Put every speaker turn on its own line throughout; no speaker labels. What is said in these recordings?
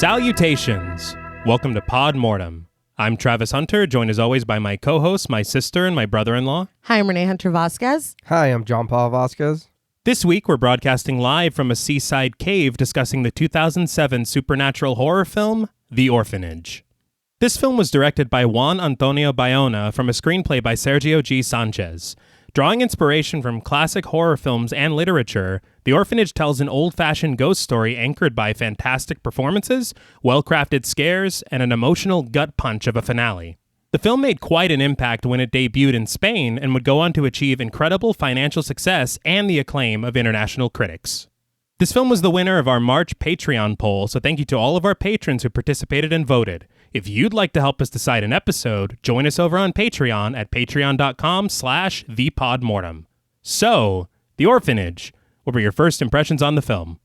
Salutations! Welcome to Pod Mortem. I'm Travis Hunter, joined as always by my co-host, my sister, and my brother-in-law.
Hi, I'm Reneé Hunter Vasquez.
Hi, I'm John Paul Vasquez.
This week, we're broadcasting live from a seaside cave discussing the 2007 supernatural horror film, The Orphanage. This film was directed by Juan Antonio Bayona from a screenplay by Sergio G. Sanchez. Drawing inspiration from classic horror films and literature, The Orphanage tells an old-fashioned ghost story anchored by fantastic performances, well-crafted scares, and an emotional gut punch of a finale. The film made quite an impact when it debuted in Spain and would go on to achieve incredible financial success and the acclaim of international critics. This film was the winner of our March Patreon poll, so thank you to all of our patrons who participated and voted. If you'd like to help us decide an episode, join us over on Patreon at patreon.com/thepodmortem. So, The Orphanage. What were your first impressions on the film?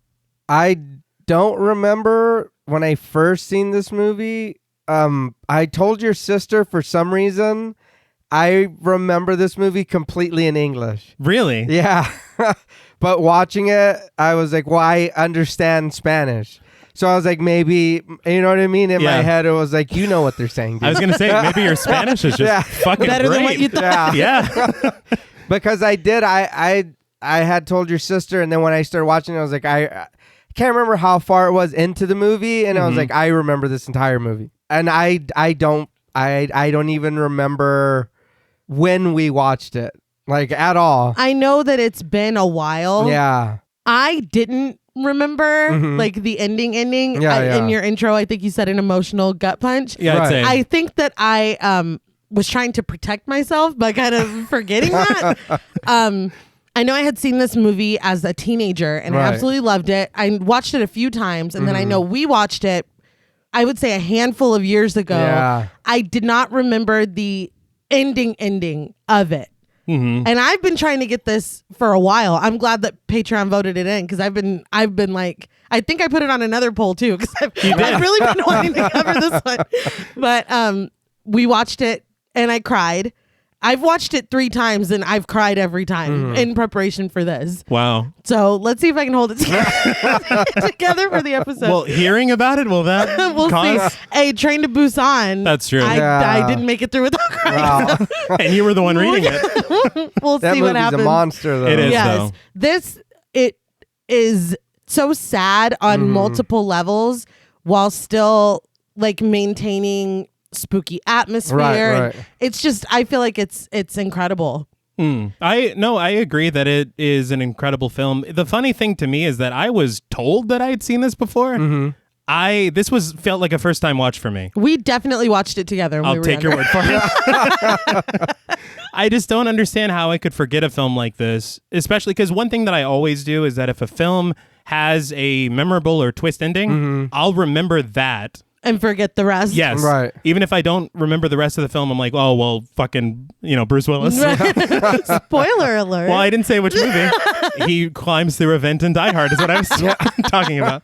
I don't remember when I first seen this movie. I told your sister for some reason I remember this movie completely in English.
Really?
Yeah. But watching it, I was like, well, I understand Spanish. So I was like, maybe, you know what I mean? In my head, it was like, you know what they're saying, dude.
I was going to say, maybe your Spanish is just fucking
Better
great.
than what you thought.
Yeah.
Because I did, I had told your sister, and then when I started watching it, I was like, I can't remember how far it was into the movie, and I was like, I remember this entire movie. And I don't even remember when we watched it, like, at all.
I know that it's been a while.
Yeah.
I didn't remember like the ending. In your intro, I think you said an emotional gut punch.
Yeah,
Right.
I think that I was trying to protect myself by kind of forgetting that. I know I had seen this movie as a teenager and I absolutely loved it. I watched it a few times, and then I know we watched it, I would say, a handful of years ago.
Yeah.
I did not remember the ending of it. And I've been trying to get this for a while. I'm glad that Patreon voted it in, because I've been like, I think I put it on another poll too, because I've really been wanting to cover this one. But we watched it and I cried. I've watched it 3 times and I've cried every time in preparation for this.
Wow.
So let's see if I can hold it together for the episode.
Well, hearing about it, will that
we'll
cause...
see. Hey, Train to Busan.
That's true.
I didn't make it through without crying.
Wow.
And you were the one reading it.
We'll
That
see what
movie's
happens.
a monster, though.
It is.
Yes. It is so sad on multiple levels while still like maintaining spooky atmosphere.
Right.
And it's just, I feel like it's incredible.
I agree that it is an incredible film. The funny thing to me is that I was told that I had seen this before. This felt like a first time watch for me.
We definitely watched it together. When
I'll
we were
take
younger.
your word for it. I just don't understand how I could forget a film like this, especially because one thing that I always do is that if a film has a memorable or twist ending, I'll remember that.
And forget the rest.
Yes.
Right.
Even if I don't remember the rest of the film, I'm like, oh, well, fucking, Bruce Willis.
Spoiler alert.
Well, I didn't say which movie. He climbs through a vent and Die Hard is what I was talking about.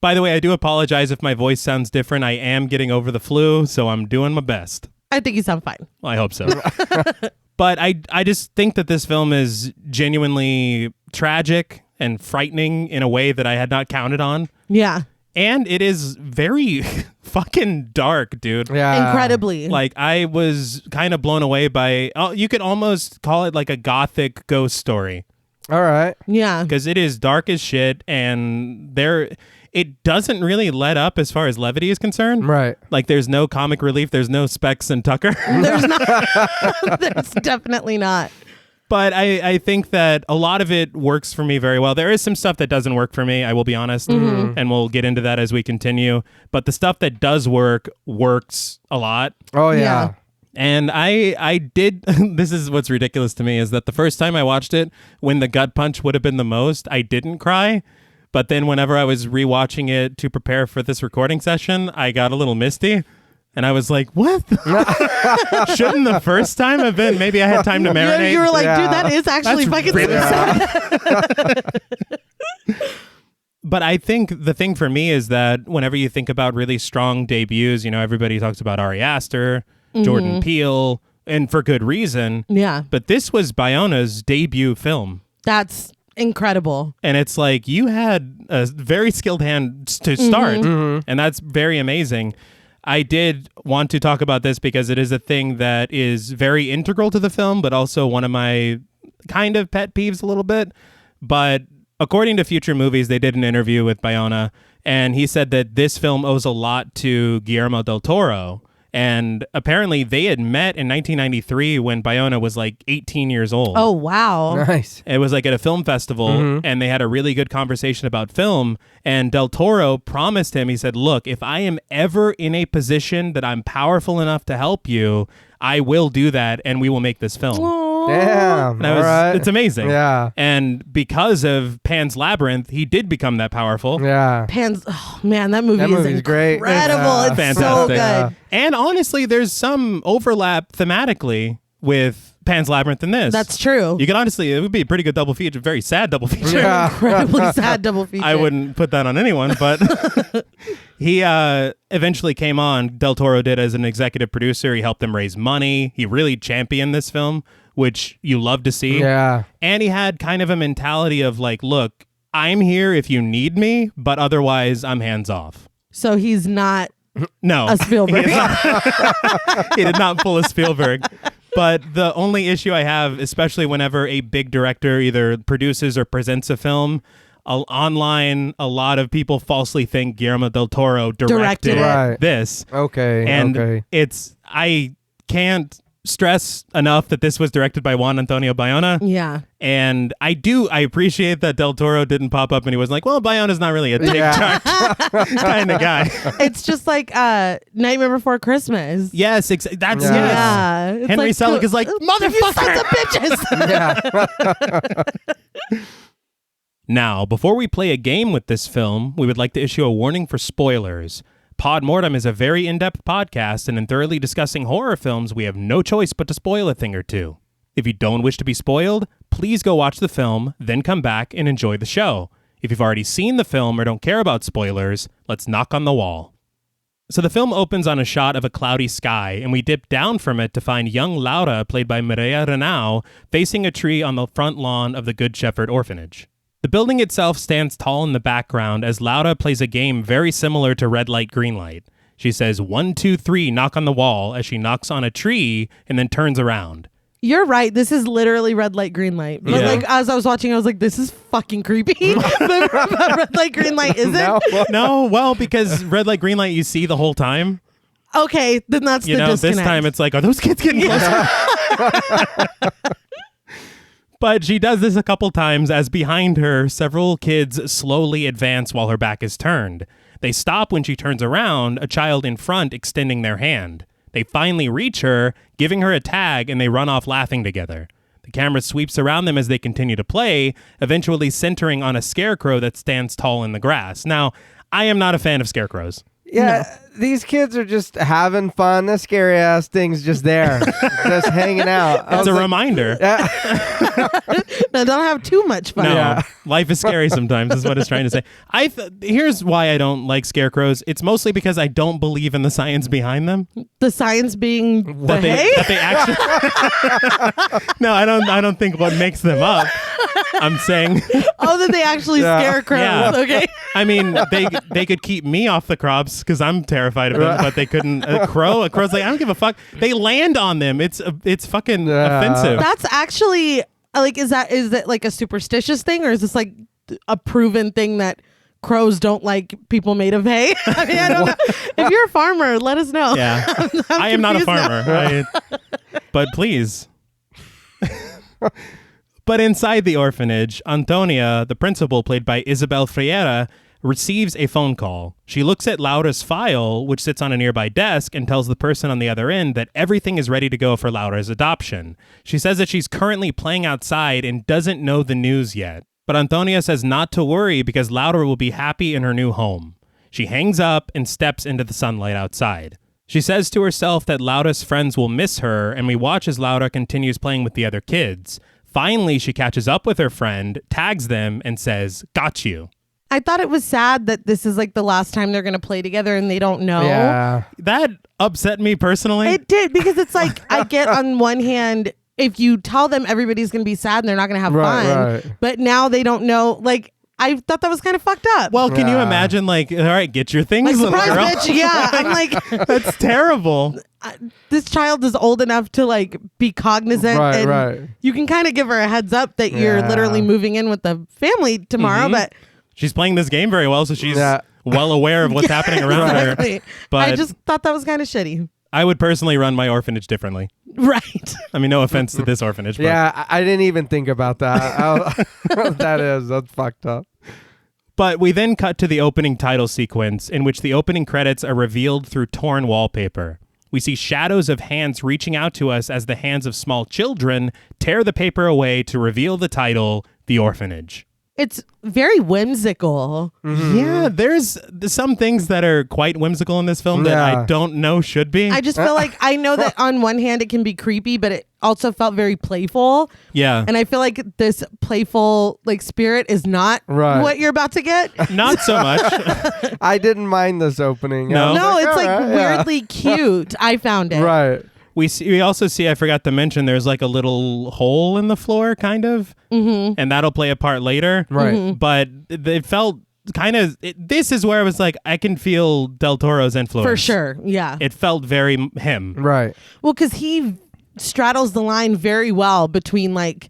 By the way, I do apologize if my voice sounds different. I am getting over the flu, so I'm doing my best.
I think you sound fine.
Well, I hope so. But I just think that this film is genuinely tragic and frightening in a way that I had not counted on.
Yeah.
And it is very fucking dark, dude.
Yeah.
Incredibly.
Like, I was kind of blown away by, you could almost call it like a gothic ghost story.
All right.
Yeah.
Because it is dark as shit, and it doesn't really let up as far as levity is concerned.
Right.
Like, there's no comic relief. There's no Specs and Tucker.
There's not. There's definitely not.
But I think that a lot of it works for me very well. There is some stuff that doesn't work for me, I will be honest, and we'll get into that as we continue. But the stuff that does works a lot.
Oh,
Yeah.
yeah.
And I did, this is what's ridiculous to me, is that the first time I watched it, when the gut punch would have been the most, I didn't cry. But then whenever I was rewatching it to prepare for this recording session, I got a little misty. And I was like, what? Shouldn't the first time have been? Maybe I had time to marinate.
You were like, dude, that is actually
That's
fucking
really
sad.
But I think the thing for me is that whenever you think about really strong debuts, everybody talks about Ari Aster, Jordan Peele, and for good reason.
Yeah.
But this was Bayona's debut film.
That's incredible.
And it's like, you had a very skilled hand to start, and that's very amazing. I did want to talk about this because it is a thing that is very integral to the film, but also one of my kind of pet peeves a little bit. But according to Future Movies, they did an interview with Bayona, and he said that this film owes a lot to Guillermo del Toro. And apparently they had met in 1993 when Bayona was like 18 years old.
Oh, wow.
Nice.
It was like at a film festival, and they had a really good conversation about film. And Del Toro promised him, he said, look, if I am ever in a position that I'm powerful enough to help you, I will do that, and we will make this film.
Damn.
And it's amazing.
Yeah.
And because of Pan's Labyrinth, he did become that powerful.
Yeah.
Oh man, that movie
movie's
is
great.
incredible.
Yeah.
It's
Fantastic.
so good.
Yeah.
And honestly, there's some overlap thematically with Pan's Labyrinth in this.
That's true.
You could honestly, it would be a pretty good double feature, very sad double feature.
Yeah.
Incredibly sad double feature.
I wouldn't put that on anyone, but he eventually came on. Del Toro did as an executive producer. He helped them raise money. He really championed this film, which you love to see.
Yeah.
And he had kind of a mentality of like, look, I'm here if you need me, but otherwise I'm hands off.
So he's not
No.
a Spielberg.
He did not pull a Spielberg. But the only issue I have, especially whenever a big director either produces or presents a film, online, a lot of people falsely think Guillermo del Toro directed
Right.
this.
Okay.
And
okay.
I can't stress enough that this was directed by Juan Antonio Bayona.
Yeah.
And I appreciate that Del Toro didn't pop up and he was like, well, Bayona's not really a TikTok kind of guy.
It's just like Nightmare Before Christmas.
Yes, that's
Yeah.
yes.
Yeah. It's
Henry
like,
Selick is like,
You
motherfucker.
sons of bitches.
Yeah.
Now, before we play a game with this film, we would like to issue a warning for spoilers. Pod Mortem is a very in-depth podcast, and in thoroughly discussing horror films, we have no choice but to spoil a thing or two. If you don't wish to be spoiled, please go watch the film, then come back and enjoy the show. If you've already seen the film or don't care about spoilers, let's knock on the wall. So the film opens on a shot of a cloudy sky, and we dip down from it to find young Laura, played by Reneé, facing a tree on the front lawn of the Good Shepherd Orphanage. The building itself stands tall in the background as Laura plays a game very similar to Red Light, Green Light. She says, 1, 2, 3, knock on the wall, as she knocks on a tree and then turns around.
You're right. This is literally Red Light, Green Light. But
Yeah.
like as I was watching, I was like, this is fucking creepy. But Red Light, Green Light isn't.
No, well, because Red Light, Green Light you see the whole time.
Okay, then that's
You
the
know,
disconnect.
this time it's like, are those kids getting closer? But she does this a couple times as behind her, several kids slowly advance while her back is turned. They stop when she turns around, a child in front extending their hand. They finally reach her, giving her a tag, and they run off laughing together. The camera sweeps around them as they continue to play, eventually centering on a scarecrow that stands tall in the grass. Now, I am not a fan of scarecrows.
Yeah, these kids are just having fun. The scary ass thing's just there, just hanging out.
It's a reminder.
No, don't have too much fun.
No,
Yeah.
life is scary sometimes is what it's trying to say. Here's why I don't like scarecrows. It's mostly because I don't believe in the science behind them.
The science being
That they actually No, I don't think what makes them up. I'm saying
Oh, that they actually scare crows.
Yeah.
Okay.
I mean, they could keep me off the crops because I'm terrified of them, but they couldn't. A crow's like, I don't give a fuck. They land on them. It's fucking offensive.
That's actually like, is it like a superstitious thing, or is this like a proven thing that crows don't like people made of hay? I mean, I don't know. If you're a farmer, let us know.
Yeah, I am not a farmer, but please. But inside the orphanage, Antonia, the principal, played by Isabel Freire, receives a phone call. She looks at Laura's file, which sits on a nearby desk, and tells the person on the other end that everything is ready to go for Laura's adoption. She says that she's currently playing outside and doesn't know the news yet. But Antonia says not to worry because Laura will be happy in her new home. She hangs up and steps into the sunlight outside. She says to herself that Laura's friends will miss her, and we watch as Laura continues playing with the other kids. Finally, she catches up with her friend, tags them, and says, "Got you."
I thought it was sad that this is like the last time they're going to play together and they don't know.
Yeah.
That upset me personally.
It did, because it's like, I get on one hand, if you tell them everybody's going to be sad and they're not going to have fun,
right.
but now they don't know, like, I thought that was kind of fucked up.
Well, can you imagine, like, all right, get your things,
like,
little
surprise,
girl.
bitch. Yeah, I'm like,
That's terrible.
this child is old enough to like be cognizant, and
right.
you can kind of give her a heads up that you're literally moving in with the family tomorrow. But
She's playing this game very well, so she's well aware of what's happening around her. But
I just thought that was kind of shitty.
I would personally run my orphanage differently.
Right.
I mean, no offense to this orphanage. But
Yeah, I didn't even think about that. That's fucked up.
But we then cut to the opening title sequence, in which the opening credits are revealed through torn wallpaper. We see shadows of hands reaching out to us as the hands of small children tear the paper away to reveal the title, The Orphanage.
It's very whimsical.
Yeah, there's some things that are quite whimsical in this film that I don't know should be.
I just feel like I know that on one hand it can be creepy, but it also felt very playful.
Yeah.
And I feel like this playful like spirit is not what you're about to get.
Not so much.
I didn't mind this opening.
No.
No, it's like
alright,
weirdly cute. I found it.
Right.
We also see, I forgot to mention, there's like a little hole in the floor, kind of. Mm-hmm. And that'll play a part later.
Right.
Mm-hmm.
But it felt kind of, this is where I was like, I can feel Del Toro's influence.
For sure. Yeah.
It felt very him.
Right.
Well, because he straddles the line very well between like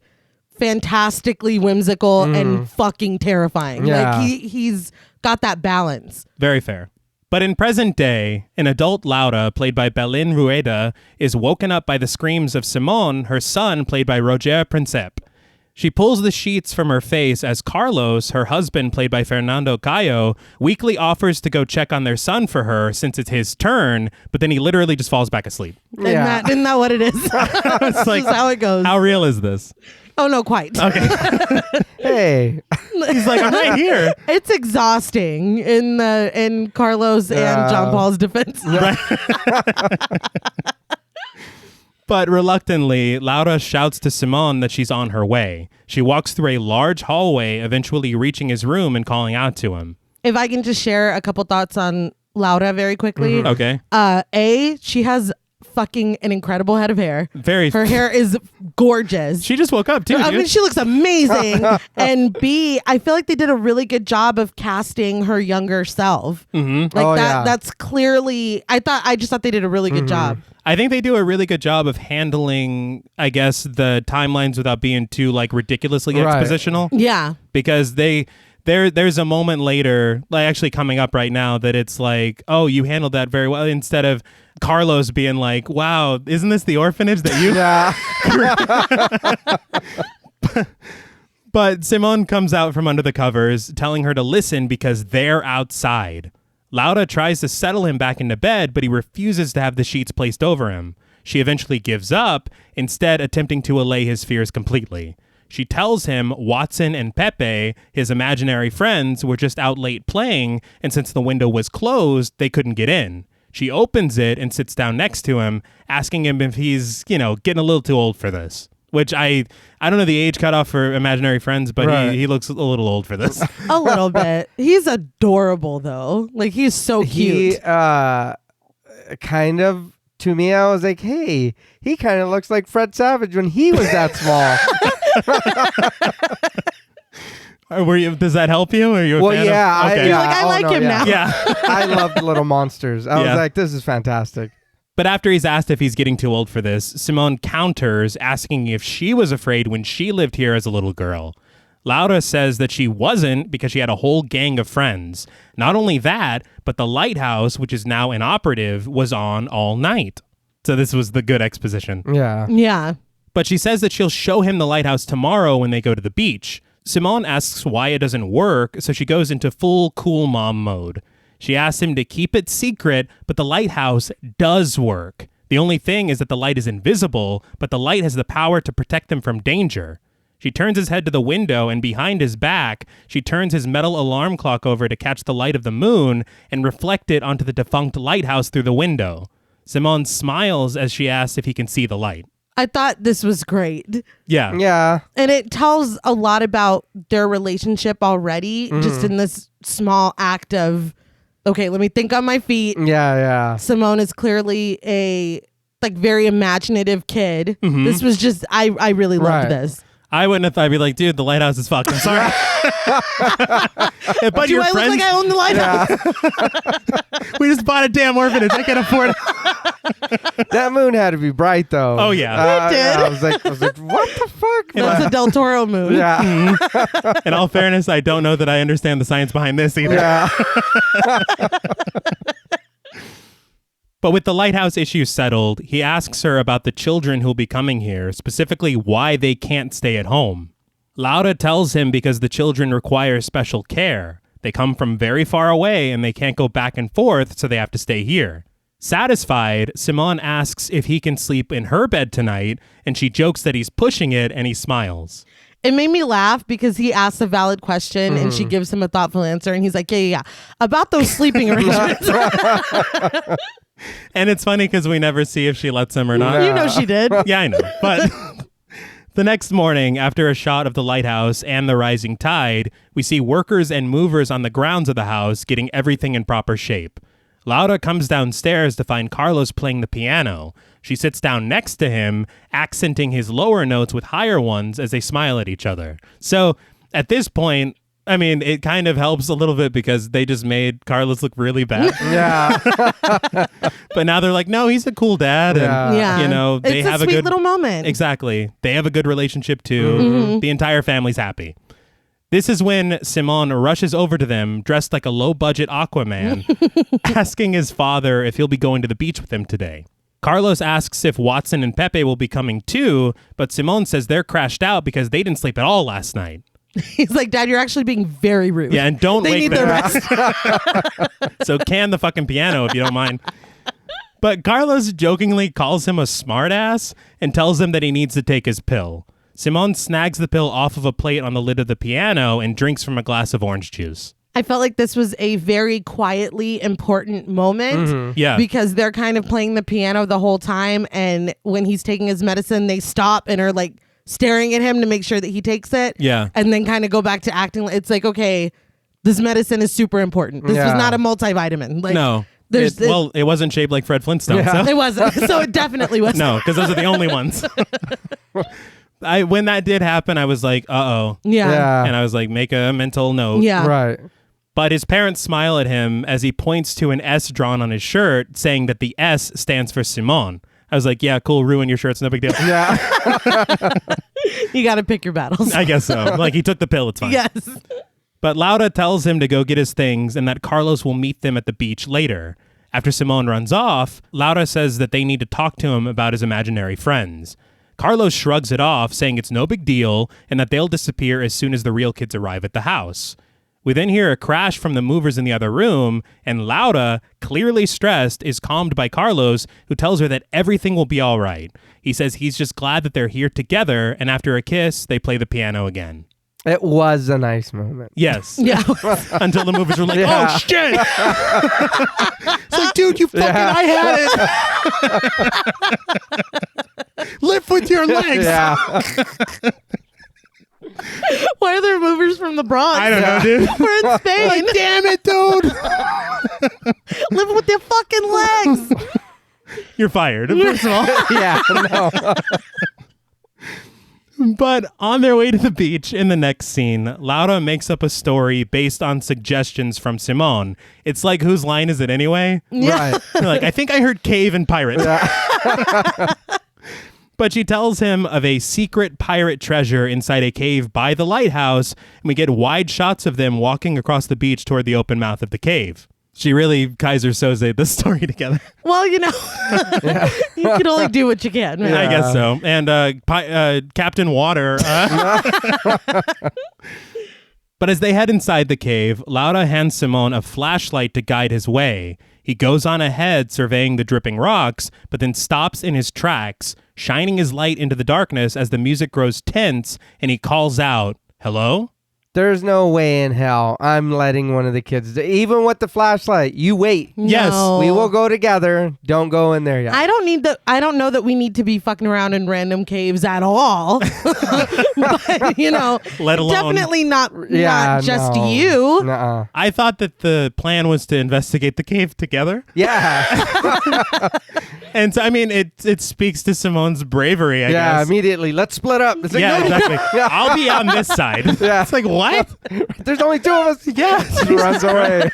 fantastically whimsical and fucking terrifying.
Yeah.
Like he's got that balance.
Very fair. But in present day, an adult Laura, played by Belén Rueda, is woken up by the screams of Simón, her son, played by Roger Princep. She pulls the sheets from her face as Carlos, her husband, played by Fernando Cayo, weakly offers to go check on their son for her since it's his turn, but then he literally just falls back asleep.
Isn't that what it is?
It's like,
This is how it goes.
How real is this?
Oh, no, quite.
Okay.
Hey.
He's like, I'm right here.
It's exhausting in Carlos and John Paul's defense.
Right. But reluctantly, Laura shouts to Simón that she's on her way. She walks through a large hallway, eventually reaching his room and calling out to him.
If I can just share a couple thoughts on Laura very quickly.
Okay.
She has fucking an incredible head of hair. Her hair is gorgeous.
She just woke up too.
I mean, she looks amazing. And B, I feel like they did a really good job of casting her younger self.
Mm-hmm.
Like that's clearly. I just thought they did a really good job.
I think they do a really good job of handling, I guess, the timelines without being too like ridiculously expositional.
Yeah,
because there's a moment later, like actually coming up right now, that it's like, oh, you handled that very well, instead of Carlos being like, wow, isn't this the orphanage that you... But Simón comes out from under the covers, telling her to listen because they're outside. Laura tries to settle him back into bed, but he refuses to have the sheets placed over him. She eventually gives up, instead attempting to allay his fears completely. She tells him Watson and Pepe, his imaginary friends, were just out late playing, and since the window was closed, they couldn't get in. She opens it and sits down next to him, asking him if he's, getting a little too old for this. Which I don't know the age cutoff for imaginary friends, but he looks a little old for this.
A little bit. He's adorable though. Like he's so cute.
He kind of, to me, I was like, hey, he kind of looks like Fred Savage when he was that small.
Does that help you? Are you a fan of? Okay.
You're like, I like him now.
Yeah.
I loved Little Monsters. I was like, this is fantastic.
But after he's asked if he's getting too old for this, Simón counters, asking if she was afraid when she lived here as a little girl. Laura says that she wasn't because she had a whole gang of friends. Not only that, but the lighthouse, which is now inoperative, was on all night. So this was the good exposition.
Yeah.
Yeah.
But she says that she'll show him the lighthouse tomorrow when they go to the beach. Simón asks why it doesn't work, so she goes into full cool mom mode. She asks him to keep it secret, but the lighthouse does work. The only thing is that the light is invisible, but the light has the power to protect them from danger. She turns his head to the window, and behind his back, she turns his metal alarm clock over to catch the light of the moon and reflect it onto the defunct lighthouse through the window. Simón smiles as she asks if he can see the light.
I thought this was great.
Yeah.
Yeah.
And it tells a lot about their relationship already, just in this small act of, okay, let me think on my feet.
Yeah, yeah.
Simón is clearly like very imaginative kid. This was just I really loved this.
I wouldn't have thought. I'd be like, dude, the lighthouse is fucked. I'm sorry. But
Do I look like I own the lighthouse?
We just bought a damn orphanage. I can't afford it.
That moon had to be bright, though.
Oh, yeah.
It did.
I was like, what the fuck?
That was a Del Toro moon.
Yeah.
In all fairness, I don't know that I understand the science behind this either.
Yeah.
But with the lighthouse issue settled, he asks her about the children who'll be coming here, specifically why they can't stay at home. Laura tells him because the children require special care. They come from very far away and they can't go back and forth, so they have to stay here. Satisfied, Simon asks if he can sleep in her bed tonight, and she jokes that he's pushing it, and he smiles.
It made me laugh because he asks a valid question and she gives him a thoughtful answer, and he's like, yeah. About those sleeping arrangements.
And it's funny because we never see if she lets him or not.
You know she did.
Yeah, I know. But the next morning, after a shot of the lighthouse and the rising tide, we see workers and movers on the grounds of the house getting everything in proper shape. Laura comes downstairs to find Carlos playing the piano. She sits down next to him, accenting his lower notes with higher ones as they smile at each other. So at this point, I mean, it kind of helps a little bit because they just made Carlos look really bad.
Yeah.
But now they're like, no, he's a cool dad. And,
Yeah.
you know, they
it's
have
a sweet
good
little moment.
Exactly. They have a good relationship too. The entire family's happy. This is when Simon rushes over to them, dressed like a low-budget Aquaman, asking his father if he'll be going to the beach with him today. Carlos asks if Watson and Pepe will be coming too, but Simon says they're crashed out because they didn't sleep at all last night.
He's like, Dad, you're actually being very rude.
Yeah, and don't
They
wake
need
them
the
up. So can the fucking piano if you don't mind. But Carlos jokingly calls him a smartass and tells him that he needs to take his pill. Simon snags the pill off of a plate on the lid of the piano and drinks from a glass of orange juice.
I felt like this was a very quietly important moment.
Yeah.
Because they're kind of playing the piano the whole time. And when he's taking his medicine, they stop and are like staring at him to make sure that he takes it.
Yeah.
And then kind of go back to acting. It's like, okay, this medicine is super important. This was not a multivitamin. Like,
No.
There's
It wasn't shaped like Fred Flintstone.
Yeah.
So.
It wasn't. So it definitely wasn't.
No, because those are the only ones. When that did happen, I was like, uh-oh.
Yeah.
Yeah.
And I was like, make a mental note.
Yeah.
Right.
But his parents smile at him as he points to an S drawn on his shirt, saying that the S stands for Simon. I was like, yeah, cool, ruin your shirts, no big deal.
Yeah.
You got to pick your battles.
I guess so. Like, he took the pill, it's fine.
Yes.
But Laura tells him to go get his things and that Carlos will meet them at the beach later. After Simon runs off, Laura says that they need to talk to him about his imaginary friends. Carlos shrugs it off, saying it's no big deal and that they'll disappear as soon as the real kids arrive at the house. We then hear a crash from the movers in the other room, and Laura, clearly stressed, is calmed by Carlos, who tells her that everything will be all right. He says he's just glad that they're here together, and after a kiss, they play the piano again.
It was a nice moment.
Yes.
Yeah.
Until the movers were like,
Yeah.
oh, shit! It's like, dude, you fucking, I had it! Lift with your legs!
Yeah.
Why are there movers from the Bronx?
I don't know, dude.
We're in Spain.
Like, damn it, dude!
Living with their fucking legs.
You're fired, first of all.
Yeah. No.
But on their way to the beach in the next scene, Laura makes up a story based on suggestions from Simon. It's like, whose line is it anyway?
Yeah.
Right.
You're like, I think I heard cave and pirate. But she tells him of a secret pirate treasure inside a cave by the lighthouse, and we get wide shots of them walking across the beach toward the open mouth of the cave. She really Kaiser Soze this story together.
Well, you know, you can only do what you can. Right?
I guess so. And Captain Water. But as they head inside the cave, Laura hands Simon a flashlight to guide his way. He goes on ahead, surveying the dripping rocks, but then stops in his tracks, shining his light into the darkness as the music grows tense, and he calls out, "Hello?"
There's no way in hell I'm letting one of the kids, even with the flashlight. You wait.
Yes.
No.
We will go together. Don't go in there yet.
I don't know that we need to be fucking around in random caves at all. But, you know,
Let alone-
definitely not just
no.
you.
Nuh-uh.
I thought that the plan was to investigate the cave together.
Yeah.
And so, I mean, it speaks to Simone's bravery, I
Yeah,
guess.
immediately. Let's split up. It's like,
Yeah,
no.
exactly.
Yeah.
I'll be on this side.
Yeah.
It's like, what?
There's only two of us.
Yeah.
He runs away.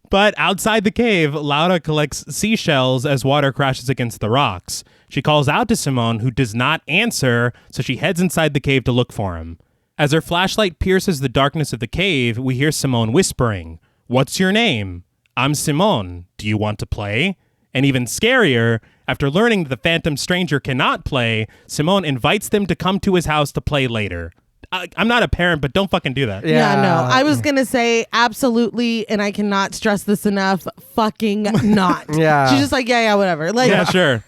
But outside the cave, Laura collects seashells as water crashes against the rocks. She calls out to Simone, who does not answer, so she heads inside the cave to look for him. As her flashlight pierces the darkness of the cave, we hear Simone whispering, "What's your name?" "I'm Simone. Do you want to play?" And even scarier, after learning that the phantom stranger cannot play, Simone invites them to come to his house to play later. I'm not a parent, but don't fucking do that.
Yeah, no. I was going to say absolutely, and I cannot stress this enough, fucking not.
Yeah.
She's just like, yeah, whatever. Like,
Yeah, sure.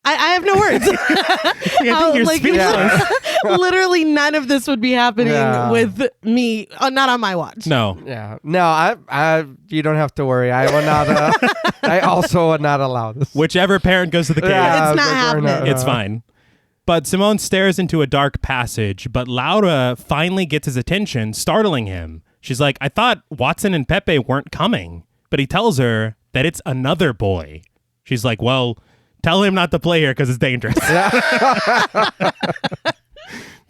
I have no words.
I think you're
Like,
speechless.
literally none of this would be happening
Yeah.
with me, not on my watch.
No.
Yeah. No, I you don't have to worry. I will not. I also would not allow this.
Whichever parent goes to the cave,
Yeah,
It's not
we're
happening.
it's fine. But Simone stares into a dark passage, but Laura finally gets his attention, startling him. She's like, "I thought Watson and Pepe weren't coming." But he tells her that it's another boy. She's like, "Well, tell him not to play here because it's dangerous."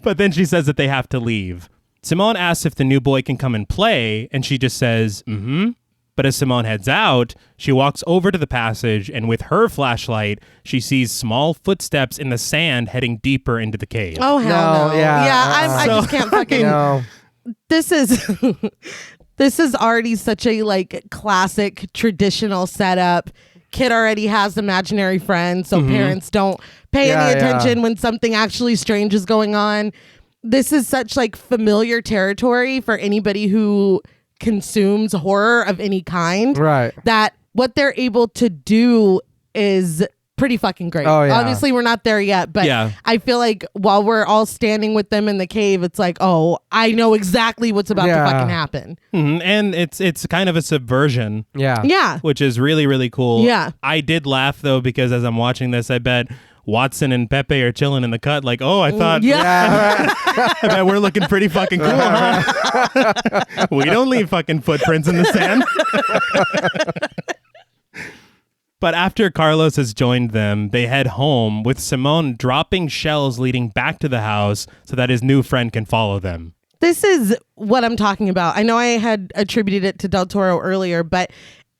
But then she says that they have to leave. Simone asks if the new boy can come and play, and she just says, "Mm-hmm." But as Simone heads out, she walks over to the passage, and with her flashlight, she sees small footsteps in the sand heading deeper into the cave.
Oh, hell
No,
no.
yeah,
I just can't fucking.
No.
This is this is already such a like classic traditional setup. Kid already has imaginary friends, so parents don't pay
Yeah,
any
yeah.
attention when something actually strange is going on. This is such like familiar territory for anybody who consumes horror of any kind.
Right.
That what they're able to do is pretty fucking great.
Oh, yeah.
Obviously, we're not there yet, but
Yeah.
I feel like while we're all standing with them in the cave, it's like, oh, I know exactly what's about to
Yeah.
fucking happen.
Mhm. And it's kind of a subversion,
Yeah.
Yeah.
which is really, really cool.
Yeah.
I did laugh, though, because as I'm watching this, I bet Watson and Pepe are chilling in the cut like, "Oh, I thought
Yeah.
I bet we're looking pretty fucking cool, huh?" We don't leave fucking footprints in the sand. But after Carlos has joined them, they head home with Simone dropping shells leading back to the house so that his new friend can follow them.
This is what I'm talking about. I know I had attributed it to Del Toro earlier, but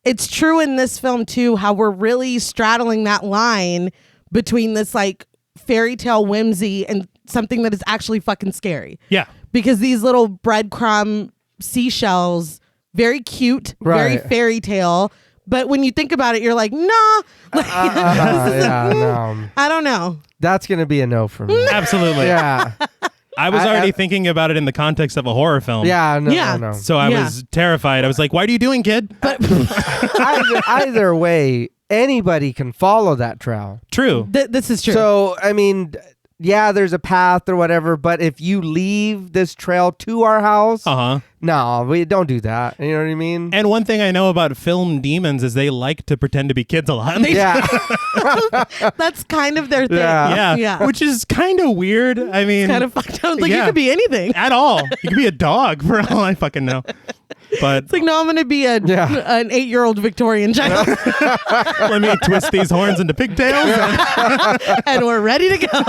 it's true in this film too, how we're really straddling that line between this like fairy tale whimsy and something that is actually fucking scary.
Yeah.
Because these little breadcrumb seashells, very cute, very
Right.
fairy tale. But when you think about it, you're like, nah. Like,
Yeah. No.
I don't know.
That's gonna be a no for me.
Absolutely.
Yeah.
I was
I-
already thinking about it in the context of a horror film.
Yeah. No.
Yeah.
No.
So I
Yeah.
was terrified. I was like, "What are you doing, kid?"
But
Either way, anybody can follow that trail.
True.
this is true.
So, I mean, yeah, there's a path or whatever, but if you leave this trail to our house,
Uh-huh.
no, we don't do that. You know what I mean?
And one thing I know about film demons is they like to pretend to be kids a lot.
Yeah.
That's kind of their thing.
Yeah.
Yeah.
Yeah.
Which is kind of weird. I mean,
Kind of fucked up. Like,
Yeah.
you could be anything.
at all. You could be a dog for all I fucking know. But
It's like, no, I'm going to be an 8-year-old Victorian child,
let me twist these horns into pigtails.
and we're ready to go.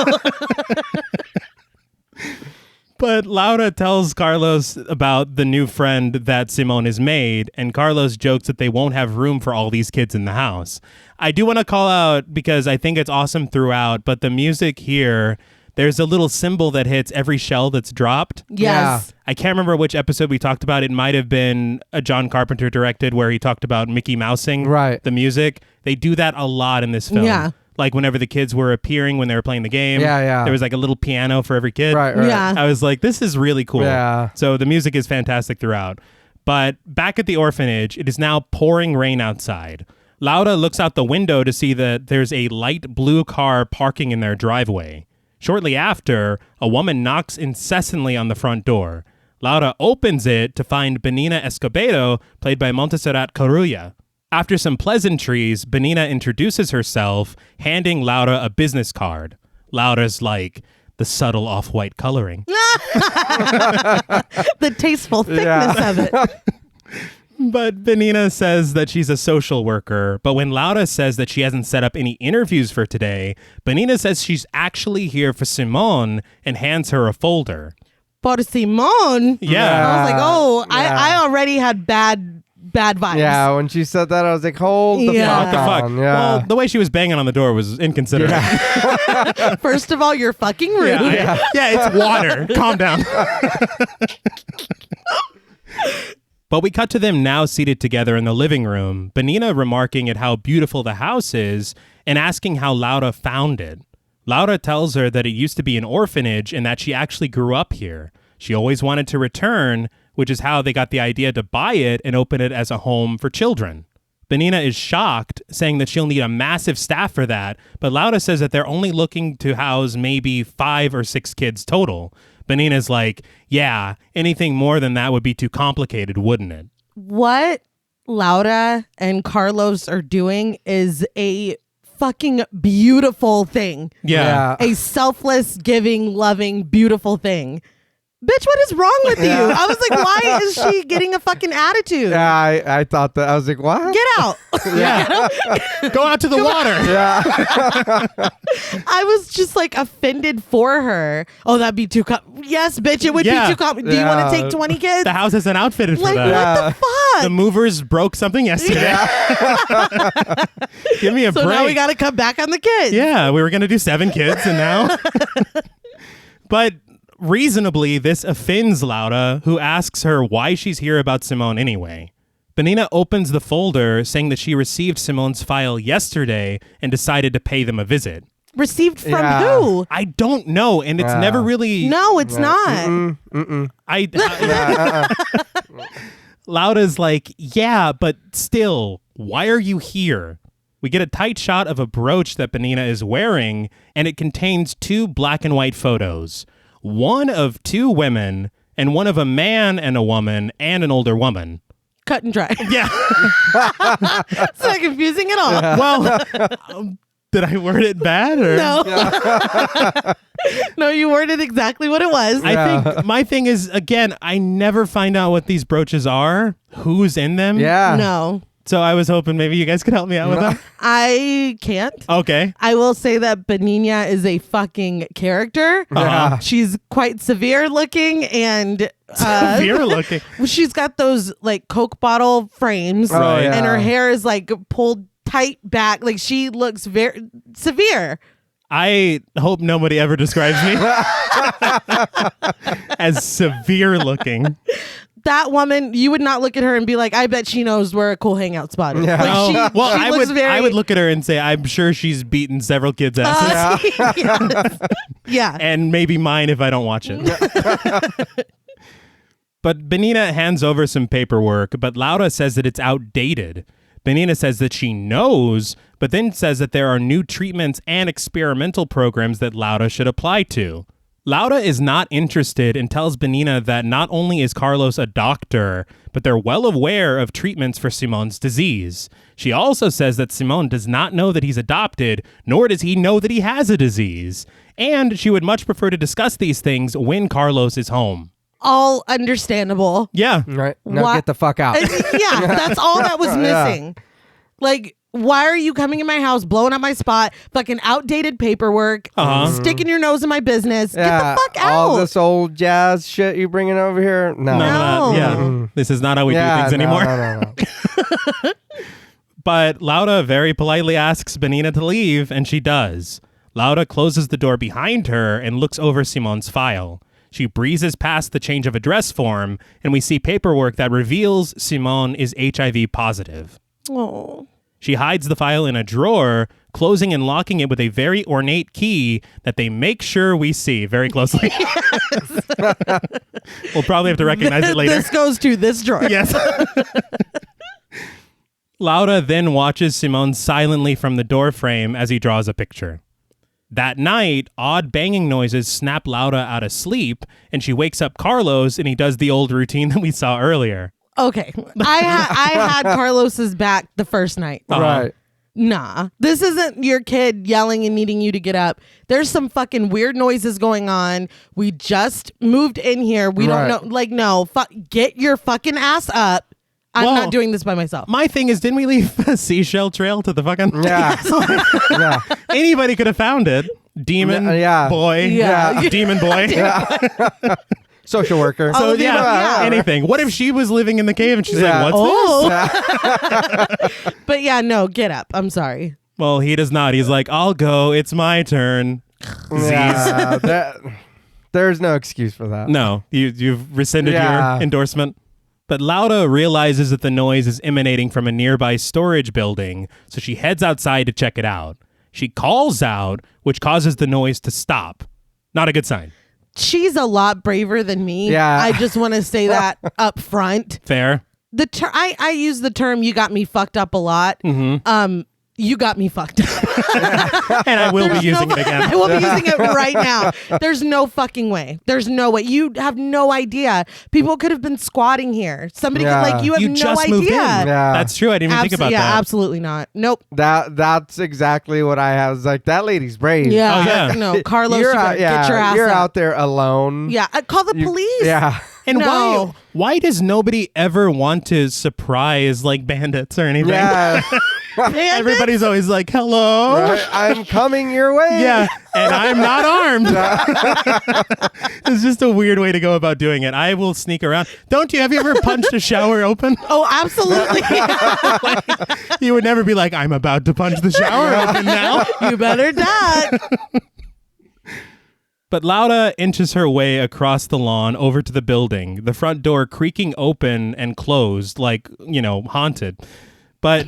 But Laura tells Carlos about the new friend that Simone has made, and Carlos jokes that they won't have room for all these kids in the house. I do want to call out, because I think it's awesome throughout, but the music here, there's a little symbol that hits every shell that's dropped.
Yes.
I can't remember which episode we talked about. It might have been a John Carpenter directed where he talked about Mickey Mousing
Right.
the music. They do that a lot in this film.
Yeah.
Like whenever the kids were appearing when they were playing the game.
Yeah, yeah.
There was like a little piano for every kid.
Right.
Yeah.
I was like, this is really cool.
Yeah.
So the music is fantastic throughout. But back at the orphanage, it is now pouring rain outside. Laura looks out the window to see that there's a light blue car parking in their driveway. Shortly after, a woman knocks incessantly on the front door. Laura opens it to find Benina Escobedo, played by Montserrat Carulla. After some pleasantries, Benina introduces herself, handing Laura a business card. Laura's like, the subtle off-white coloring.
The tasteful thickness of it.
But Benina says that she's a social worker. But when Laura says that she hasn't set up any interviews for today, Benina says she's actually here for Simone and hands her a folder.
For Simone?
Yeah.
I was like, oh, I already had bad vibes.
Yeah, when she said that, I was like, hold the
Yeah.
fuck
What the fuck?
on. Yeah.
Well, the way she was banging on the door was inconsiderate. Yeah,
First of all, you're fucking rude.
yeah, it's water. Calm down. But we cut to them now seated together in the living room, Benina remarking at how beautiful the house is and asking how Laura found it. Laura tells her that it used to be an orphanage and that she actually grew up here. She always wanted to return, which is how they got the idea to buy it and open it as a home for children. Benina is shocked, saying that she'll need a massive staff for that, but Laura says that they're only looking to house maybe 5 or 6 kids total. Benina's like, yeah, anything more than that would be too complicated, wouldn't it?
What Laura and Carlos are doing is a fucking beautiful thing.
Yeah.
A selfless, giving, loving, beautiful thing. Bitch, what is wrong with you? I was like, why is she getting a fucking attitude?
Yeah, I thought that. I was like, what?
Get out.
Yeah. Go out to the water.
Yeah.
I was just like offended for her. Oh, that'd be too yes, bitch, it would
Yeah.
be too Do you want to take 20 kids?
The house isn't outfitted for
Like,
that.
what the fuck?
The movers broke something yesterday. Give me a
So
break.
now we got to come back on the kids.
Yeah, we were going to do 7 kids and now. But reasonably, this offends Laura, who asks her why she's here about Simone anyway. Benina opens the folder, saying that she received Simone's file yesterday and decided to pay them a visit.
Received from
Yeah.
who?
I don't know, and it's never really...
No, it's not.
Laura's like, yeah, but still, why are you here? We get a tight shot of a brooch that Benina is wearing, and it contains 2 black and white photos. One of 2 women, and one of a man and a woman, and an older woman.
Cut and dry.
Yeah.
It's not confusing at all.
Well, did I word it bad? Or?
No. No, you worded exactly what it was.
I think my thing is, again, I never find out what these brooches are, who's in them.
Yeah.
No.
So I was hoping maybe you guys could help me out with that.
I can't.
Okay.
I will say that Benina is a fucking character.
Yeah.
She's quite severe looking and
Severe looking.
she's got those like Coke bottle frames
Oh, yeah.
and her hair is like pulled tight back. Like she looks very severe.
I hope nobody ever describes me as severe looking.
That woman, you would not look at her and be like, I bet she knows where a cool hangout spot is.
Yeah.
Like,
Oh,
she
well, I
looks
would
very,
I would look at her and say, I'm sure she's beaten several kids' asses.
Yes. Yeah.
And maybe mine if I don't watch it. But Benina hands over some paperwork, but Laura says that it's outdated. Benina says that she knows, but then says that there are new treatments and experimental programs that Laura should apply to. Laura is not interested and tells Benina that not only is Carlos a doctor, but they're well aware of treatments for Simone's disease. She also says that Simone does not know that he's adopted, nor does he know that he has a disease. And she would much prefer to discuss these things when Carlos is home.
All understandable.
Yeah.
Right. Now
Why-
get the fuck out.
Yeah, that's all that was missing. Like, why are you coming in my house, blowing up my spot, fucking outdated paperwork, sticking your nose in my business? Get the fuck out.
All this old jazz shit you bringing over here? No.
None of that. Yeah.
Mm-mm.
This is not how we do
Yeah,
things anymore.
No.
But Laura very politely asks Benina to leave, and she does. Laura closes the door behind her and looks over Simone's file. She breezes past the change of address form, and we see paperwork that reveals Simone is HIV positive.
Oh.
She hides the file in a drawer, closing and locking it with a very ornate key that they make sure we see very closely. We'll probably have to recognize it later.
This goes to this drawer.
Yes. Laura then watches Simone silently from the doorframe as he draws a picture. That night, odd banging noises snap Laura out of sleep, and she wakes up Carlos, and he does the old routine that we saw earlier.
Okay. I had Carlos's back the first night.
Right.
Nah, this isn't your kid yelling and needing you to get up. There's some fucking weird noises going on. We just moved in here. We don't
Right.
know. Like, no, get your fucking ass up. I'm
Well,
not doing this by myself.
My thing is, didn't we leave a seashell trail to the fucking...
Yeah. Yeah.
Anybody could have found it. Demon boy.
Yeah.
Demon boy.
Social worker.
So,
yeah.
anything. What if she was living in the cave and she's
Yeah.
like, what's this?
But yeah, no, get up. I'm sorry.
Well, he does not. He's like, I'll go. It's my turn.
Yeah, there's no excuse for that.
No, you've rescinded your endorsement. But Laura realizes that the noise is emanating from a nearby storage building, so she heads outside to check it out. She calls out, which causes the noise to stop. Not a good sign.
She's a lot braver than me.
Yeah.
I just want to say that up front.
Fair.
I use the term "you got me fucked up" a lot. You got me fucked up.
And I will be using it again.
I will be using it right now. There's no fucking way. There's no way. You have no idea. People could have been squatting here. Somebody could, like, you have no
just
idea.
moved in.
Yeah.
That's true. I didn't even think about that.
Absolutely not. Nope.
That's exactly what I have. I was like, that lady's brave.
Yeah.
Oh, yeah.
No, Carlos,
You're
you better
out,
get your ass
you're
up.
out there alone.
Yeah. Call the police.
Yeah.
And
No.
why does nobody ever want to surprise like bandits or anything?
Yeah.
Everybody's always like, hello.
Right? I'm coming your way.
Yeah, and I'm not armed. It's just a weird way to go about doing it. I will sneak around. Don't you? Have you ever punched a shower open?
Oh, absolutely.
You would never be like, I'm about to punch the shower open now.
You better not.
But Laura inches her way across the lawn over to the building, the front door creaking open and closed like, haunted. But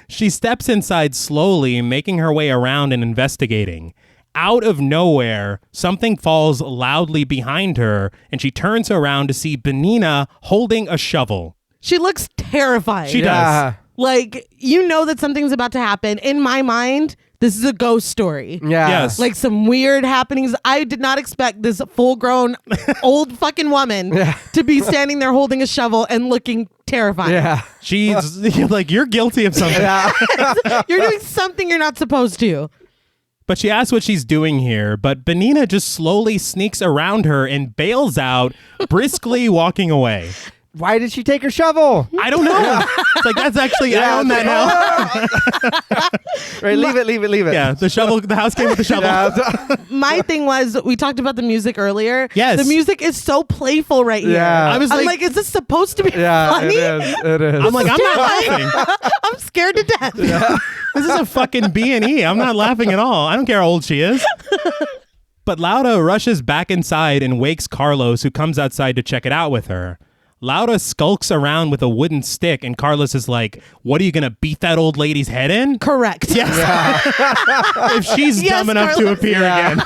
she steps inside slowly, making her way around and investigating. Out of nowhere, something falls loudly behind her, and she turns around to see Benina holding a shovel.
She looks terrified.
She does.
Like, you know that something's about to happen. In my mind, this is a ghost story.
Yeah.
Yes.
Like some weird happenings. I did not expect this full-grown old fucking woman to be standing there holding a shovel and looking terrifying.
Yeah.
She's like, you're guilty of something.
You're doing something you're not supposed to.
But she asks what she's doing here, but Benina just slowly sneaks around her and bails out, briskly walking away.
Why did she take her shovel?
I don't know. It's like, that's actually, I own that now.
Right, leave it.
Yeah, the house came with the shovel.
Yeah.
My thing was, we talked about the music earlier.
Yes.
The music is so playful right here.
Yeah.
I was
I'm
like,
like, is this supposed to be
Yeah,
funny?
it is.
I'm like, I'm not laughing.
I'm scared to death.
This is a fucking B&E. I'm not laughing at all. I don't care how old she is. But Laura rushes back inside and wakes Carlos, who comes outside to check it out with her. Laura skulks around with a wooden stick, and Carlos is like, what, are you going to beat that old lady's head in?
Correct.
Yes. If she's dumb enough to
Carlos.
appear again.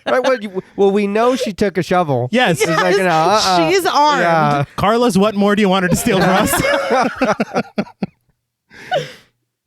Right, well, we know she took a shovel.
Yes.
It's like,
She is armed.
Yeah.
Carlos, what more do you want her to steal from us?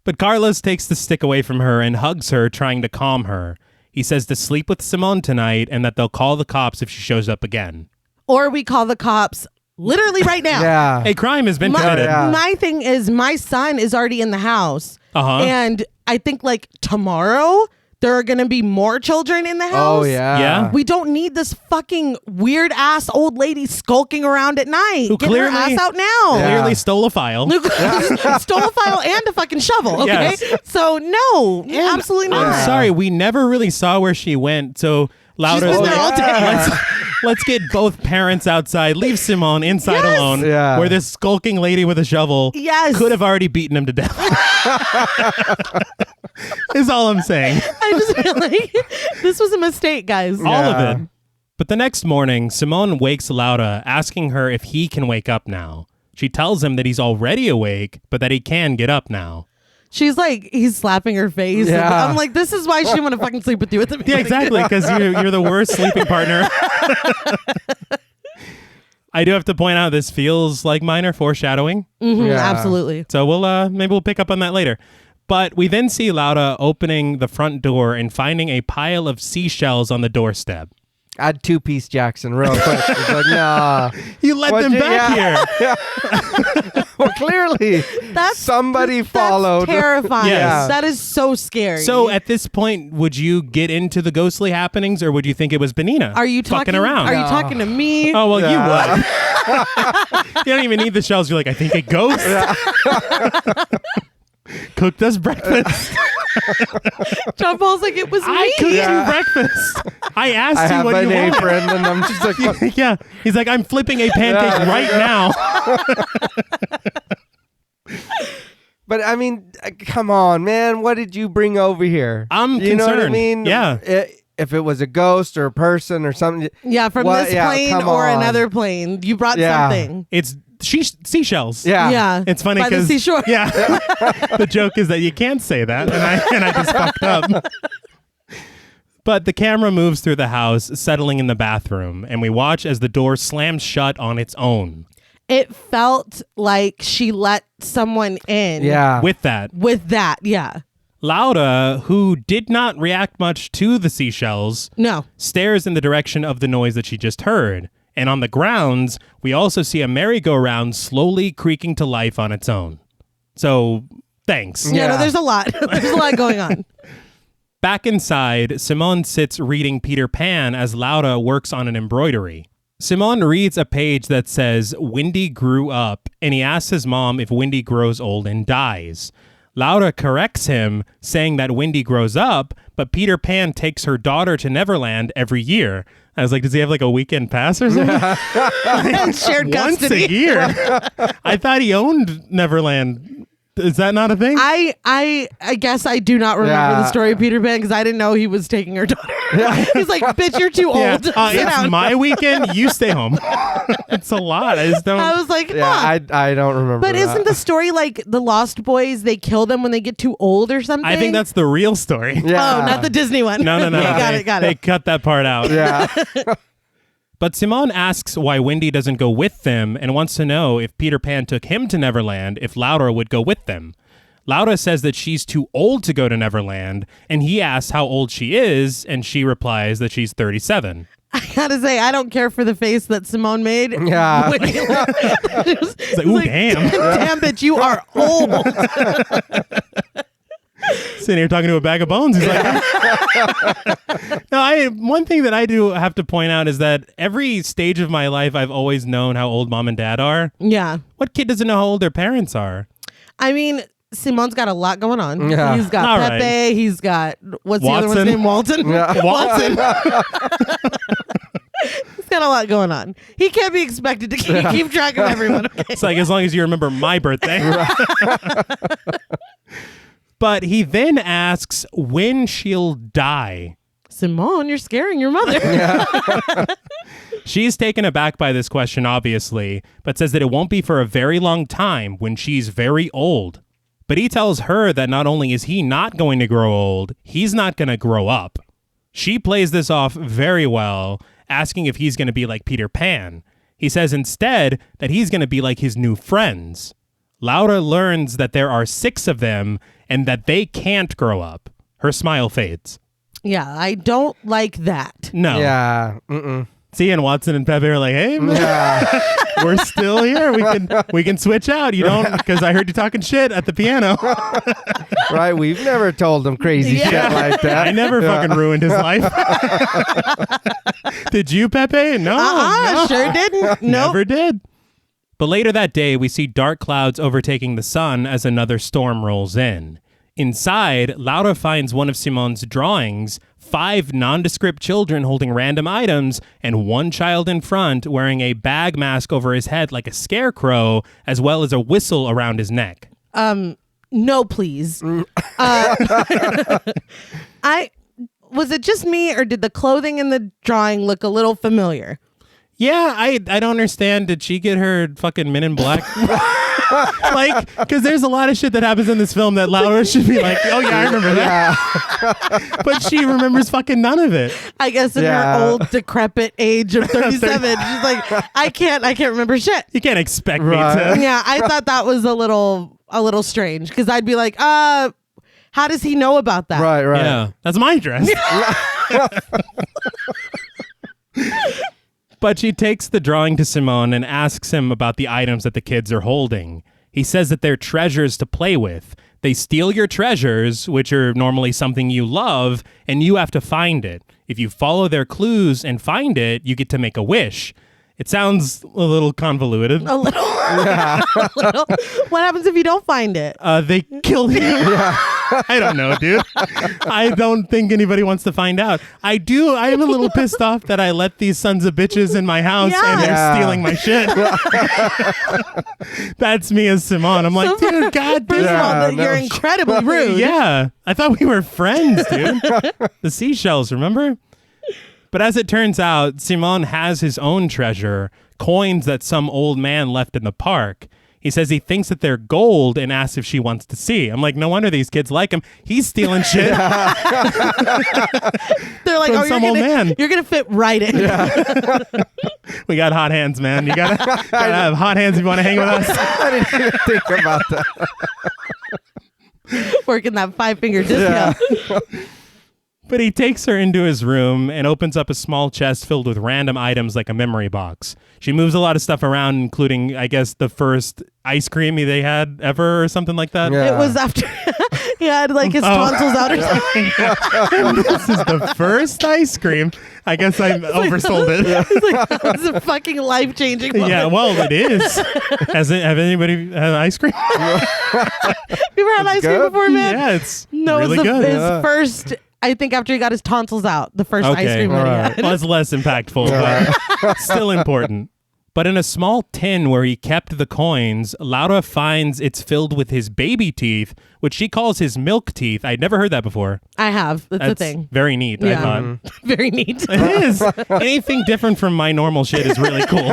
But Carlos takes the stick away from her and hugs her, trying to calm her. He says to sleep with Simone tonight and that they'll call the cops if she shows up again.
Or we call the cops literally right now.
Yeah.
A crime has been committed.
My thing is, my son is already in the house.
Uh-huh.
And I think like tomorrow, there are going to be more children in the house.
Oh, yeah.
Yeah.
We don't need this fucking weird ass old lady skulking around at night.
Who
Get
clearly-
her ass out now.
Yeah.
Clearly stole a file.
Stole a file and a fucking shovel. Okay.
Yes.
So no, absolutely not.
I'm sorry, we never really saw where she went, so Laura's
been there all day.
let's get both parents outside, leave Simone inside
Yes.
alone,
Yeah.
where this skulking lady with a shovel
Yes.
could have already beaten him to death. Is all I'm saying.
I just feel like this was a mistake, guys.
All of it. But the next morning, Simone wakes Laura, asking her if he can wake up now. She tells him that he's already awake, but that he can get up now.
She's like, he's slapping her face.
Yeah.
I'm like, this is why she didn't want to fucking sleep with you at the beginning.
Yeah, exactly, because you're the worst sleeping partner. I do have to point out this feels like minor foreshadowing.
Mhm,
Yeah.
Absolutely.
So maybe we'll pick up on that later. But we then see Laura opening the front door and finding a pile of seashells on the doorstep.
Add two-piece Jackson real quick. It's like, nah.
You let them back here.
Well, clearly, somebody followed.
That's terrifying.
Yes.
That is so scary.
So at this point, would you get into the ghostly happenings, or would you think it was Benina
are you
fucking
talking
around?
Are you talking to me?
Oh, well,
Yeah.
you would. You don't even need the shells. You're like, I think a ghost cooked us breakfast.
John Paul's like, it was
I
me.
cooked you breakfast. I asked
I
you
have
what
an
you want.
apron, and I'm just like,
Yeah. He's like, I'm flipping a pancake right now.
but I mean, come on, man. What did you bring over here?
I'm
You know what I
concerned.
mean?
Yeah.
If it was a ghost or a person or something.
Yeah, from
What?
this
Yeah,
plane
come
or
on.
another plane. You brought
Yeah.
something.
It's seashells.
Yeah.
Yeah.
It's funny
By the
because
seashore.
yeah, the joke is that you can't say that, and I just fucked up. But the camera moves through the house, settling in the bathroom, and we watch as the door slams shut on its own.
It felt like she let someone in.
Yeah.
With that,
Yeah.
Laura, who did not react much to the seashells,
No.
stares in the direction of the noise that she just heard. And on the grounds, we also see a merry-go-round slowly creaking to life on its own. So, thanks.
Yeah, no,
Yeah.
there's a lot. There's a lot going on.
Back inside, Simone sits reading Peter Pan as Laura works on an embroidery. Simone reads a page that says, Wendy grew up, and he asks his mom if Wendy grows old and dies. Laura corrects him, saying that Wendy grows up, but Peter Pan takes her daughter to Neverland every year. I was like, does he have like a weekend pass or something?
Shared
Once
custody.
a year. I thought he owned Neverland. Is that not a thing?
I guess I do not remember
Yeah.
the story of Peter Pan because I didn't know he was taking her daughter. He's like, bitch, you're too
Yeah.
old. Sit
It's
down.
my weekend. You stay home. It's a lot. I just don't.
I was like,
Yeah,
huh.
I don't remember.
But
that.
isn't the story like the Lost Boys, they kill them when they get too old or something?
I think that's the real story.
Yeah.
Oh, not the Disney one.
No.
Okay, got
They
it.
cut that part out.
Yeah.
But Simone asks why Wendy doesn't go with them and wants to know if Peter Pan took him to Neverland, if Laura would go with them. Laura says that she's too old to go to Neverland, and he asks how old she is, and she replies that she's 37.
I gotta say, I don't care for the face that Simone made.
Yeah.
When he-
It's like, ooh, damn.
Damn, bitch, you are old.
Sitting here talking to a bag of bones. He's like, no, one thing that I do have to point out is that every stage of my life, I've always known how old mom and dad are.
Yeah.
What kid doesn't know how old their parents are?
I mean, Simone's got a lot going on.
Yeah.
He's got
All
Pepe.
right.
He's got, what's the other
Watson.
one's name? Walton?
Yeah.
Watson. He's got a lot going on. He can't be expected to keep track of everyone. Okay?
It's like, as long as you remember my birthday. But he then asks when she'll die.
Simone, you're scaring your mother.
She's taken aback by this question, obviously, but says that it won't be for a very long time when she's very old. But he tells her that not only is he not going to grow old, he's not going to grow up. She plays this off very well, asking if he's going to be like Peter Pan. He says instead that he's going to be like his new friends. Laura learns that there are 6 of them and that they can't grow up. Her smile fades.
Yeah, I don't like that.
No.
Yeah. Mm-mm.
See, and Watson and Pepe are like, hey, man,
Yeah.
we're still here. We can switch out. You don't, because I heard you talking shit at the piano.
Right. We've never told them crazy
Yeah.
shit like that.
I never fucking ruined his life. Did you, Pepe? No. no.
Sure didn't. Nope.
Never did. But later that day, we see dark clouds overtaking the sun as another storm rolls in. Inside, Laura finds one of Simone's drawings, 5 nondescript children holding random items, and one child in front wearing a bag mask over his head like a scarecrow, as well as a whistle around his neck.
No, please. Was it just me, or did the clothing in the drawing look a little familiar?
Yeah, I don't understand. Did she get her fucking Men in Black? Like, because there's a lot of shit that happens in this film that Laura should be like, oh yeah, I remember that. But she remembers fucking none of it.
I guess in
Yeah.
her old decrepit age of 37, she's like, I can't remember shit.
You can't expect
Right.
me to.
Yeah, I thought that was a little strange because I'd be like, how does he know about that?
Right. Right.
Yeah, that's my dress. But she takes the drawing to Simone and asks him about the items that the kids are holding. He says that they're treasures to play with. They steal your treasures, which are normally something you love, and you have to find it. If you follow their clues and find it, you get to make a wish. It sounds a little convoluted.
A little. A little. What happens if you don't find it?
They killed him. I don't know, dude. I don't think anybody wants to find out. I am a little pissed off that I let these sons of bitches in my house and they're stealing my shit. That's me as Simone. I'm like, dude, God
First
damn.
of all, you're incredibly rude.
Yeah. I thought we were friends, dude. The seashells, remember? But as it turns out, Simone has his own treasure, coins that some old man left in the park. He says he thinks that they're gold and asks if she wants to see. I'm like, no wonder these kids like him. He's stealing shit.
They're like,
From some old man.
You're going to fit right in.
We got hot hands, man. You gotta have hot hands if you want to hang with us.
I didn't even think about that.
Working that 5-finger discount.
But he takes her into his room and opens up a small chest filled with random items like a memory box. She moves a lot of stuff around, including, I guess, the first ice cream they had ever or something like that.
Yeah.
It was after he had like his tonsils out or something.
This is the first ice cream. I guess I oversold it.
It's like, that was a fucking life-changing moment.
Yeah, well, it is. Have anybody had ice cream?
You ever had ice cream
good.
before, man?
Yeah, it's
No,
really
it's
good.
his first, I think after he got his tonsils out, the first ice cream that he
Alright.
had.
Well, it's less impactful, but still important. But in a small tin where he kept the coins, Laura finds it's filled with his baby teeth, which she calls his milk teeth. I'd never heard that before.
I have. That's a
That's
thing.
very neat, I
Yeah.
thought.
Very neat.
It is. Anything different from my normal shit is really cool.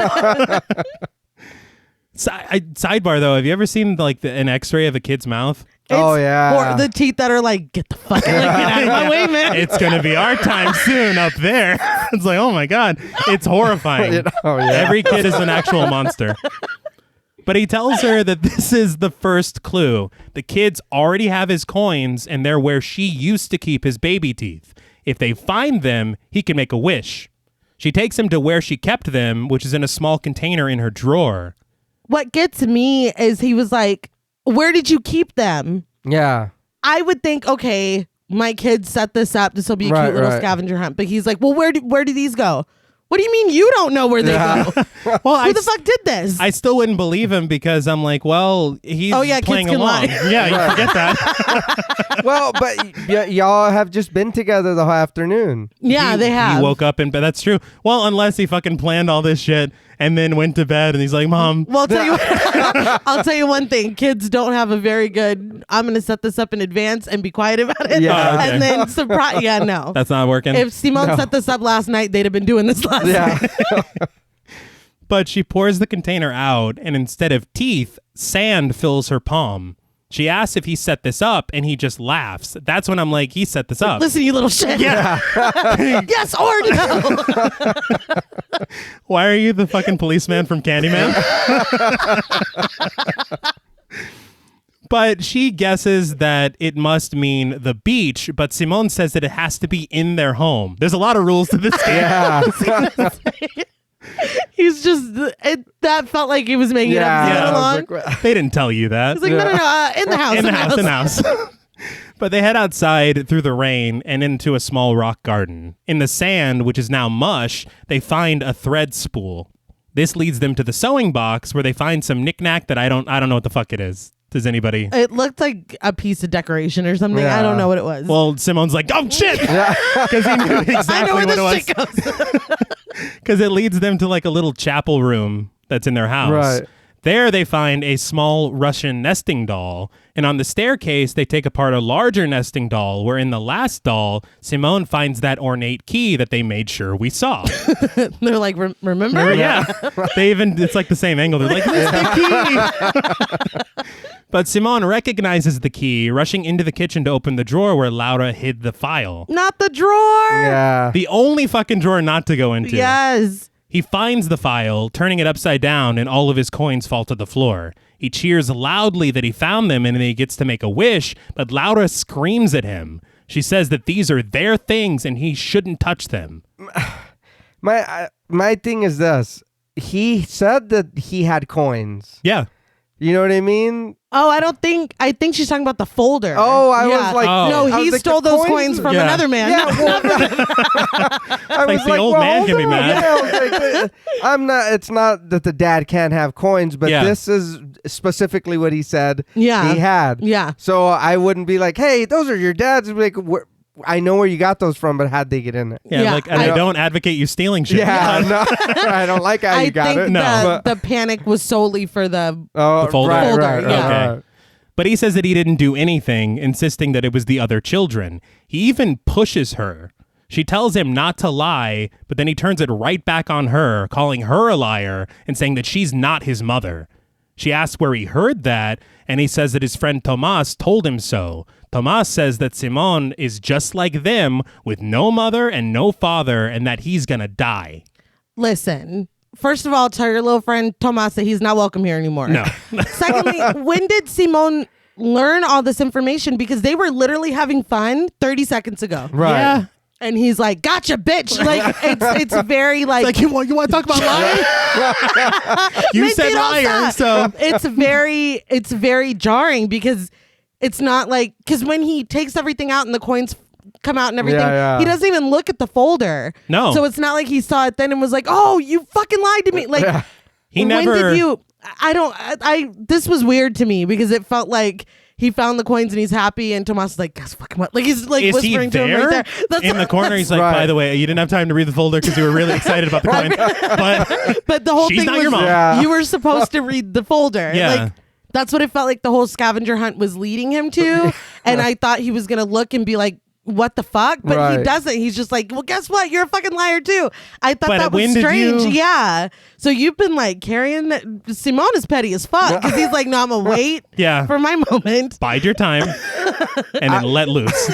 Sidebar, though, have you ever seen like an x-ray of a kid's mouth?
Oh, yeah.
Or the teeth that are like, get the fuck get out of my way, man.
It's going to be our time soon up there. It's like, oh my God. It's horrifying.
Oh, yeah.
Every kid is an actual monster. But he tells her that this is the first clue. The kids already have his coins, and they're where she used to keep his baby teeth. If they find them, he can make a wish. She takes him to where she kept them, which is in a small container in her drawer.
What gets me is he was like, where did you keep them?
Yeah.
I would think, okay, my kids set this up. This will be a
Right,
cute little
right.
scavenger hunt. But he's like, well, where do these go? What do you mean you don't know where they go?
Well,
Who the fuck did this?
I still wouldn't believe him because I'm like, well, he's
Kids
playing
can
along.
lie.
Yeah, you forget that.
Well, but y'all have just been together the whole afternoon.
Yeah, they have.
He woke up in bed. That's true. Well, unless he fucking planned all this shit and then went to bed and he's like, Mom.
Well, I'll tell you one thing. Kids don't have a very good, I'm going to set this up in advance and be quiet about it.
Yeah.
Oh, okay.
And then surprise. Yeah, no.
That's not working.
If Simone set this up last night, they'd have been doing this last night.
But she pours the container out, and instead of teeth, sand fills her palm. She asks if he set this up, and he just laughs. That's when I'm like, he set this up.
Listen, you little shit.
Yeah.
Yes or no.
Why are you the fucking policeman from Candyman? But she guesses that it must mean the beach, but Simone says that it has to be in their home. There's a lot of rules to this game.
Yeah.
He's just, that felt like he was making it up as he went
I was
along.
like, what?
They didn't tell you that.
He's like, no, in the house.
in the house. But they head outside through the rain and into a small rock garden. In the sand, which is now mush, they find a thread spool. This leads them to the sewing box where they find some knick-knack that I don't know what the fuck it is. Does anybody?
It looked like a piece of decoration or something.
Yeah.
I don't know what it was.
Well, Simone's like, oh shit! Because he knew exactly
I know where
what
this
it was.
shit goes.
Because it leads them to like a little chapel room that's in their house.
Right.
There they find a small Russian nesting doll, and on the staircase they take apart a larger nesting doll, where in the last doll, Simone finds that ornate key that they made sure we saw.
They're like, remember?
Yeah. It's like the same angle. They're like, it's the key. But Simone recognizes the key, rushing into the kitchen to open the drawer where Laura hid the file.
Not the drawer.
Yeah.
The only fucking drawer not to go into.
Yes.
He finds the file, turning it upside down, and all of his coins fall to the floor. He cheers loudly that he found them, and then he gets to make a wish, but Laura screams at him. She says that these are their things, and he shouldn't touch them.
My thing is this. He said that he had coins.
Yeah.
You know what I mean?
Oh, I think she's talking about the folder.
Oh, I was like,
no,
I was
he
like,
stole
the
those coins from another man.
Yeah, well, I was
Like the old man can be mad.
Yeah, I was like, I'm not. It's not that the dad can't have coins, but this is specifically what he said.
Yeah,
he had.
Yeah.
So I wouldn't be like, hey, those are your dad's. I'd be like, I know where you got those from, but how'd they get in there?
Yeah, like, and I don't advocate you stealing shit.
Yeah, no, I don't like how you got it.
No, the panic was solely for the
folder.
Right,
okay.
Right.
But he says that he didn't do anything, insisting that it was the other children. He even pushes her. She tells him not to lie, but then he turns it right back on her, calling her a liar and saying that she's not his mother. She asks where he heard that, and he says that his friend Tomas told him so. Tomas says that Simon is just like them, with no mother and no father, and that he's gonna die.
Listen, first of all, tell your little friend Tomas that he's not welcome here anymore.
No.
Secondly, when did Simon learn all this information? Because they were literally having fun 30 seconds ago.
Right.
Yeah.
And he's like, gotcha, bitch. Like, it's very like...
It's like, you want to talk about lying? You said liar, so...
It's very jarring because it's not like... Because when he takes everything out and the coins come out and everything, he doesn't even look at the folder.
No.
So it's not like he saw it then and was like, oh, you fucking lied to me. Like,
he never...
When did you... This was weird to me because it felt like... He found the coins and he's happy, and Tomas is like, "Guess fucking what?" Like he's like
is
whispering to him right there. That's
in the corner. He's like, "By the way, you didn't have time to read the folder because you were really excited about the coin."
But the whole
she's
thing
not
was
your mom.
You were supposed to read the folder.
Yeah.
Like that's what it felt like. The whole scavenger hunt was leading him to, and I thought he was gonna look and be like, what the fuck? But he doesn't. He's just like, well, guess what? You're a fucking liar too. I thought that was strange. Yeah. So you've been like carrying that. Simon is petty as fuck because he's like, no, I'm gonna wait for my moment.
Bide your time and then let loose.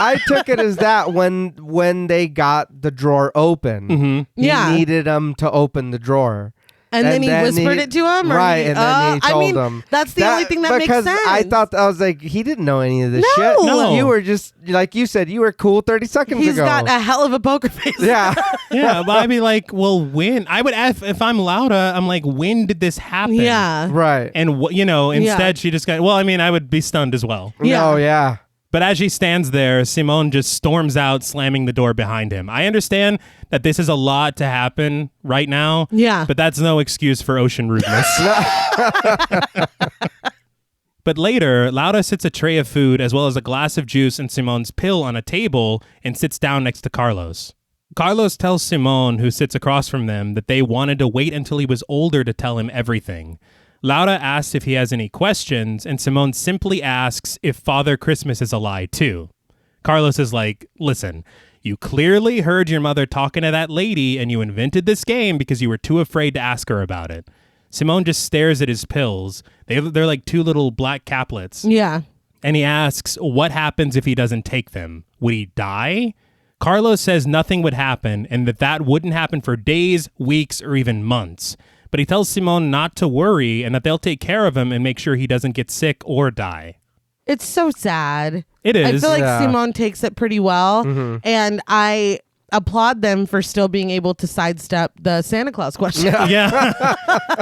I took it as that when they got the drawer open, he needed them to open the drawer.
And then he whispered it to him?
Right, and then he told him.
That's the only thing that makes sense.
Because I thought, I was like, he didn't know any of this shit.
No.
You were just, like you said, you were cool 30 seconds
He's
ago.
got a hell of a poker face.
Yeah.
Yeah, but I'd be like, well, when? I would ask, if I'm Laura, I'm like, when did this happen?
Yeah.
Right.
And, instead she just got, I would be stunned as well.
Yeah.
Oh, yeah.
But as she stands there, Simone just storms out, slamming the door behind him. I understand that this is a lot to happen right now.
Yeah.
But that's no excuse for ocean rudeness. But later, Laura sits a tray of food as well as a glass of juice and Simone's pill on a table and sits down next to Carlos. Carlos tells Simone, who sits across from them, that they wanted to wait until he was older to tell him everything. Laura asks if he has any questions, and Simone simply asks if Father Christmas is a lie, too. Carlos is like, listen, you clearly heard your mother talking to that lady, and you invented this game because you were too afraid to ask her about it. Simone just stares at his pills. They're like two little black caplets.
Yeah.
And he asks, what happens if he doesn't take them? Would he die? Carlos says nothing would happen, and that wouldn't happen for days, weeks, or even months. But he tells Simone not to worry and that they'll take care of him and make sure he doesn't get sick or die.
It's so sad.
It is.
I feel like Simone takes it pretty well. Mm-hmm. And I applaud them for still being able to sidestep the Santa Claus question.
Yeah.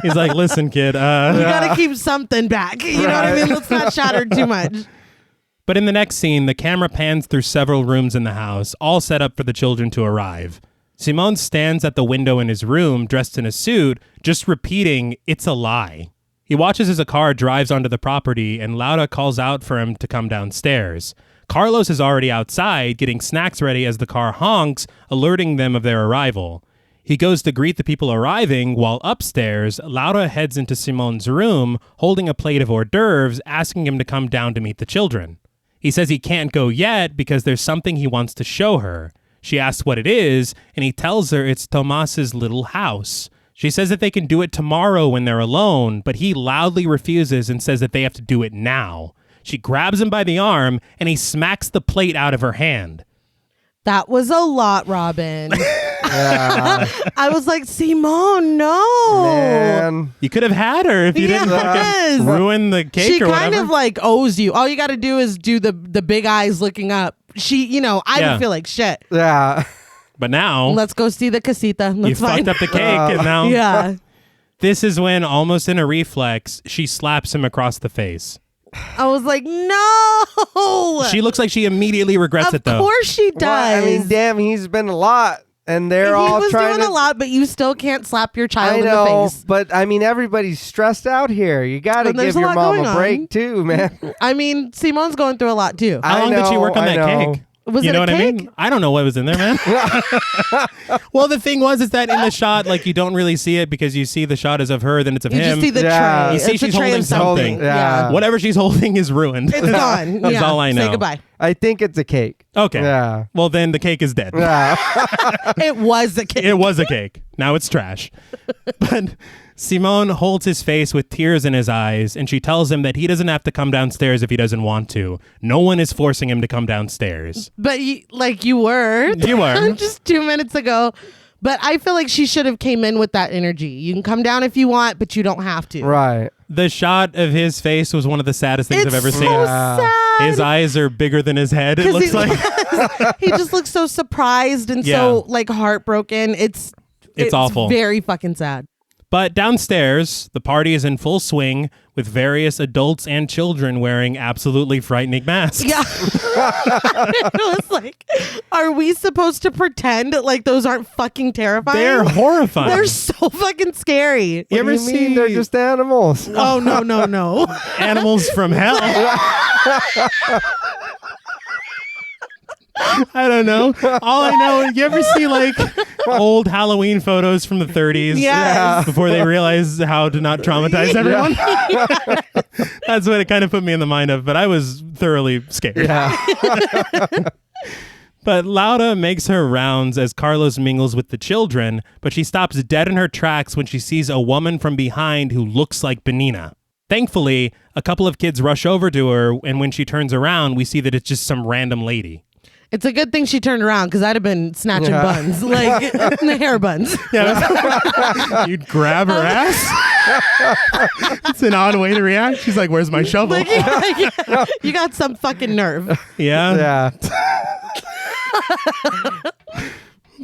He's like, listen, kid. You
got to keep something back. You know what I mean? Let's not shatter too much.
But in the next scene, the camera pans through several rooms in the house, all set up for the children to arrive. Simone stands at the window in his room, dressed in a suit, just repeating, it's a lie. He watches as a car drives onto the property, and Laura calls out for him to come downstairs. Carlos is already outside, getting snacks ready as the car honks, alerting them of their arrival. He goes to greet the people arriving, while upstairs, Laura heads into Simone's room, holding a plate of hors d'oeuvres, asking him to come down to meet the children. He says he can't go yet because there's something he wants to show her. She asks what it is, and he tells her it's Tomas's little house. She says that they can do it tomorrow when they're alone, but he loudly refuses and says that they have to do it now. She grabs him by the arm, and he smacks the plate out of her hand.
That was a lot, Robin. I was like, Simone, no.
Man.
You could have had her if you didn't fucking ruin the cake or whatever.
She kind of like owes you. All you got to do is do the big eyes looking up. I would feel like shit.
Yeah.
But now...
Let's go see the casita.
You fucked up the cake and now...
Yeah.
This is when, almost in a reflex, she slaps him across the face.
I was like, no.
She looks like she immediately regrets it, though.
Of course she does.
Well, I mean, damn, he's been a lot. And they're all trying
doing a lot, but you still can't slap your child
in the
face.
But I mean, everybody's stressed out here. You got to give your mom a break too, man.
I mean, Simone's going through a lot too.
How long did she work on that cake?
Was
you
it
know
a
what
cake?
I mean? I don't know what was in there, man. Well, the thing is that in the shot, like, you don't really see it because you see the shot is of her, then it's of him.
You just see the tray.
You see
it's
she's
a tray
holding
of something.
Yeah.
Whatever she's holding is ruined.
It's gone.
That's all I know.
Say goodbye.
I think it's a cake.
Okay.
Yeah.
Well, then the cake is dead.
Yeah.
It was a cake.
It was a cake. Now it's trash. But Simone holds his face with tears in his eyes, and she tells him that he doesn't have to come downstairs if he doesn't want to. No one is forcing him to come downstairs.
But you were.
You were.
Just 2 minutes ago. But I feel like she should have came in with that energy. You can come down if you want, but you don't have to.
Right.
The shot of his face was one of the saddest things I've ever
so
seen.
Sad.
His eyes are bigger than his head, it looks like.
He just looks so surprised and so like heartbroken. It's
awful.
Very fucking sad.
But downstairs, the party is in full swing with various adults and children wearing absolutely frightening masks.
Yeah. It was like, are we supposed to pretend like those aren't fucking terrifying?
They're horrifying.
They're so fucking scary.
What do you mean they're just animals?
Oh, no.
Animals from hell. I don't know. All I know is you ever see like old Halloween photos from the 30s
Yes.
before they realized how to not traumatize everyone? That's what it kind of put me in the mind of, but I was thoroughly scared.
Yeah.
But Laura makes her rounds as Carlos mingles with the children, but she stops dead in her tracks when she sees a woman from behind who looks like Benina. Thankfully, a couple of kids rush over to her, and when she turns around, we see that it's just some random lady.
It's a good thing she turned around because I'd have been snatching buns, like the hair buns.
Yeah, you'd grab her ass. It's an odd way to react. She's like, "Where's my shovel?"
Like, you got some fucking nerve.
Yeah.
Yeah.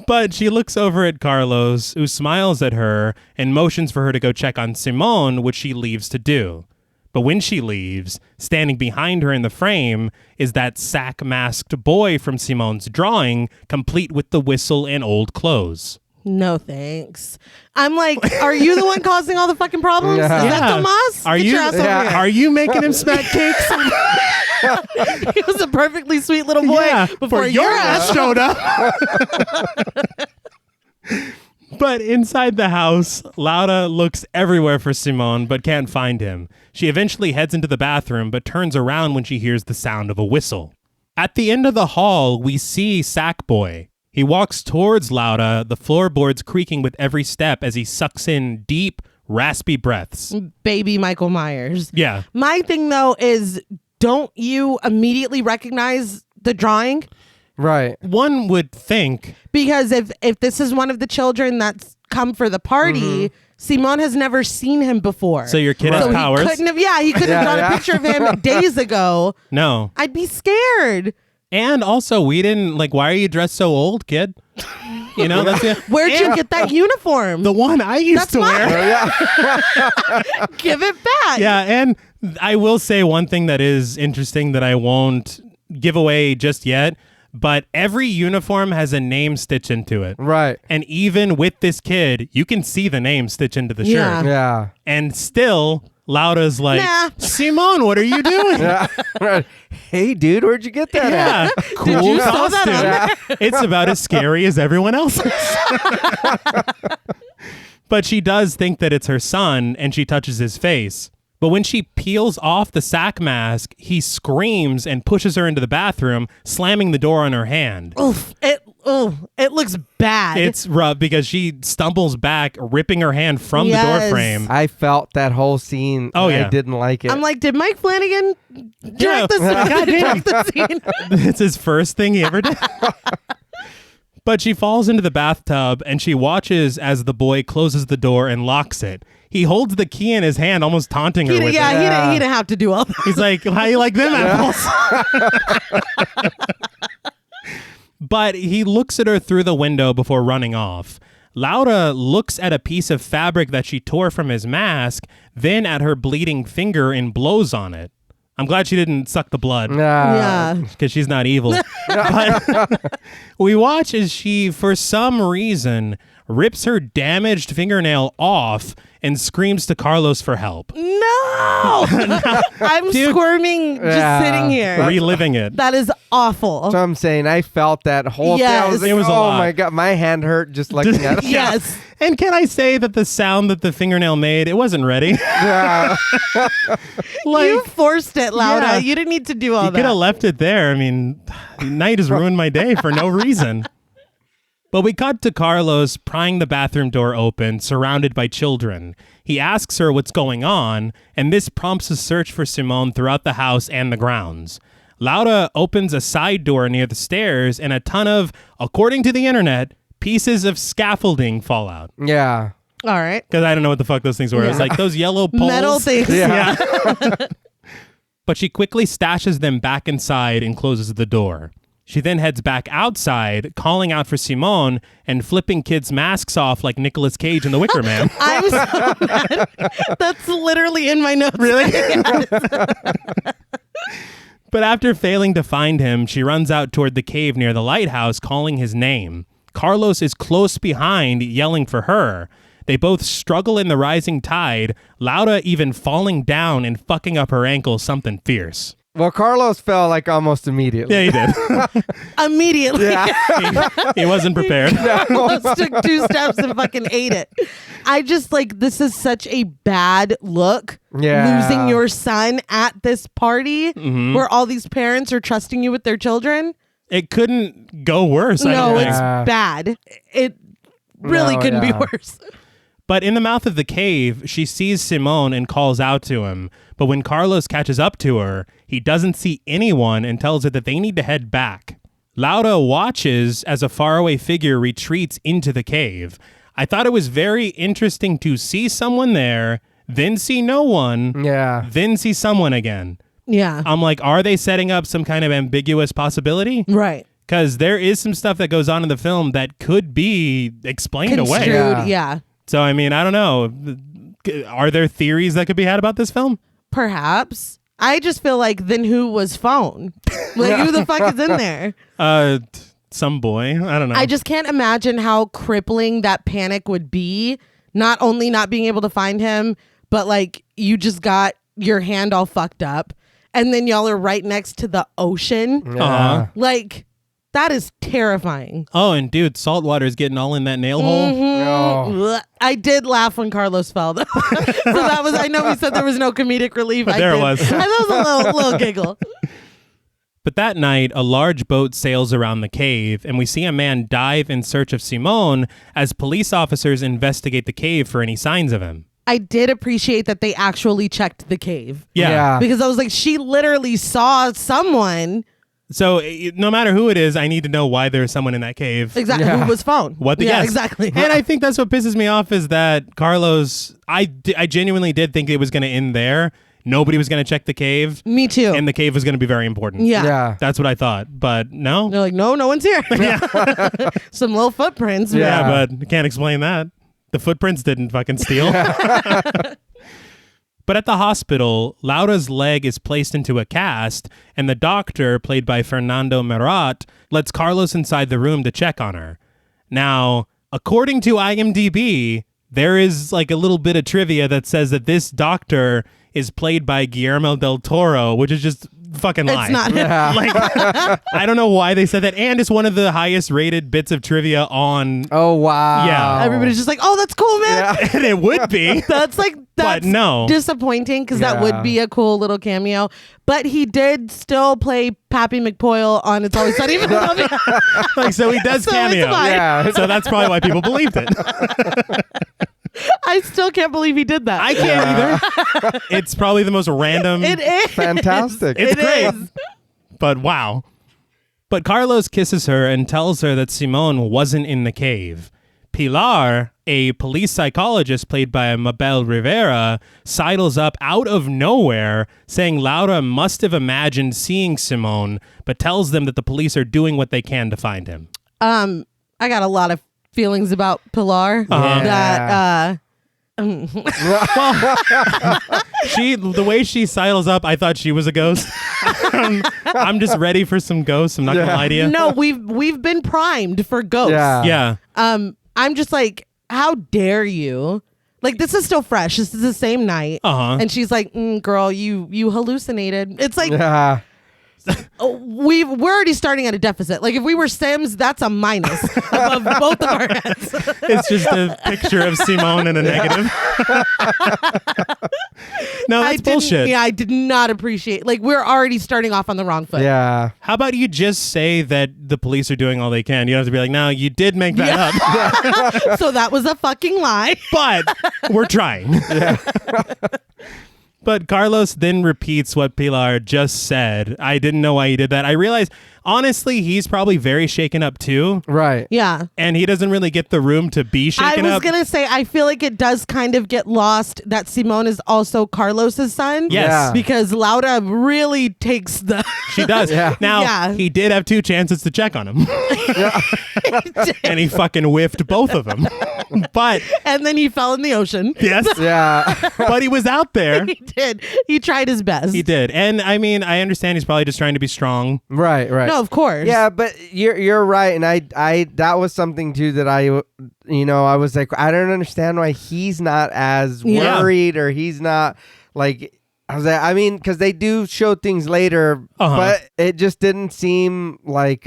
But she looks over at Carlos, who smiles at her and motions for her to go check on Simone, which she leaves to do. But when she leaves, standing behind her in the frame is that sack-masked boy from Simone's drawing, complete with the whistle and old clothes.
No thanks. I'm like, are you the one causing all the fucking problems?
Yeah.
Is that Tomas?
Are
Get
you?
your ass over here.
Are you making him smack cakes?
He was a perfectly sweet little boy before
your ass showed up. But inside the house, Laura looks everywhere for Simone, but can't find him. She eventually heads into the bathroom, but turns around when she hears the sound of a whistle. At the end of the hall, we see Sackboy. He walks towards Laura, the floorboards creaking with every step as he sucks in deep, raspy breaths.
Baby Michael Myers.
Yeah.
My thing, though, is don't you immediately recognize the drawing?
Right.
One would think.
Because if this is one of the children that's come for the party, Simone has never seen him before.
So your kid has powers?
He couldn't have drawn a picture of him days ago.
No.
I'd be scared.
And also, we didn't, like, why are you dressed so old, kid? You know, that's it.
Where'd you get that uniform?
The one I used to wear.
Give it back.
Yeah, and I will say one thing that is interesting that I won't give away just yet, but every uniform has a name stitched into it.
Right.
And even with this kid, you can see the name stitched into the shirt.
Yeah.
And still, Laura's like,
Nah.
Simone, what are you doing?
Yeah. Right. Hey, dude, where'd you get that
Yeah,
at?
cool
Did you sew
costume.
that on
It's about as scary as everyone else's. But she does think that it's her son, and she touches his face. But when she peels off the sack mask, he screams and pushes her into the bathroom, slamming the door on her hand.
Oof. It looks bad.
It's rough because she stumbles back, ripping her hand from the door frame.
I felt that whole scene.
Oh,
and
yeah.
I didn't like it.
I'm like, did Mike Flanagan
Yeah.
direct the scene?
It's his first thing he ever did. But she falls into the bathtub and she watches as the boy closes the door and locks it. He holds the key in his hand, almost taunting her with it.
He didn't have to do all that.
He's like, how you like them apples? But he looks at her through the window before running off. Laura looks at a piece of fabric that she tore from his mask, then at her bleeding finger and blows on it. I'm glad she didn't suck the blood.
Yeah.
Because she's not evil. But we watch as she, for some reason, rips her damaged fingernail off and screams to Carlos for help.
No! I'm squirming just sitting here.
Reliving it.
That is awful.
So I'm saying I felt that whole thing.
Yes.
I was like,
It was a
oh
lot.
my God, my hand hurt just looking at it.
Yes.
And can I say that the sound that the fingernail made, it wasn't ready.
Yeah.
You forced it, Laura.
Yeah.
You didn't need to do all
You could have
that.
left it there. I mean, night has ruined my day for no reason. But we cut to Carlos prying the bathroom door open, surrounded by children. He asks her what's going on, and this prompts a search for Simone throughout the house and the grounds. Laura opens a side door near the stairs, and a ton of, according to the internet, pieces of scaffolding fall out.
Yeah.
All right.
Because I don't know what the fuck those things were. It was like those yellow poles.
Metal things.
Yeah.
But she quickly stashes them back inside and closes the door. She then heads back outside, calling out for Simone and flipping kids' masks off like Nicolas Cage in The Wicker Man.
I'm so mad. That's literally in my notes.
Really? But after failing to find him, she runs out toward the cave near the lighthouse, calling his name. Carlos is close behind, yelling for her. They both struggle in the rising tide, Laura even falling down and fucking up her ankle something fierce.
Well, Carlos fell like almost immediately.
Yeah, he did.
Immediately.
He wasn't prepared.
Almost took 2 steps and fucking ate it. I just this is such a bad look.
Yeah.
Losing your son at this party where all these parents are trusting you with their children.
It couldn't go worse. I
No,
don't think.
it's bad. It really
No,
couldn't be
yeah.
worse.
But in the mouth of the cave, she sees Simone and calls out to him. But when Carlos catches up to her, he doesn't see anyone and tells her that they need to head back. Laura watches as a faraway figure retreats into the cave. I thought it was very interesting to see someone there, then see no one,
Yeah.
then see someone again.
Yeah.
I'm like, are they setting up some kind of ambiguous possibility?
Right.
Because there is some stuff that goes on in the film that could be explained away.
Construed.
Yeah.
Yeah.
So, I mean, I don't know. Are there theories that could be had about this film?
Perhaps. I just feel like then who was phone? Like who the fuck is in there?
Some boy. I don't know.
I just can't imagine how crippling that panic would be. Not only not being able to find him, but like you just got your hand all fucked up and then y'all are right next to the ocean.
Uh-huh.
Like that is terrifying.
Oh, and dude, salt water is getting all in that nail hole.
Oh.
I did laugh when Carlos fell though. So that was, I know we said there was no comedic relief.
But
I
there it
did.
was.
And that was a little giggle.
But that night, a large boat sails around the cave, and we see a man dive in search of Simone as police officers investigate the cave for any signs of him.
I did appreciate that they actually checked the cave.
Yeah.
Because I was like, she literally saw someone.
So no matter who it is, I need to know why there's someone in that cave.
Exactly.
Yeah.
Who was phone.
What the
Yeah,
yes.
exactly.
And I think that's what pisses me off is that Carlos, I genuinely did think it was going to end there. Nobody was going to check the cave.
Me too.
And the cave was going to be very important.
yeah.
Yeah.
That's what I thought. But no.
They're like, no one's here. Some little footprints.
Yeah,
Yeah.
but can't explain that. The footprints didn't fucking steal. But at the hospital, Laura's leg is placed into a cast, and the doctor, played by Fernando Merat, lets Carlos inside the room to check on her. Now, according to IMDb, there is like a little bit of trivia that says that this doctor is played by Guillermo del Toro, which is just fucking lie.
It's not.
Like, I don't know why they said that, and it's one of the highest rated bits of trivia on.
Oh, wow.
Yeah.
Everybody's just like, oh, that's cool, man.
Yeah.
And it would be.
That's like, that's
no.
disappointing because that
Yeah.
would be a cool little cameo. But he did still play Pappy McPoyle on It's Always Sunny in Philadelphia.
Like, so he does
So it's
cameo.
fine.
Yeah.
So that's probably why people believed it.
I still can't believe he did that.
I can't either. It's probably the most random.
It is.
Fantastic.
It's
It
great.
is.
But wow. But Carlos kisses her and tells her that Simone wasn't in the cave. Pilar, a police psychologist played by Mabel Rivera, sidles up out of nowhere, saying Laura must have imagined seeing Simone, but tells them that the police are doing what they can to find him.
I got a lot of feelings about Pilar. That
the way she sidles up, I thought she was a ghost. I'm just ready for some ghosts. I'm not gonna lie to you.
no, we've been primed for ghosts.
Yeah.
I'm just like, how dare you? Like, this is still fresh. This is the same night. And she's like, girl, you hallucinated. It's like, we're already starting at a deficit. Like, if we were Sims, that's a minus above both of our heads.
It's just a picture of Simone in a negative. No, that's bullshit.
Yeah, I did not appreciate. Like, we're already starting off on the wrong foot.
Yeah.
How about you just say that the police are doing all they can? You don't have to be like, no, you did make that up.
So that was a fucking lie.
But we're trying. But Carlos then repeats what Pilar just said. I didn't know why he did that. I realized, honestly, he's probably very shaken up too.
Right.
Yeah.
And he doesn't really get the room to be shaken up.
I was going to say, I feel like it does kind of get lost that Simone is also Carlos's son.
Yes.
Yeah.
Because Laura really takes the...
She does.
Yeah.
Now, he did have 2 chances to check on him. And he fucking whiffed both of them. But...
And then he fell in the ocean.
Yes.
Yeah.
But he was out there.
He did. He tried his best.
He did. And I mean, I understand he's probably just trying to be strong.
Right.
No, of course.
Yeah, but you're right, and I that was something too that I was like, I don't understand why he's not as worried, or he's not like, I was like, I mean, because they do show things later, but it just didn't seem like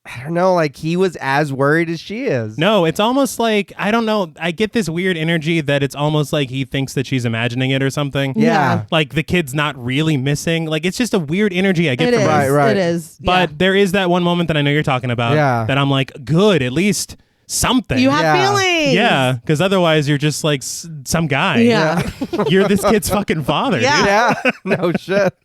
I don't know, like he was as worried as she is.
No, it's almost like, I don't know, I get this weird energy that it's almost like he thinks that she's imagining it or something.
Yeah.
Like the kid's not really missing. Like it's just a weird energy I get from
Right,
him.
right.
It is.
But there is that one moment that I know you're talking about that I'm like, good, at least something.
You have feelings.
Yeah, because otherwise you're just like some guy.
Yeah.
You're this kid's fucking father. Dude.
Yeah. No shit.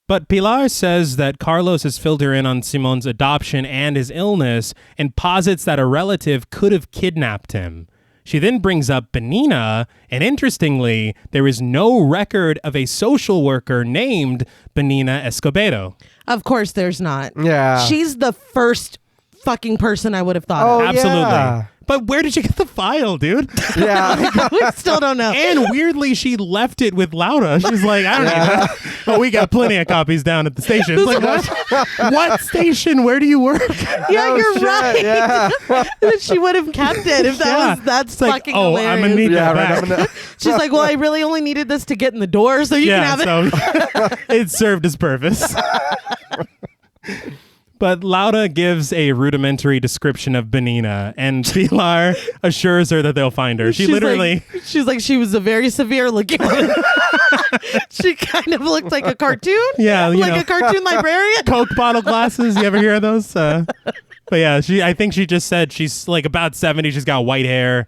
But Pilar says that Carlos has filled her in on Simone's adoption and his illness and posits that a relative could have kidnapped him. She then brings up Benina, and interestingly, there is no record of a social worker named Benina Escobedo.
Of course there's not.
Yeah.
She's the first fucking person I would have thought of.
Absolutely.
Yeah.
But where did you get the file, dude?
Yeah.
We still don't know.
And weirdly, she left it with Laura. She's like, I don't need that. But we got plenty of copies down at the station. It's like, what station? Where do you work?
Yeah,
No
you're
shit,
right.
yeah.
She would have kept it if that's
It's like,
fucking
oh,
hilarious.
I'm going to need
Yeah,
that
right.
back.
She's like, well, I really only needed this to get in the door, so you can have it.
So it served its purpose. But Laura gives a rudimentary description of Benina, and Pilar assures her that they'll find her. She's
like, she was a very severe looking woman. She kind of looked like a cartoon.
Yeah,
like a cartoon librarian.
Coke bottle glasses. You ever hear of those? But yeah, I think she just said she's like about 70. She's got white hair.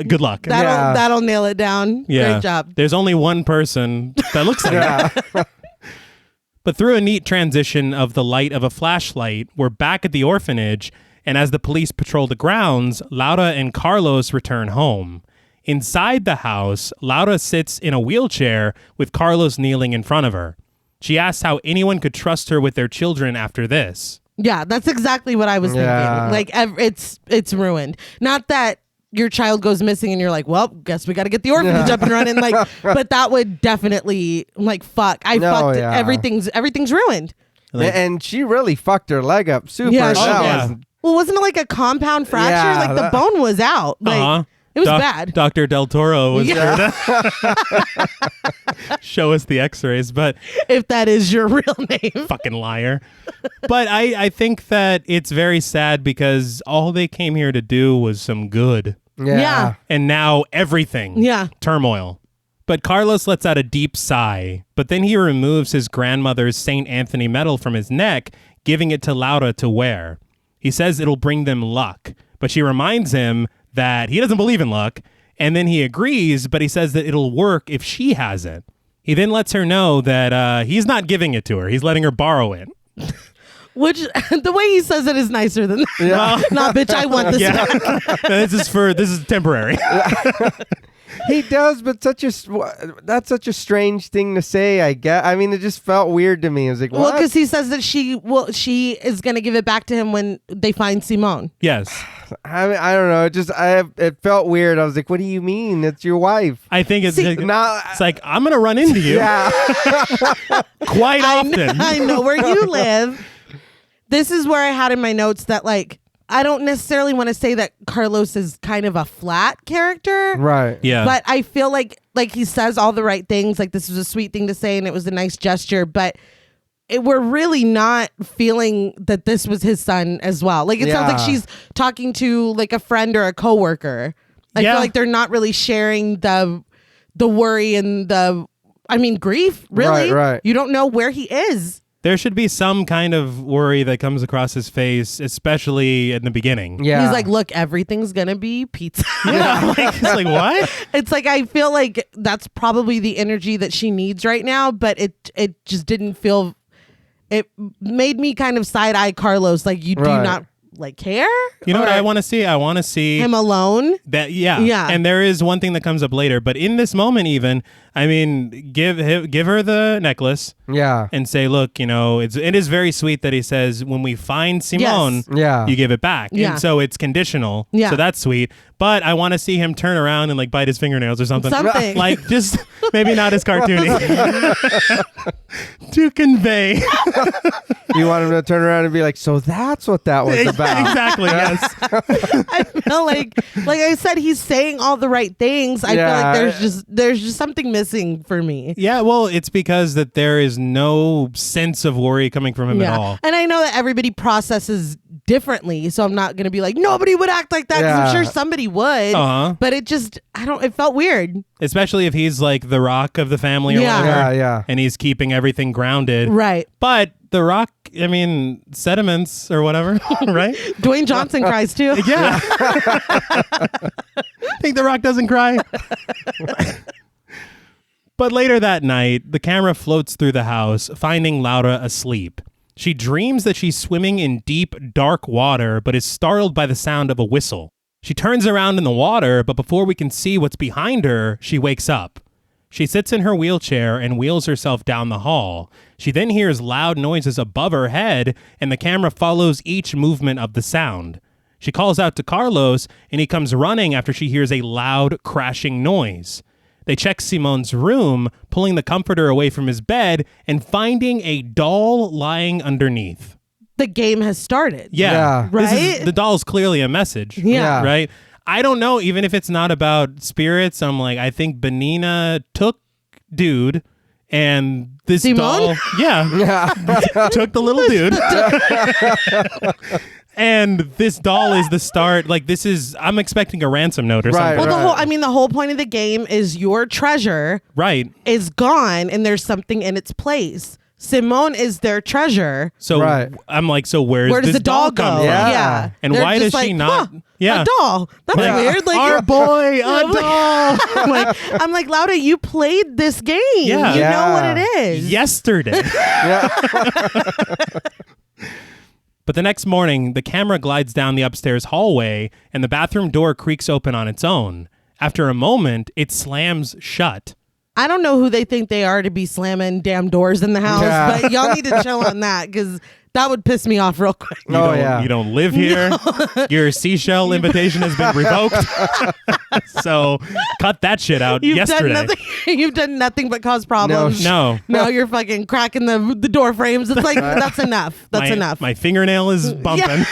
Good luck.
That'll nail it down.
Yeah.
Great job.
There's only one person that looks like that. But through a neat transition of the light of a flashlight, we're back at the orphanage, and as the police patrol the grounds, Laura and Carlos return home. Inside the house, Laura sits in a wheelchair with Carlos kneeling in front of her. She asks how anyone could trust her with their children after this.
Yeah, that's exactly what I was thinking. Like, it's ruined. Not that your child goes missing and you're like, well, guess we got to get the orphanage up and running. Like, but that would definitely, like, fuck. Everything's ruined.
And she really fucked her leg up super.
Yeah, well, wasn't it like a compound fracture?
Yeah,
like the bone was out. Like, it was bad.
Dr. Del Toro was there to show us the x-rays, but
if that is your real name.
Fucking liar. But I think that it's very sad because all they came here to do was some good.
Yeah.
And now everything.
Yeah.
Turmoil. But Carlos lets out a deep sigh, but then he removes his grandmother's St. Anthony medal from his neck, giving it to Laura to wear. He says it'll bring them luck, but she reminds him that he doesn't believe in luck, and then he agrees, but he says that it'll work if she has it. He then lets her know that he's not giving it to her. He's letting her borrow it.
Which, the way he says it is nicer than that.
Yeah.
Nah, bitch, I want this back.
This is temporary.
He does, but that's such a strange thing to say, I guess. I mean, it just felt weird to me. I was like, what?
Well, because he says that she is going to give it back to him when they find Simone.
Yes.
I mean, I don't know. It felt weird. I was like, what do you mean? It's your wife.
I think it's like, I'm going to run into you.
Yeah.
Quite often.
I know where you live. This is where I had in my notes that, like, I don't necessarily want to say that Carlos is kind of a flat character.
Right.
Yeah.
But I feel like he says all the right things. Like, this was a sweet thing to say and it was a nice gesture. But we're really not feeling that this was his son as well. Like, it sounds like she's talking to, like, a friend or a coworker. I feel like they're not really sharing the worry and grief, really.
Right.
You don't know where he is.
There should be some kind of worry that comes across his face, especially in the beginning.
Yeah.
He's like, look, everything's going to be pizza.
Yeah. It's like, what?
It's like, I feel like that's probably the energy that she needs right now, but it just didn't feel, it made me kind of side-eye Carlos. Like, you do not like care?
You know what I want to see? I want to see
him alone.
Yeah. And there is one thing that comes up later, but in this moment, even, I mean, give her the necklace.
Yeah.
And say, look, it is very sweet that he says, when we find Simone, you give it back.
Yeah.
And so it's conditional.
Yeah.
So that's sweet. But I want to see him turn around and like bite his fingernails or something. Like, just maybe not as cartoony. To convey.
You want him to turn around and be like, so that's what that was about.
Exactly, yes.
I feel like I said, he's saying all the right things. I feel like there's just something missing for me.
Yeah, well, it's because that there is no sense of worry coming from him at all.
And I know that everybody processes differently, so I'm not going to be like, nobody would act like that, because I'm sure somebody would. But it felt weird.
Especially if he's like the rock of the family or whatever.
Yeah.
And he's keeping everything grounded.
Right.
But the rock, I mean, sediments or whatever, right?
Dwayne Johnson cries too.
Yeah. Think the rock doesn't cry? But later that night, the camera floats through the house, finding Laura asleep. She dreams that she's swimming in deep, dark water, but is startled by the sound of a whistle. She turns around in the water, but before we can see what's behind her, she wakes up. She sits in her wheelchair and wheels herself down the hall. She then hears loud noises above her head, and the camera follows each movement of the sound. She calls out to Carlos, and he comes running after she hears a loud, crashing noise. They check Simone's room, pulling the comforter away from his bed and finding a doll lying underneath.
The game has started.
Yeah.
Right?
The doll's clearly a message.
Yeah.
Right? I don't know, even if it's not about spirits, I'm like, I think Benina took dude and this
Simone?
doll. Yeah. Took the little dude. And this doll is the start. Like, I'm expecting a ransom note or something.
Well, the whole point of the game is your treasure is gone and there's something in its place. Simone is their treasure.
So I'm like, so where does
the doll
come
go?
from?
Yeah.
And
They're
why does
just
she not?
A doll. That's weird. Like,
our boy, a doll.
I'm like, Lauda, you played this game.
Yeah.
You know what it is.
Yesterday. But the next morning, the camera glides down the upstairs hallway and the bathroom door creaks open on its own. After a moment, it slams shut.
I don't know who they think they are to be slamming damn doors in the house, but y'all need to chill on that, because that would piss me off real quick.
You don't live here. No. Your seashell invitation has been revoked. So cut that shit out yesterday.
You've done nothing but cause problems.
No.
Now you're fucking cracking the door frames. It's like, that's enough. That's enough.
My fingernail is bumping.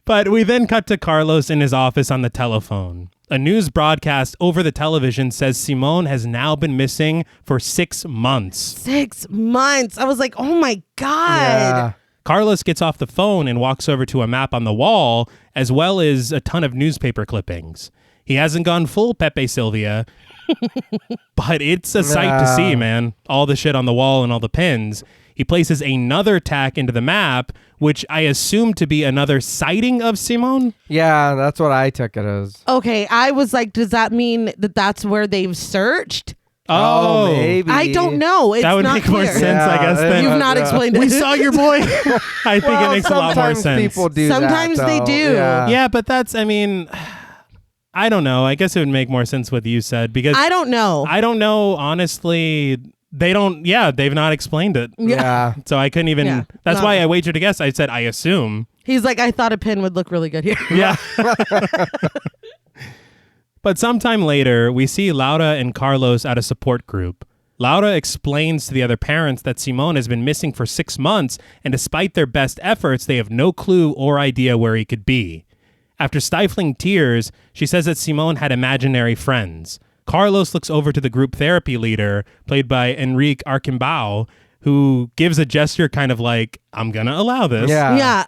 But we then cut to Carlos in his office on the telephone. A news broadcast over the television says Simone has now been missing for 6 months.
6 months. I was like, oh my God.
Yeah.
Carlos gets off the phone and walks over to a map on the wall, as well as a ton of newspaper clippings. He hasn't gone full Pepe Sylvia, but it's a sight to see, man. All the shit on the wall and all the pins. He places another tack into the map, which I assume to be another sighting of Simone.
Yeah, that's what I took it as.
Okay, I was like, does that mean that that's where they've searched?
Oh, maybe.
I don't know. It's
that would
not
make more
clear.
sense, I guess. Then
You've not explained it.
We saw your boy. I think it makes a lot more sense.
People do
sometimes
that,
they do.
Yeah.
Yeah, but that's, I mean, I don't know. I guess it would make more sense what you said because
I don't know.
I don't know. Honestly, they've not explained it.
Yeah.
So I couldn't even.
Yeah.
That's why I wagered to guess. I said I assume.
He's like, I thought a pin would look really good here.
Yeah. But sometime later, we see Laura and Carlos at a support group. Laura explains to the other parents that Simon has been missing for 6 months, and despite their best efforts, they have no clue or idea where he could be. After stifling tears, she says that Simon had imaginary friends. Carlos looks over to the group therapy leader, played by Enrique Arquimbao, who gives a gesture kind of like, I'm going to allow this.
Yeah.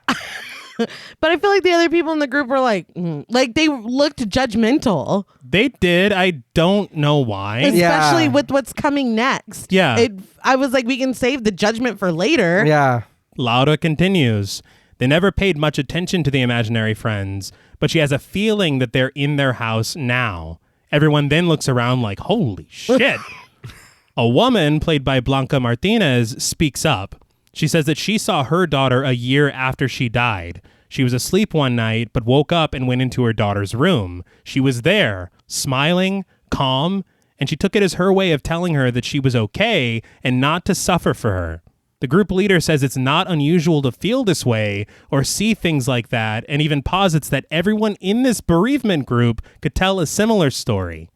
But I feel like the other people in the group were like they looked judgmental.
They did. I don't know why.
Especially with what's coming next.
Yeah.
I was like, we can save the judgment for later.
Yeah.
Laura continues. They never paid much attention to the imaginary friends, but she has a feeling that they're in their house now. Everyone then looks around like, holy shit. A woman, played by Blanca Martinez, speaks up. She says that she saw her daughter a year after she died. She was asleep one night, but woke up and went into her daughter's room. She was there, smiling, calm, and she took it as her way of telling her that she was okay and not to suffer for her. The group leader says it's not unusual to feel this way or see things like that, and even posits that everyone in this bereavement group could tell a similar story.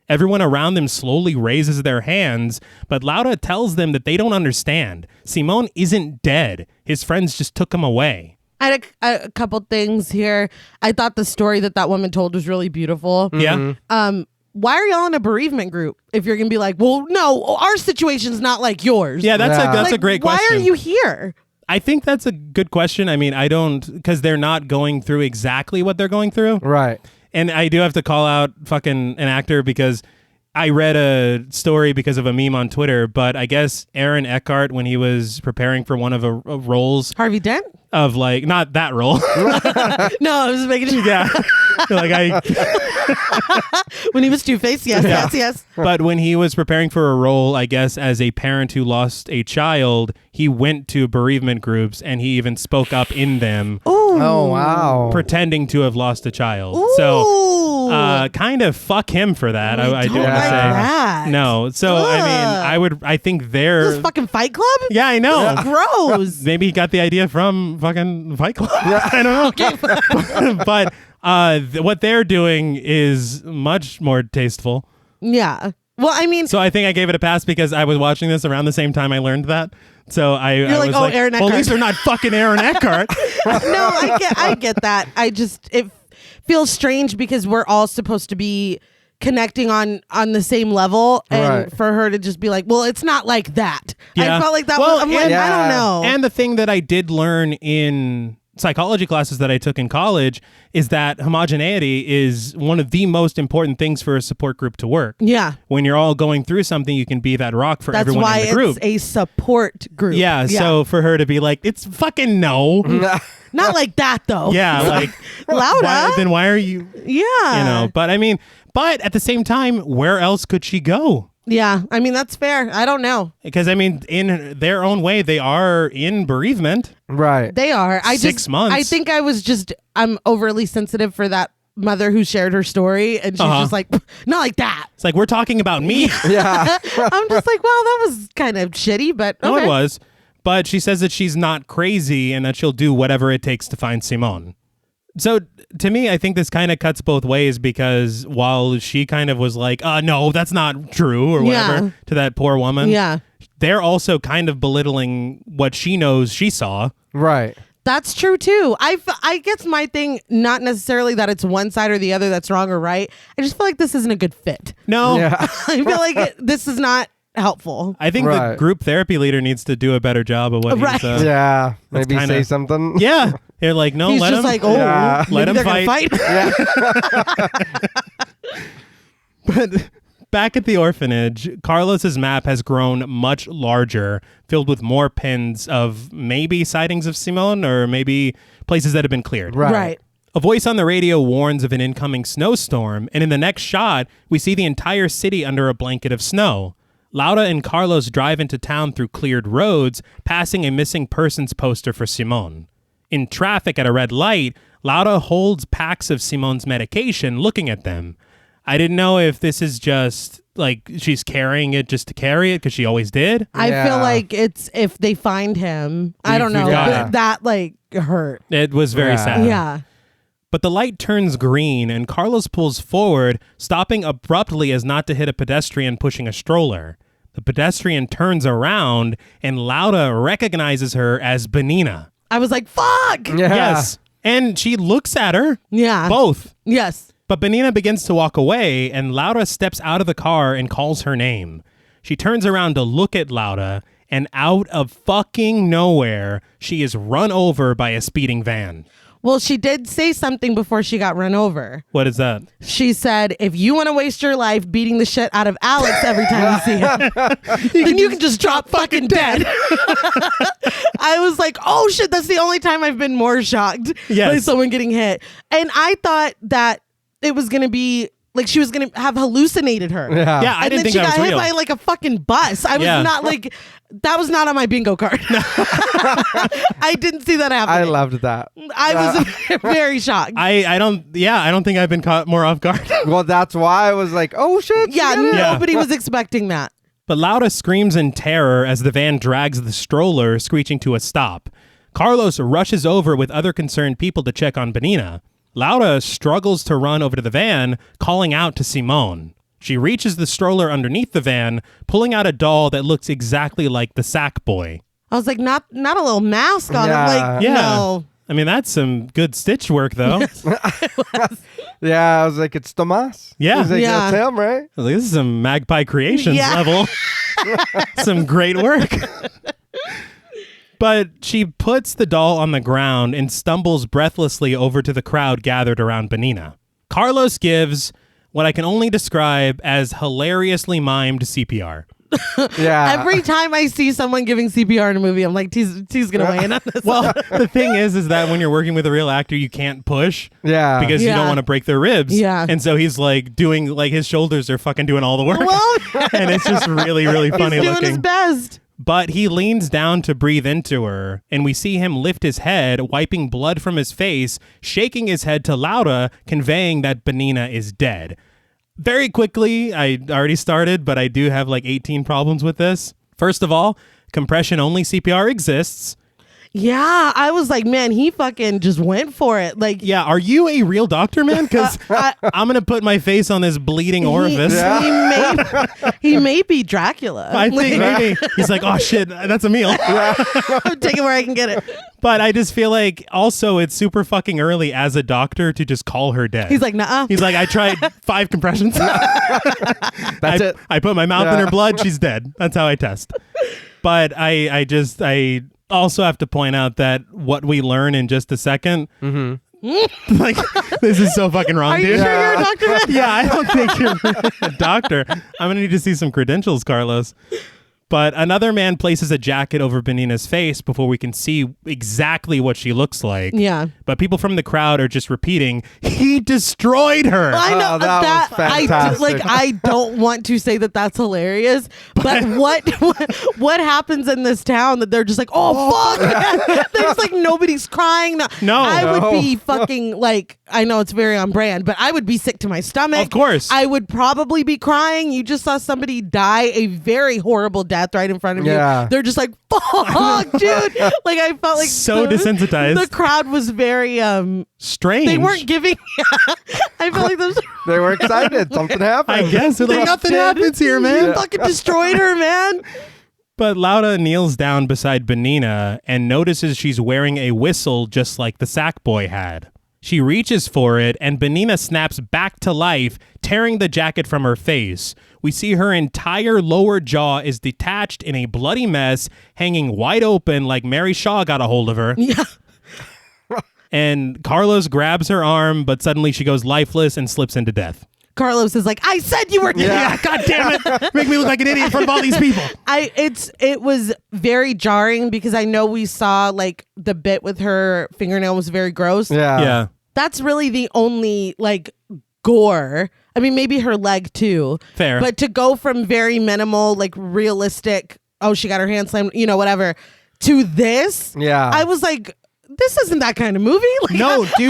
Everyone around them slowly raises their hands, but Laura tells them that they don't understand. Simon isn't dead. His friends just took him away.
I had a couple things here. I thought the story that woman told was really beautiful.
Yeah.
Why are y'all in a bereavement group if you're going to be like, well, no, our situation's not like yours?
Yeah, that's a great question.
Why are you here?
I think that's a good question. I mean, I don't, because they're not going through exactly what they're going through.
Right.
And I do have to call out fucking an actor because I read a story because of a meme on Twitter, but I guess Aaron Eckhart, when he was preparing for one of the roles
Harvey Dent?
of like, not that role.
No, I was making sure.
Yeah.
When he was Two-Face, yes.
But when he was preparing for a role, I guess, as a parent who lost a child, he went to bereavement groups and he even spoke up in them.
Ooh.
Oh, wow.
Pretending to have lost a child.
Ooh.
So kind of fuck him for that. I do
don't
want to
like
say.
that.
No. So, I think they're...
This fucking Fight Club?
Yeah, I know.
Gross.
Maybe he got the idea from fucking Fight Club. I don't know. But what they're doing is much more tasteful.
Yeah. Well, I mean...
So I think I gave it a pass because I was watching this around the same time I learned that. So I
like,
was
oh,
like,
Aaron
well, at
Eckhart.
least they're not fucking Aaron Eckhart.
No, I get that. It feels strange because we're all supposed to be connecting on the same level, and for her to just be like, well, it's not like that.
Yeah.
I felt like that
Well,
I'm like, I don't know.
And the thing that I did learn in psychology classes that I took in college is that homogeneity is one of the most important things for a support group to work.
Yeah.
When you're all going through something, you can be that rock for
That's
everyone
why
in the group.
it's a support group.
Yeah, so for her to be like, it's fucking no.
Not like that, though.
Yeah, like,
Laura.
then why are you,
Yeah.
but I mean, but at the same time, where else could she go?
Yeah, I mean, that's fair. I don't know.
Because, I mean, in their own way, they are in bereavement.
Right.
They are.
6 months.
I think I'm overly sensitive for that mother who shared her story, and she's just like, not like that.
It's like, we're talking about me.
Yeah.
I'm just like, well, that was kind of shitty, but okay.
No, it was. But she says that she's not crazy and that she'll do whatever it takes to find Simon. So to me, I think this kind of cuts both ways because while she kind of was like, no, that's not true or whatever to that poor woman.
Yeah.
They're also kind of belittling what she knows she saw.
Right.
That's true too. I guess my thing, not necessarily that it's one side or the other that's wrong or right. I just feel like this isn't a good fit.
No.
Yeah.
I feel like this is not helpful.
I think the group therapy leader needs to do a better job of what he's...
Yeah. Maybe
kinda,
say something.
Yeah. They're like, no,
He's
let
just
him...
like, oh,
let him
they're gonna
fight.
Yeah.
But back at the orphanage, Carlos's map has grown much larger, filled with more pins of maybe sightings of Simon or maybe places that have been cleared.
Right.
A voice on the radio warns of an incoming snowstorm, and in the next shot, we see the entire city under a blanket of snow. Laura and Carlos drive into town through cleared roads, passing a missing persons poster for Simon. In traffic at a red light, Laura holds packs of Simone's medication looking at them. I didn't know if this is just like she's carrying it just to carry it because she always did.
I feel like it's if they find him. I don't know.
Yeah.
That like hurt.
It was very sad.
Yeah.
But the light turns green and Carlos pulls forward, stopping abruptly as not to hit a pedestrian pushing a stroller. The pedestrian turns around and Laura recognizes her as Benina.
I was like, fuck!
Yeah.
Yes. And she looks at her.
Yeah.
Both.
Yes.
But Benina begins to walk away and Laura steps out of the car and calls her name. She turns around to look at Laura and out of fucking nowhere, she is run over by a speeding van.
Well, she did say something before she got run over.
What is that?
She said, if you want to waste your life beating the shit out of Alex every time you see him, then you can just drop fucking dead. I was like, oh shit, that's the only time I've been more shocked by someone getting hit. And I thought that it was going to be like she was going to have hallucinated her.
Yeah, I didn't think that was real.
And then she got hit by like a fucking bus. I was not like, that was not on my bingo card. I didn't see that happening.
I loved that.
I was very shocked.
I don't think I've been caught more off guard.
Well, that's why I was like, oh shit.
Yeah, nobody was expecting that.
But Laura screams in terror as the van drags the stroller, screeching to a stop. Carlos rushes over with other concerned people to check on Benina. Laura struggles to run over to the van, calling out to Simone. She reaches the stroller underneath the van, pulling out a doll that looks exactly like the Sack Boy.
I was like, not a little mask on it. Like,
yeah.
no.
I mean, that's some good stitch work, though.
Yeah, I was like, it's Tomas.
Yeah.
I was like,
Yeah.
that's him, right?
I was like, this is some Magpie Creations level. Some great work. But she puts the doll on the ground and stumbles breathlessly over to the crowd gathered around Benina. Carlos gives what I can only describe as hilariously mimed CPR.
Yeah.
Every time I see someone giving CPR in a movie, I'm like, T's gonna weigh in on this.
Well, the thing is that when you're working with a real actor, you can't push.
Yeah.
Because you don't want to break their ribs.
Yeah.
And so he's like doing, like his shoulders are fucking doing all the work.
Well,
And it's just really, really funny
he's doing
looking.
his best.
But he leans down to breathe into her, and we see him lift his head, wiping blood from his face, shaking his head to Laura, conveying that Benina is dead. Very quickly, I already started, but I do have like 18 problems with this. First of all, compression-only CPR exists.
Yeah, I was like, man, he fucking just went for it. Like,
Yeah, are you a real doctor, man? Because I'm going to put my face on this bleeding orifice.
he may be Dracula.
I think maybe. He's like, oh shit, that's a meal.
Take it where I can get it.
But I just feel like also it's super fucking early as a doctor to just call her dead.
He's like, nuh-uh.
He's like, I tried 5 compressions.
That's it.
I put my mouth in her blood. She's dead. That's how I test. But I also have to point out that what we learn in just a second, like, this is so fucking wrong,
Are you
dude.
sure you're a doctor?
Yeah, I don't think you're a doctor. I'm going to need to see some credentials, Carlos. But another man places a jacket over Benina's face before we can see exactly what she looks like.
Yeah.
But people from the crowd are just repeating, he destroyed her.
I know
that was fantastic.
I don't want to say that that's hilarious, but what happens in this town that they're just like, oh fuck, there's like nobody's crying.
No.
I would be fucking like, I know it's very on brand, but I would be sick to my stomach.
Of course.
I would probably be crying. You just saw somebody die a very horrible death right in front of
Yeah.
you. They're just like, fuck, dude. Like, I felt like
So desensitized.
The crowd was very
Strange.
they weren't giving. I feel like those.
They were excited. Something happened.
I guess. They're like, nothing happens here, man.
Fucking destroyed her, man.
But Laura kneels down beside Benina and notices she's wearing a whistle just like the Sack Boy had. She reaches for it, and Benina snaps back to life, tearing the jacket from her face. We see her entire lower jaw is detached in a bloody mess, hanging wide open like Mary Shaw got a hold of her.
Yeah.
And Carlos grabs her arm, but suddenly she goes lifeless and slips into death.
Carlos is like, I said you were dead.
Yeah, God damn it. Make me look like an idiot in front of all these people.
It was very jarring because I know we saw like the bit with her fingernail was very gross.
Yeah.
That's really the only like gore. I mean, maybe her leg too.
Fair.
But to go from very minimal, like realistic, oh, she got her hand slammed, whatever, to this.
Yeah.
I was like, this isn't that kind of movie. Like,
No, dude.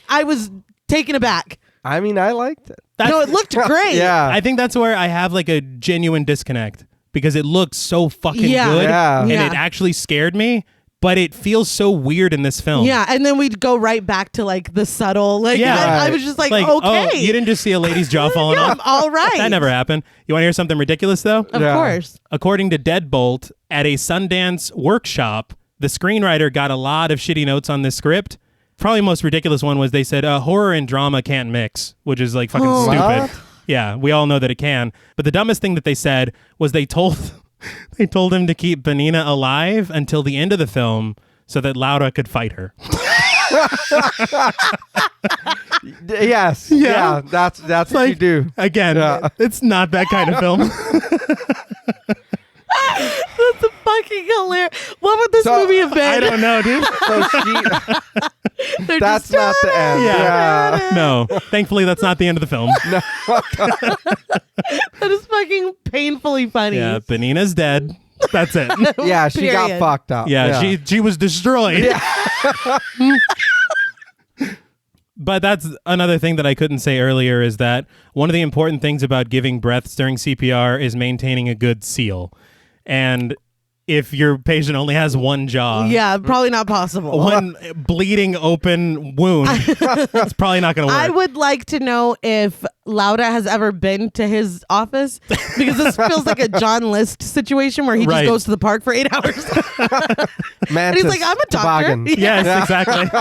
I was taken aback.
I mean, I liked it.
No, it looked great.
Yeah.
I think that's where I have like a genuine disconnect because it looks so fucking good
Yeah.
and
Yeah.
it actually scared me, but it feels so weird in this film.
Yeah, and then we'd go right back to like the subtle, like
Yeah.
I was just like
Like,
okay,
oh, you didn't just see a lady's jaw falling
yeah,
off?
all right.
That never happened. You want to hear something ridiculous though?
Of
Yeah.
course.
According to Deadbolt, at a Sundance workshop, the screenwriter got a lot of shitty notes on this script. Probably the most ridiculous one was they said horror and drama can't mix, which is like fucking
Oh.
stupid.
What?
Yeah, we all know that it can. But the dumbest thing that they said was they told him to keep Benina alive until the end of the film so that Laura could fight her.
Yes.
Yeah.
Yeah. That's what you do.
Again,
Yeah.
it's not that kind of film.
That's fucking hilarious. What would this
So,
movie have been?
I don't know, dude.
So she.
They're
That's
just,
not the end.
Yeah.
Yeah.
No, thankfully that's not the end of the film.
that is fucking painfully funny.
Yeah, Benina's dead. That's it.
Yeah, she got
Period.
fucked up.
Yeah, she was destroyed. But that's another thing that I couldn't say earlier is that one of the important things about giving breaths during CPR is maintaining a good seal. And if your patient only has one jaw,
Yeah, probably not possible.
one bleeding open wound, it's probably not going to work.
I would like to know if Laura has ever been to his office because this feels like a John List situation where he
Right.
just goes to the park for 8 hours. And he's like, I'm a doctor.
Toboggan.
Yes, exactly.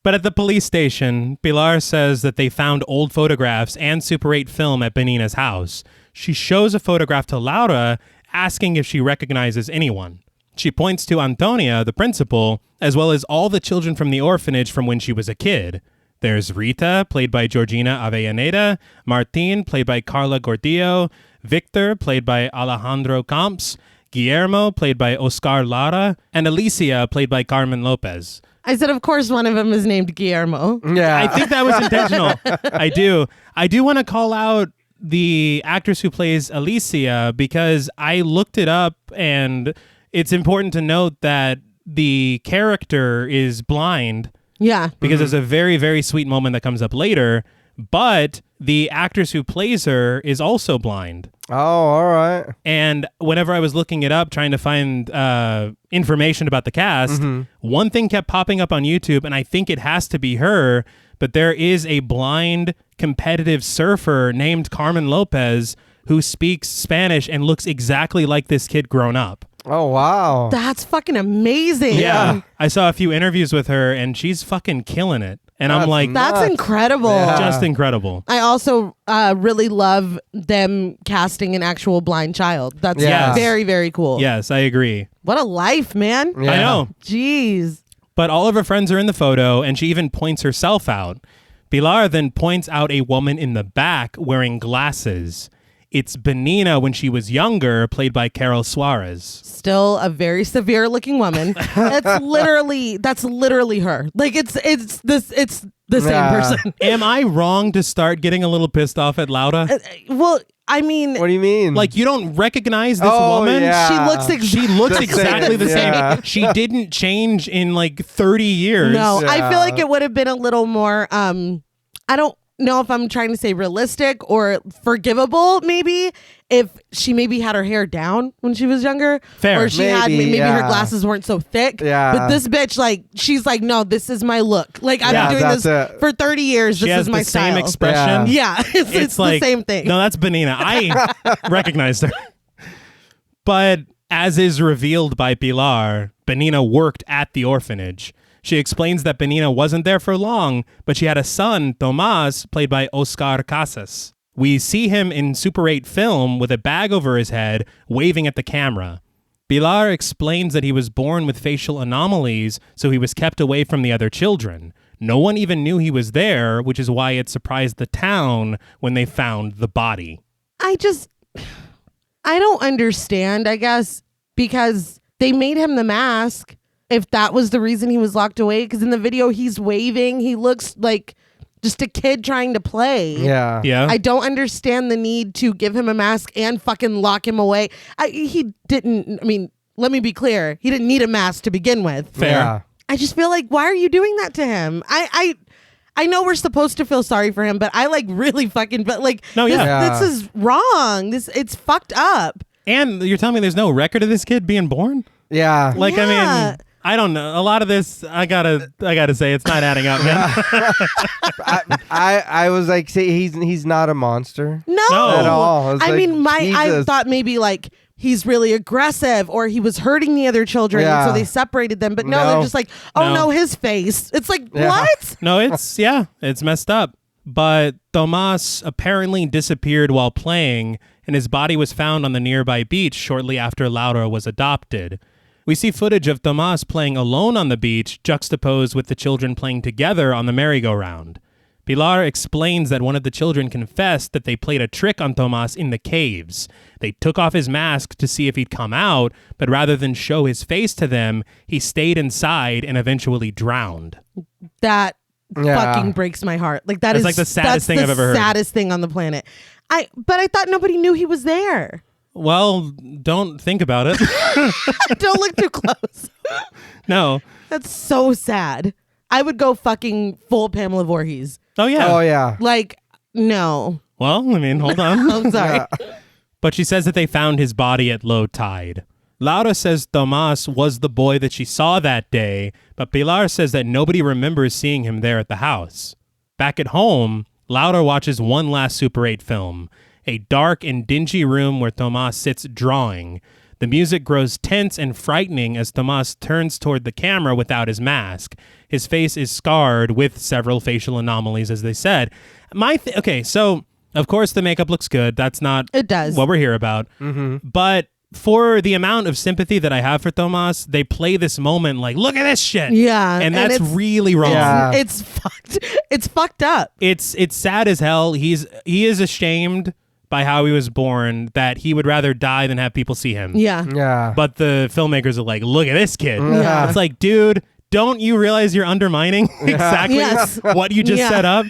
But at the police station, Pilar says that they found old photographs and Super 8 film at Benina's house. She shows a photograph to Laura, asking if she recognizes anyone. She points to Antonia, the principal, as well as all the children from the orphanage from when she was a kid. There's Rita, played by Georgina Avellaneda, Martin, played by Carla Gordillo, Victor, played by Alejandro Camps, Guillermo, played by Oscar Lara, and Alicia, played by Carmen Lopez.
I said, of course, one of them is named Guillermo.
Yeah.
I think that was intentional. I do want to call out the actress who plays Alicia because I looked it up and it's important to note that the character is blind
Yeah.
because there's a very, very sweet moment that comes up later, but the actress who plays her is also blind.
Oh, all right.
And whenever I was looking it up, trying to find information about the cast, one thing kept popping up on YouTube, and I think it has to be her, but there is a blind competitive surfer named Carmen Lopez who speaks Spanish and looks exactly like this kid grown up.
Oh, wow.
That's fucking amazing.
Yeah. I saw a few interviews with her, and she's fucking killing it. And I'm
That's
like,
That's
Nuts.
incredible.
Yeah.
just incredible.
I also really love them casting an actual blind child. That's
Yes.
very, very cool.
Yes, I agree.
What a life, man.
Yeah.
I know.
Jeez.
But all of her friends are in the photo, and she even points herself out. Pilar then points out a woman in the back wearing glasses. It's Benina when she was younger, played by Carol Suarez.
Still a very severe looking woman. that's literally her. Like it's the same
Yeah.
person.
Am I wrong to start getting a little pissed off at Laura?
Well, I mean,
What do you mean?
Like, you don't recognize this
Oh,
woman?
yeah.
she looks
She looks
The
exactly
same,
the same.
yeah.
She didn't change in like 30 years.
No, I
Yeah.
feel like it would have been a little more I don't know if I'm trying to say realistic or forgivable maybe if she maybe had her hair down when she was younger.
Fair.
Or she had
Maybe,
maybe her
yeah.
glasses weren't so thick.
Yeah.
But this bitch, like, she's like, no, this is my look. Like, I've
Yeah,
been doing this
that's it.
for 30 years.
She
This
has
is my
the same
style.
expression.
Yeah, it's
like
the same thing.
No, that's Benina. I recognized her. But as is revealed by Pilar, Benina worked at the orphanage. She explains that Benina wasn't there for long, but she had a son, Tomas, played by Oscar Casas. We see him in Super 8 film with a bag over his head, waving at the camera. Pilar explains that he was born with facial anomalies, so he was kept away from the other children. No one even knew he was there, which is why it surprised the town when they found the body.
I don't understand, I guess, because they made him the mask. If that was the reason he was locked away, because in the video he's waving, he looks like just a kid trying to play.
Yeah.
Yeah?
I don't understand the need to give him a mask and fucking lock him away. He didn't. I mean, let me be clear. He didn't need a mask to begin with.
Fair.
Yeah.
I just feel like, why are you doing that to him? I know we're supposed to feel sorry for him, but I like really fucking, but like,
No, yeah.
this is wrong. It's fucked up.
And you're telling me there's no record of this kid being born?
Yeah.
Like,
Yeah.
I mean, I don't know. A lot of this, I gotta say, it's not adding up, man.
I was like, say he's not a monster.
No.
At all. I was
I
like,
mean, I
Jesus.
thought maybe like he's really aggressive or he was hurting the other children and so
Yeah.
they separated them. But no,
No.
they're just like, oh
No.
no, his face. It's like,
Yeah.
what?
No, it's messed up. But Tomas apparently disappeared while playing, and his body was found on the nearby beach shortly after Laura was adopted. We see footage of Tomas playing alone on the beach, juxtaposed with the children playing together on the merry-go-round. Pilar explains that one of the children confessed that they played a trick on Tomas in the caves. They took off his mask to see if he'd come out, but rather than show his face to them, he stayed inside and eventually drowned.
That
Yeah.
fucking breaks my heart. Like that
That's
is
like the saddest
that's
thing
the
I've ever heard.
Saddest thing on the planet. But I thought nobody knew he was there.
Well, don't think about it.
Don't look too close.
No.
That's so sad. I would go fucking full Pamela Voorhees.
Oh, yeah.
Oh yeah.
Like, no.
Well, I mean, hold on.
I'm sorry.
But she says that they found his body at low tide. Laura says Tomas was the boy that she saw that day, but Pilar says that nobody remembers seeing him there at the house. Back at home, Laura watches one last Super 8 film, a dark and dingy room where Tomas sits drawing. The music grows tense and frightening as Tomas turns toward the camera without his mask. His face is scarred with several facial anomalies, as they said. Okay, so of course the makeup looks good. That's not
It does.
what we're here about. But for the amount of sympathy that I have for Tomas, they play this moment like, look at this shit.
Yeah,
And
and
that's
it's-
really wrong.
Yeah.
It's fucked. It's fucked up.
It's sad as hell. He is ashamed by how he was born, that he would rather die than have people see him.
Yeah.
Yeah.
But the filmmakers are like, look at this kid.
Yeah.
It's like, dude, don't you realize you're undermining exactly
Yes.
what you just
Yeah.
set up?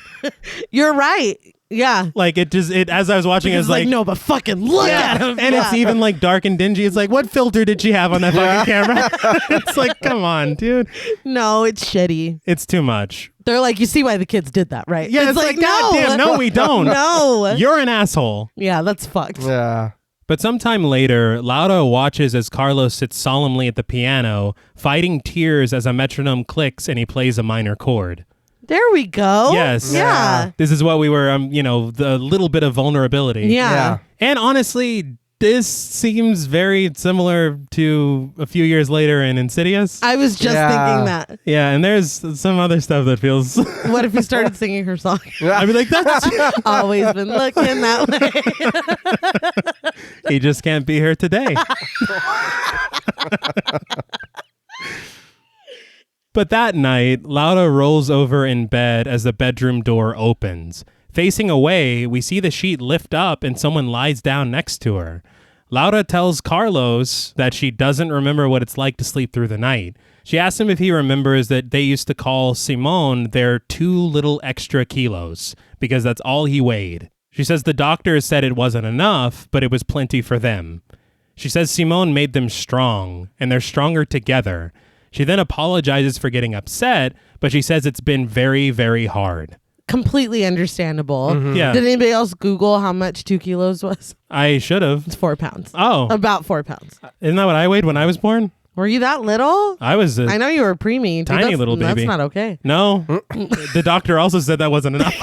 You're right. Yeah.
Like it as I was watching, it was
It's like, no, but fucking look at him.
And it's even like dark and dingy. It's like, what filter did she have on that fucking camera? It's like, come on, dude.
No, it's shitty.
It's too much.
They're like, you see why the kids did that, right?
Yeah, it's like,
no.
goddamn, no, we don't.
No.
You're an asshole.
Yeah, that's fucked.
Yeah.
But sometime later, Laura watches as Carlos sits solemnly at the piano, fighting tears as a metronome clicks and he plays a minor chord.
There we go.
Yes.
Yeah.
This is what we were, the little bit of vulnerability.
Yeah.
Yeah.
And honestly, this seems very similar to a few years later in Insidious.
I was just
Yeah.
thinking that.
Yeah, and there's some other stuff that feels...
What if he started singing her song?
I'd be like, that's...
Always been looking that way.
He just can't be here today. But that night, Laura rolls over in bed as the bedroom door opens. Facing away, we see the sheet lift up and someone lies down next to her. Laura tells Carlos that she doesn't remember what it's like to sleep through the night. She asks him if he remembers that they used to call Simone their 2 little extra kilos, because that's all he weighed. She says the doctor said it wasn't enough, but it was plenty for them. She says Simone made them strong, and they're stronger together. She then apologizes for getting upset, but she says it's been very, very hard.
Completely understandable.
Yeah.
Did anybody else Google how much 2 kilos was?
I should have.
It's 4 pounds.
Oh,
About 4 pounds.
isn't that what I weighed when I was born?
Were you that little?
I was
I know you were preemie. Dude,
tiny
that's-
little baby.
That's not okay.
No. The doctor also said that wasn't enough.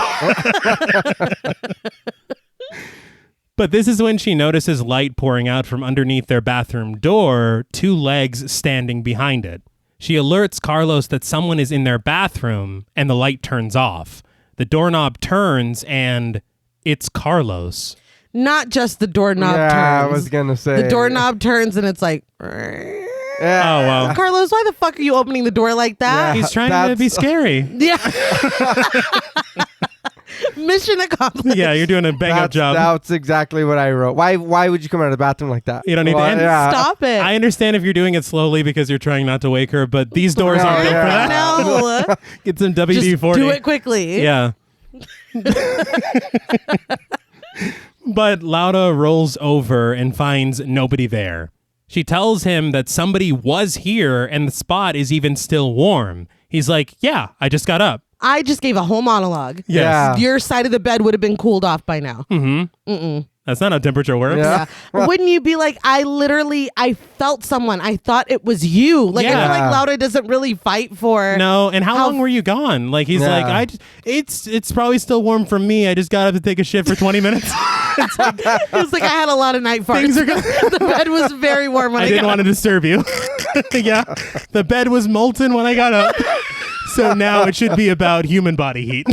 But this is when she notices light pouring out from underneath their bathroom door, 2 legs standing behind it. She alerts Carlos that someone is in their bathroom, and the light turns off. The doorknob turns, and it's Carlos.
Not just the doorknob
Yeah,
turns.
I was gonna say
The doorknob turns and it's like,
Yeah.
Oh, wow.
Carlos, why the fuck are you opening the door like that?
Yeah.
He's trying to
That's-
be scary.
Yeah. Mission accomplished.
Yeah, you're doing a bang-up job.
That's exactly what I wrote. Why would you come out of the bathroom like that?
You don't need to
Why-
end.
yeah.
Stop it.
I understand if you're doing it slowly because you're trying not to wake her, but these doors
Yeah,
aren't built for
yeah.
that.
No.
Get some
Just
WD-40.
do it quickly.
Yeah. But Laura rolls over and finds nobody there. She tells him that somebody was here and the spot is even still warm. He's like, yeah, I just got up.
I just gave a whole monologue.
Yes.
Yeah.
Your side of the bed would have been cooled off by now.
That's not how temperature works.
Yeah.
Wouldn't you be like, I felt someone. I thought it was you. Like, I
Yeah.
feel like Laura doesn't really fight for.
No, and how long were you gone? Like, he's
Yeah.
like, it's probably still warm for me. I just got up to take a shit for 20 minutes.
It was like I had a lot of night farts.
Things are good.
The bed was very warm when I
I didn't
got
want to disturb you. Yeah, the bed was molten when I got up. So now it should be about human body heat.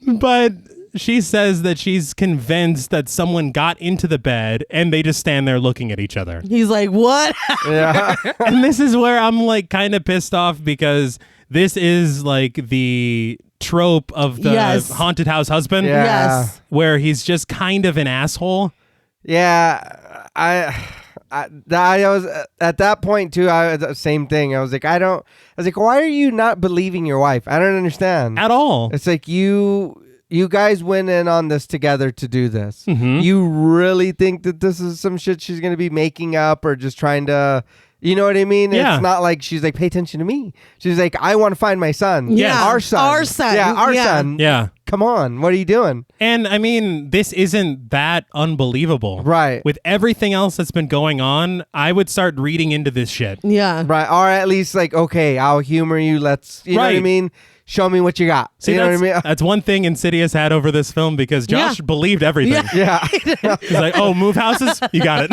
But she says that she's convinced that someone got into the bed and they just stand there looking at each other.
He's like, what?
Yeah.
And this is where I'm like kind of pissed off because this is like the trope of the
Yes.
haunted house husband
Yeah.
Yes.
where he's just kind of an asshole.
Yeah, I was at that point too. Same thing. I was like, why are you not believing your wife? I don't understand
At all.
It's like you guys went in on this together to do this.
Mhm.
You really think that this is some shit she's gonna be making up or just trying to, you know what I mean?
Yeah.
It's not like she's like, pay attention to me. She's like, I want to find my son.
Yes.
Our son.
Our son.
Yeah, our
Yeah.
son.
Yeah.
Come on, what are you doing?
And I mean, this isn't that unbelievable.
Right.
With everything else that's been going on, I would start reading into this shit.
Yeah.
Right. Or at least like, okay, I'll humor you. Let's, you know what I
Right.
mean? Show me what you got.
See,
you know
that's,
what I mean?
that's one thing Insidious had over this film because Josh
Yeah.
believed everything.
Yeah.
Yeah.
He's like, oh, move houses? You got it.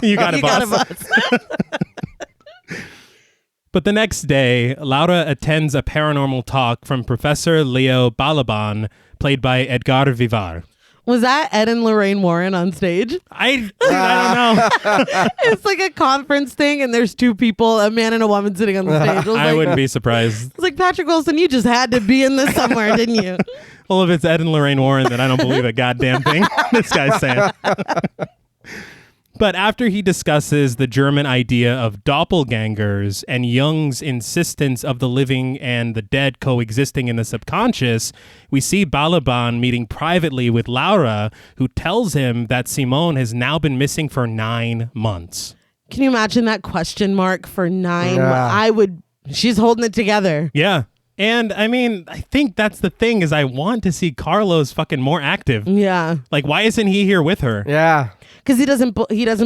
You got it,
You
boss.
got a bus.
But the next day, Laura attends a paranormal talk from Professor Leo Balaban, played by Edgar Vivar.
Was that Ed and Lorraine Warren on stage?
I don't know.
It's like a conference thing, and there's two people, a man and a woman sitting on the stage.
I wouldn't be surprised.
It's like, Patrick Wilson, you just had to be in this somewhere, didn't you?
Well, if it's Ed and Lorraine Warren, then I don't believe a goddamn thing this guy's saying. But after he discusses the German idea of doppelgangers and Jung's insistence of the living and the dead coexisting in the subconscious, we see Balaban meeting privately with Laura, who tells him that Simone has now been missing for 9 months.
Can you imagine that question mark for 9?
Yeah.
She's holding it together.
Yeah. And I mean, I think that's the thing is I want to see Carlos fucking more active.
Yeah.
Like, why isn't he here with her?
Yeah.
Because he doesn't believe in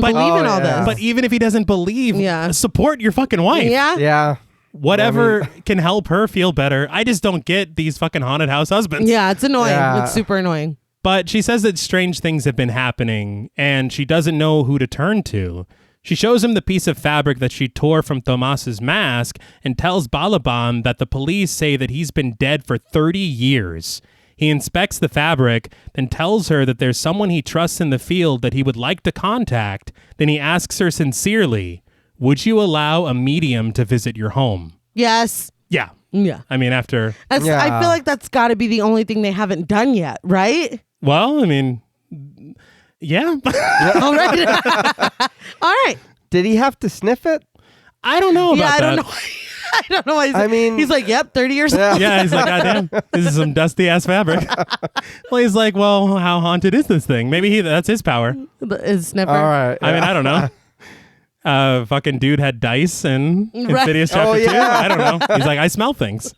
all
yeah.
this.
But even if he doesn't believe,
Yeah.
support your fucking wife.
yeah.
Yeah.
Whatever can help her feel better. I just don't get these fucking haunted house husbands.
Yeah, it's annoying.
Yeah.
It's super annoying.
But she says that strange things have been happening and she doesn't know who to turn to. She shows him the piece of fabric that she tore from Tomas's mask and tells Balaban that the police say that he's been dead for 30 years. He inspects the fabric, then tells her that there's someone he trusts in the field that he would like to contact. Then he asks her sincerely, would you allow a medium to visit your home?
Yes.
Yeah.
Yeah.
I mean, after...
I
Yeah.
feel like that's got to be the only thing they haven't done yet, right?
Well, I mean... Yeah.
All right. All right.
Did he have to sniff it?
I don't know about
Yeah, I don't
that.
know. I don't know why he's
I mean-
he's like, yep, 30 years
Yeah.
old.
Yeah, he's like, goddamn, this is some dusty ass fabric. Well, he's like, well, how haunted is this thing? Maybe that's his power.
His sniffer.
All right.
I mean, I don't know. Fucking dude had dice in
Right.
Insidious Chapter
Oh,
2.
yeah.
I don't know. He's like, I smell things.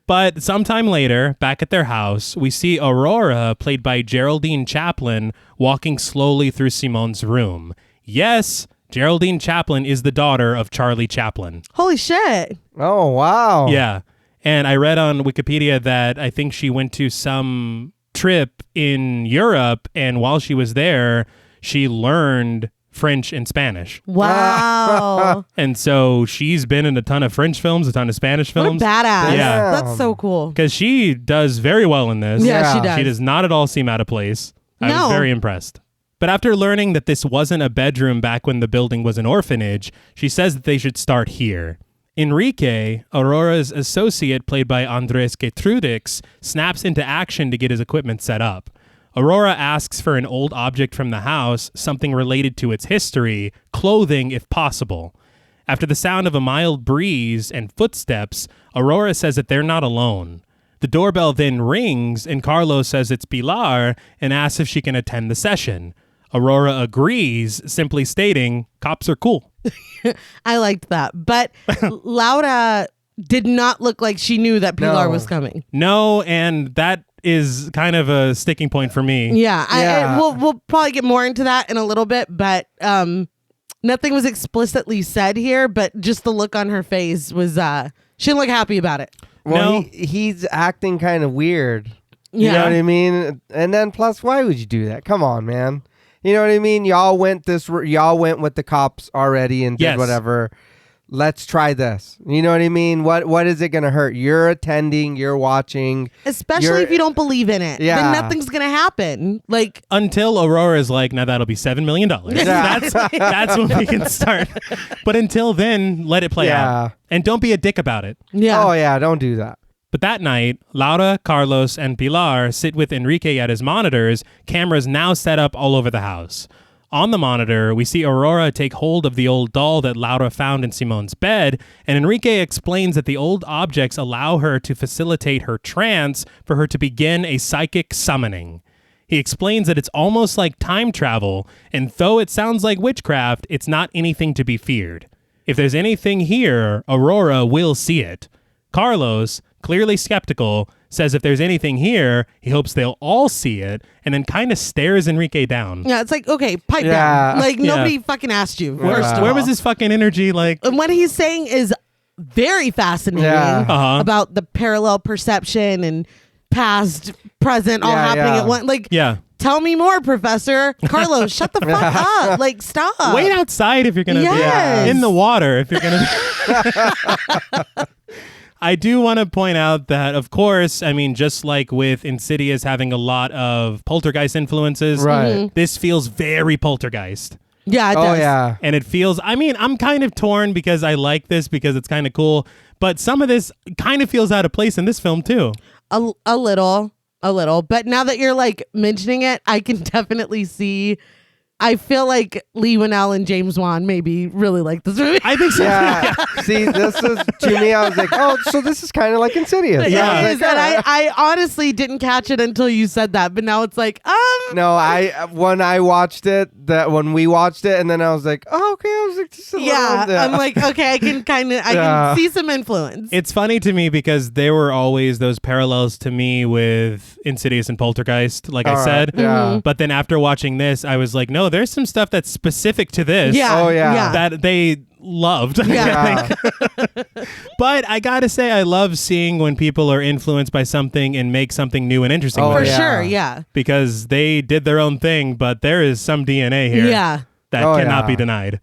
But sometime later, back at their house, we see Aurora, played by Geraldine Chaplin, walking slowly through Simone's room. Yes, Geraldine Chaplin is the daughter of Charlie Chaplin.
Holy shit.
Oh, wow.
Yeah. And I read on Wikipedia that I think she went to some trip in Europe, and while she was there, she learned French and Spanish.
Wow.
And so she's been in a ton of French films, a ton of Spanish
What a
films.
badass.
Yeah.
That's so cool.
Because she does very well in this.
Yeah, she
Yeah.
does.
She does not at all seem out of place. I
No.
was very impressed. But after learning that this wasn't a bedroom back when the building was an orphanage, she says that they should start here. Enrique, Aurora's associate played by Andres Getrudix, snaps into action to get his equipment set up. Aurora asks for an old object from the house, something related to its history, clothing if possible. After the sound of a mild breeze and footsteps, Aurora says that they're not alone. The doorbell then rings, and Carlos says it's Pilar and asks if she can attend the session. Aurora agrees, simply stating, cops are cool.
I liked that. But Laura did not look like she knew that Pilar was coming.
No, and that is kind of a sticking point for me.
Yeah. We'll probably get more into that in a little bit, but nothing was explicitly said here, but just the look on her face was, she didn't look happy about it.
Well, he's acting kind of weird.
Yeah.
You know what I mean? And then plus, why would you do that? Come on, man. You know what I mean? Y'all went with the cops already and did whatever. Let's try this. You know what I mean? What is it going to hurt? You're attending, you're watching.
Especially if you don't believe in it.
Yeah.
Then nothing's going to happen. Like
until Aurora's like, now that'll be $7 million. That's when we can start. But until then, let it play out. And don't be a dick about it.
Yeah.
Oh, yeah. Don't do that.
But that night, Laura, Carlos, and Pilar sit with Enrique at his monitors, cameras now set up all over the house. On the monitor, we see Aurora take hold of the old doll that Laura found in Simone's bed, and Enrique explains that the old objects allow her to facilitate her trance for her to begin a psychic summoning. He explains that it's almost like time travel, and though it sounds like witchcraft, it's not anything to be feared. If there's anything here, Aurora will see it. Carlos, clearly skeptical, says if there's anything here, he hopes they'll all see it, and then kind of stares Enrique down.
Yeah, it's like, okay, pipe down. Like, nobody fucking asked you.
Where was his fucking energy? Like,
and what he's saying is very fascinating about the parallel perception and past, present, all happening at once. Like, tell me more, Professor. Carlos, shut the fuck up. Like, stop.
Wait outside if you're going to be in the water. If you're going to be... I do want to point out that, of course, I mean, just like with Insidious having a lot of poltergeist influences, this feels very poltergeist.
Yeah, it does.
Yeah.
And it feels, I mean, I'm kind of torn because I like this because it's kind of cool, but some of this kind of feels out of place in this film too.
A little. But now that you're like mentioning it, I can definitely see. I feel like Lee Winnell and James Wan maybe really like this movie.
I think so.
Yeah. See, this is, to me, I was like, oh, so this is kind of like Insidious.
Yeah, it is. And I honestly didn't catch it until you said that, but now it's like,
No, when we watched it, and then I was like, oh, okay. I was like, just a little,
I'm like, okay, I can see some influence.
It's funny to me because there were always those parallels to me with Insidious and Poltergeist, like I said.
Yeah.
But then after watching this, I was like, no, there's some stuff that's specific to this.
Yeah. Oh, yeah.
That they loved.
Yeah.
But I gotta say, I love seeing when people are influenced by something and make something new and interesting.
For sure, yeah.
Because they did their own thing, but there is some DNA here that cannot be denied.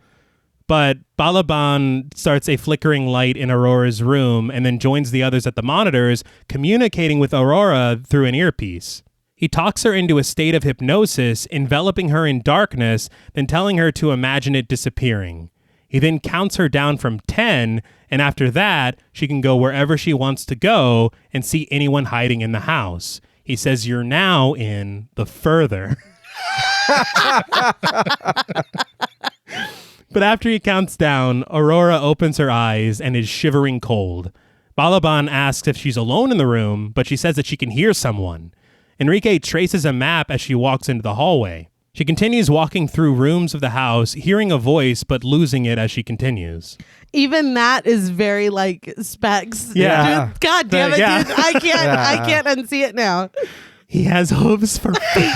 But Balaban starts a flickering light in Aurora's room and then joins the others at the monitors, communicating with Aurora through an earpiece. He talks her into a state of hypnosis, enveloping her in darkness, then telling her to imagine it disappearing. He then counts her down from 10, and after that, she can go wherever she wants to go and see anyone hiding in the house. He says, you're now in the further. But after he counts down, Aurora opens her eyes and is shivering cold. Balaban asks if she's alone in the room, but she says that she can hear someone. Enrique traces a map as she walks into the hallway. She continues walking through rooms of the house, hearing a voice, but losing it as she continues.
Even that is very like Specs.
Yeah.
Dude, God damn it, dude. I can't unsee it now.
He has hooves for feet.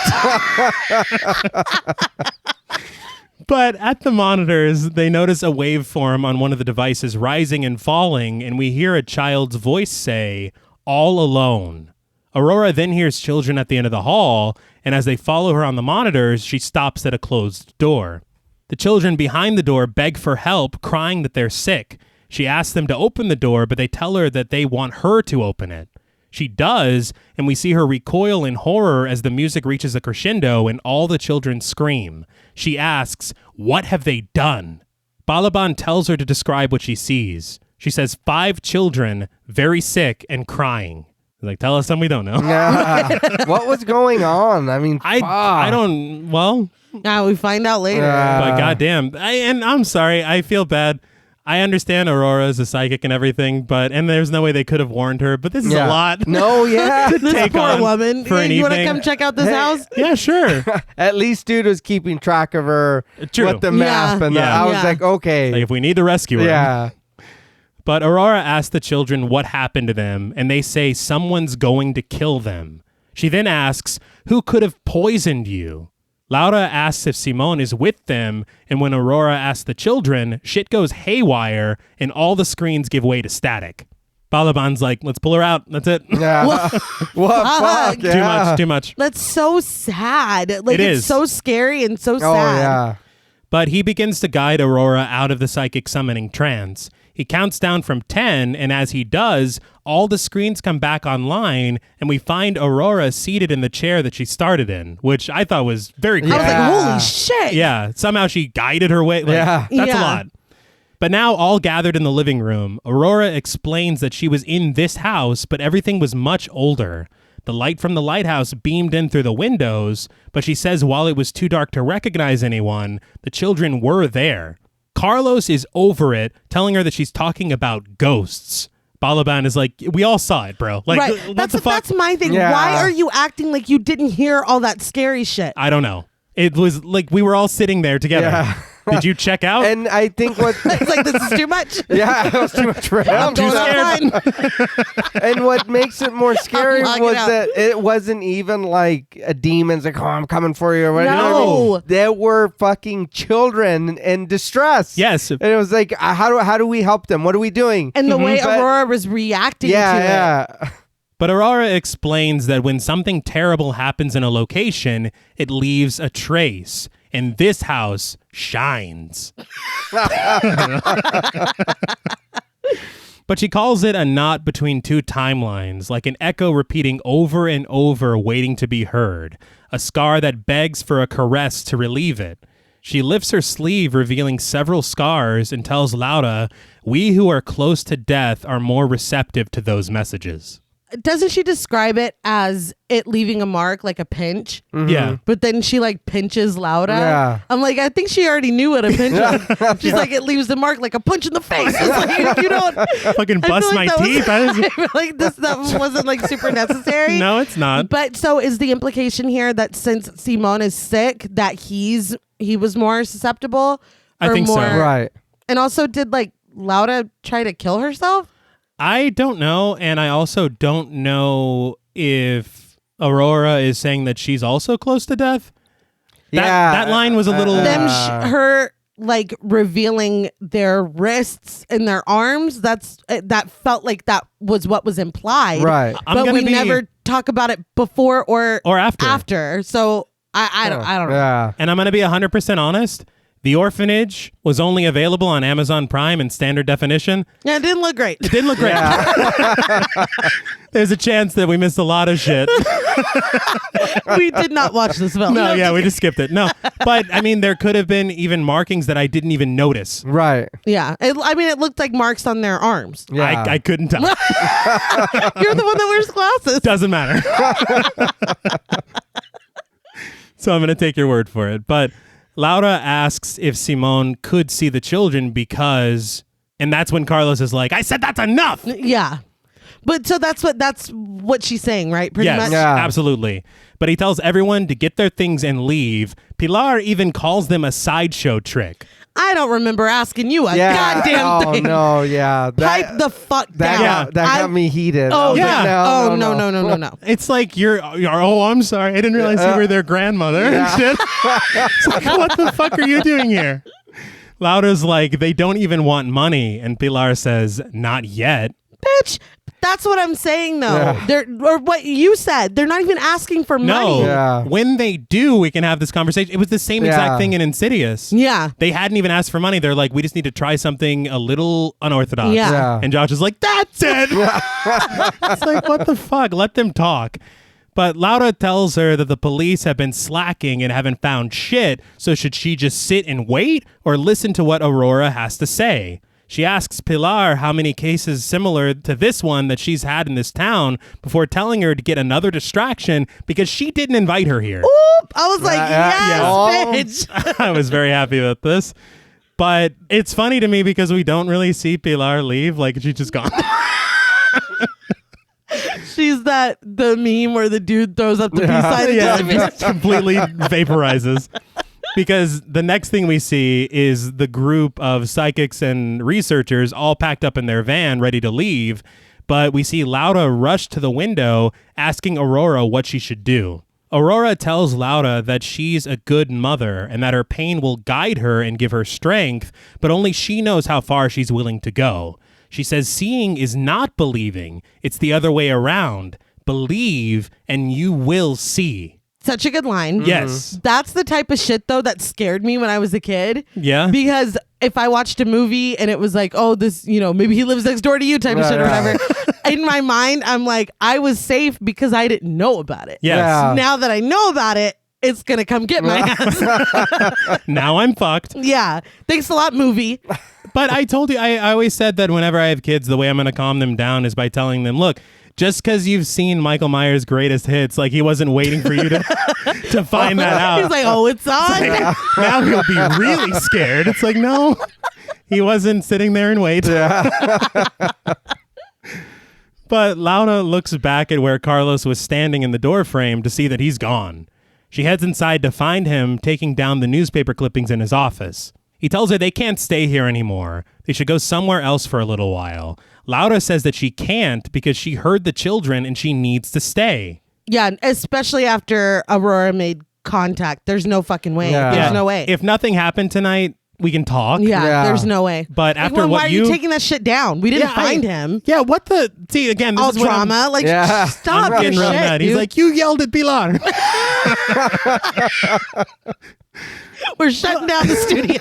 But at the monitors, they notice a waveform on one of the devices rising and falling, and we hear a child's voice say, "All alone." Aurora then hears children at the end of the hall, and as they follow her on the monitors, she stops at a closed door. The children behind the door beg for help, crying that they're sick. She asks them to open the door, but they tell her that they want her to open it. She does, and we see her recoil in horror as the music reaches a crescendo and all the children scream. She asks, "What have they done?" Balaban tells her to describe what she sees. She says 5 children, very sick and crying. Like, tell us something we don't know.
What was going on? I mean,
I don't, well.
Now we find out later.
But goddamn. And I'm sorry, I feel bad. I understand Aurora is a psychic and everything, and there's no way they could have warned her, but this is a lot.
No, yeah.
to
This
take
poor
on
woman.
for an
You want to
evening.
come check out this house?
Yeah, sure.
At least dude was keeping track of her
True.
with the map.
Yeah.
And
Yeah.
I was
Yeah.
like, okay.
Like if we need to rescue her.
Yeah.
But Aurora asks the children what happened to them, and they say someone's going to kill them. She then asks, who could have poisoned you? Laura asks if Simone is with them, and when Aurora asks the children, shit goes haywire, and all the screens give way to static. Balaban's like, let's pull her out. That's it.
Yeah.
What?
What?
Fuck.
Fuck? Yeah.
Too much.
That's so sad. Like,
It
it's
is.
so scary and so
Oh,
sad.
yeah.
But he begins to guide Aurora out of the psychic summoning trance. He counts down from 10, and as he does, all the screens come back online, and we find Aurora seated in the chair that she started in, which I thought was very cool.
I was
Yeah.
like, holy shit.
Yeah, somehow she guided her way. Like,
Yeah.
That's a
Yeah.
lot. But now, all gathered in the living room, Aurora explains that she was in this house, but everything was much older. The light from the lighthouse beamed in through the windows, but she says while it was too dark to recognize anyone, the children were there. Carlos is over it, telling her that she's talking about ghosts. Balaban is like, we all saw it, bro. Like,
Right.
what
That's
the fuck?
That's my thing.
Yeah.
Why are you acting like you didn't hear all that scary shit?
I don't know. It was like we were all sitting there together.
Yeah.
Did you check out?
And I think what...
It's like, this is too much.
Yeah, it was too much for him.
I'm going offline.
And what makes it more scary
logging
was
out.
that it wasn't even like a demon's like, oh, I'm coming for you or whatever.
No.
You know what I mean? There were fucking children in distress.
Yes.
And it was like, how do we help them? What are we doing?
And the way
But-
Aurora was reacting to it.
yeah.
But Aurora explains that when something terrible happens in a location, it leaves a trace. And this house shines. But she calls it a knot between two timelines, like an echo repeating over and over, waiting to be heard. A scar that begs for a caress to relieve it. She lifts her sleeve, revealing several scars, and tells Laura, we who are close to death are more receptive to those messages.
Doesn't she describe it as it leaving a mark, like a pinch?
Yeah.
But then she like pinches Laura.
Yeah.
I'm like, I think she already knew what a pinch was. She's like, it leaves the mark like a punch in the face. It's like, you don't
Fucking
I
bust
feel
my
like that
teeth.
I feel like that wasn't like super necessary.
No, it's not.
But so is the implication here that since Simone is sick, that he was more susceptible?
I
Or
think so.
more-
Right.
And also, did like Laura try to kill herself?
I don't know, and I also don't know if Aurora is saying that she's also close to death. That line was a little...
Her like revealing their wrists and their arms. That felt like that was what was implied.
Right.
I'm
But
gonna
we
be-
never talk about it before or
after.
After. So I don't know.
Yeah.
And I'm going to be 100% honest. The Orphanage was only available on Amazon Prime in standard definition.
Yeah, it didn't look great.
It didn't look great. There's a chance that we missed a lot of shit.
We did not watch this film.
No, yeah, we just skipped it. No, but I mean, there could have been even markings that I didn't even notice.
Right.
Yeah. It looked like marks on their arms.
Yeah.
I couldn't tell.
You're the one that wears glasses.
Doesn't matter. So I'm going to take your word for it. But Laura asks if Simone could see the children because, and that's when Carlos is like, I said that's enough.
Yeah. But so that's what she's saying, right? Pretty
Yes,
much.
Yeah.
absolutely. But he tells everyone to get their things and leave. Pilar even calls them a sideshow trick.
I don't remember asking you a
Yeah.
goddamn thing.
Oh, no. Yeah.
Pipe the fuck
that
down.
got, that got me heated. I
Oh
was
yeah.
like,
Oh no.
It's like you're oh, I'm sorry. I didn't realize you were their grandmother and shit. It's like, what the fuck are you doing here? Laura's like, they don't even want money. And Pilar says, not yet.
Bitch, that's what I'm saying though.
Yeah.
They're or what you said. They're not even asking for
No.
money.
Yeah.
When they do, we can have this conversation. It was the same exact
Yeah.
thing in Insidious.
Yeah.
They hadn't even asked for money. They're like, we just need to try something a little unorthodox.
Yeah.
Yeah.
And Josh is like, that's it. It's like, what the fuck? Let them talk. But Laura tells her that the police have been slacking and haven't found shit. So should she just sit and wait or listen to what Aurora has to say? She asks Pilar how many cases similar to this one that she's had in this town before telling her to get another distraction because she didn't invite her here.
Oop. I was like,
Yeah.
yes,
Oh.
bitch.
I was very happy about this. But it's funny to me because we don't really see Pilar leave. Like, she's just gone.
She's the meme where the dude throws up the peace sign and
Yeah,
disappears.
just completely vaporizes. Because the next thing we see is the group of psychics and researchers all packed up in their van ready to leave. But we see Laura rush to the window asking Aurora what she should do. Aurora tells Laura that she's a good mother and that her pain will guide her and give her strength, but only she knows how far she's willing to go. She says seeing is not believing. It's the other way around. Believe and you will see.
Such a good line.
Yes.
That's the type of shit, though, that scared me when I was a kid.
Yeah.
Because if I watched a movie and it was like, oh, this, maybe he lives next door to you type of shit or whatever, in my mind, I'm like, I was safe because I didn't know about it.
Yes.
Yeah.
Now that I know about it, it's going to come get my ass.
Now I'm fucked.
Yeah. Thanks a lot, movie.
But I told you, I always said that whenever I have kids, the way I'm going to calm them down is by telling them, look, just because you've seen Michael Myers' greatest hits, like he wasn't waiting for you to find that out.
He's like, oh, it's on.
Now he'll be really scared. It's like, no, he wasn't sitting there and wait.
Yeah.
But Laura looks back at where Carlos was standing in the doorframe to see that he's gone. She heads inside to find him taking down the newspaper clippings in his office. He tells her they can't stay here anymore. They should go somewhere else for a little while. Laura says that she can't because she heard the children and she needs to stay.
Yeah, especially after Aurora made contact. There's no fucking way.
Yeah.
There's no way.
If nothing happened tonight, we can talk.
Yeah, there's no way.
But
Like,
after
well,
what
why are you taking that shit down? We didn't find him.
Yeah, what the... See, again, this
All
is what I'm-
drama. Like,
Yeah.
stop
I'm
your
getting
shit,
really mad. He's
dude.
like, you yelled at Pilar.
We're shutting down the studio.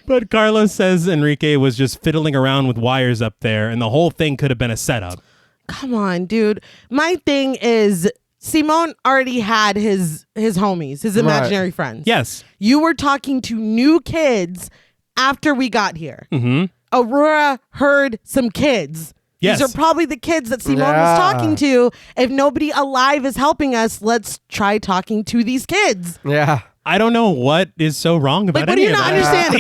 But Carlos says Enrique was just fiddling around with wires up there and the whole thing could have been a setup.
Come on, dude. My thing is, Simone already had his homies, his imaginary friends.
Yes.
You were talking to new kids after we got here.
Mm-hmm.
Aurora heard some kids.
Yes.
These are probably the kids that Simone
Yeah.
was talking to. If nobody alive is helping us, let's try talking to these kids.
Yeah.
I don't know what is so wrong about
Like, what are
any
you
of
not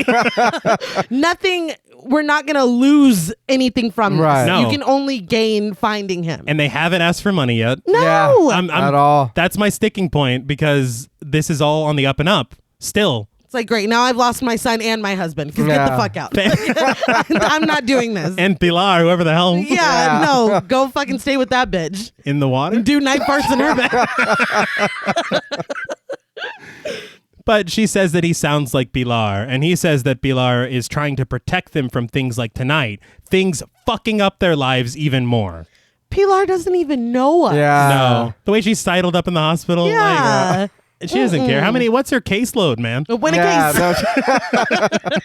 that.
understanding? Nothing. We're not going to lose anything from this.
Right.
No.
You can only gain finding him.
And they haven't asked for money yet.
No.
Yeah. At all.
That's my sticking point because this is all on the up and up still.
It's like, great. Now I've lost my son and my husband. Get the
Yeah.
fuck out. I'm not doing this.
And Pilar, whoever the hell,
Yeah, no. Go fucking stay with that bitch.
in the water.
Do night farts in her bed.
But she says that he sounds like Pilar, and he says that Pilar is trying to protect them from things like tonight, things fucking up their lives even more.
Pilar doesn't even know us.
Yeah.
No. The way she's sidled up in the hospital.
Yeah.
Like, she doesn't care. What's her caseload, man?
When
Yeah,
it case.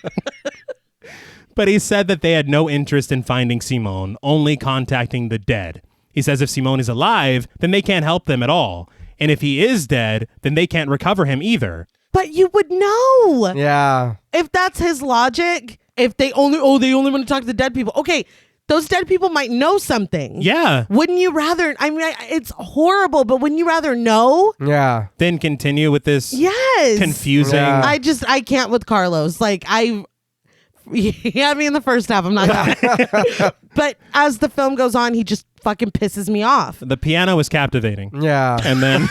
But he said that they had no interest in finding Simone, only contacting the dead. He says if Simone is alive, then they can't help them at all. And if he is dead, then they can't recover him either.
But you would know.
Yeah.
If that's his logic, if they only want to talk to the dead people. Okay, those dead people might know something.
Yeah.
Wouldn't you rather, it's horrible, but wouldn't you rather know?
Yeah.
Then continue with this
Yes.
confusing.
Yeah.
I can't with Carlos. Like, he had me in the first half. I'm not gonna. But as the film goes on, he just fucking pisses me off.
The piano was captivating.
Yeah.
And then,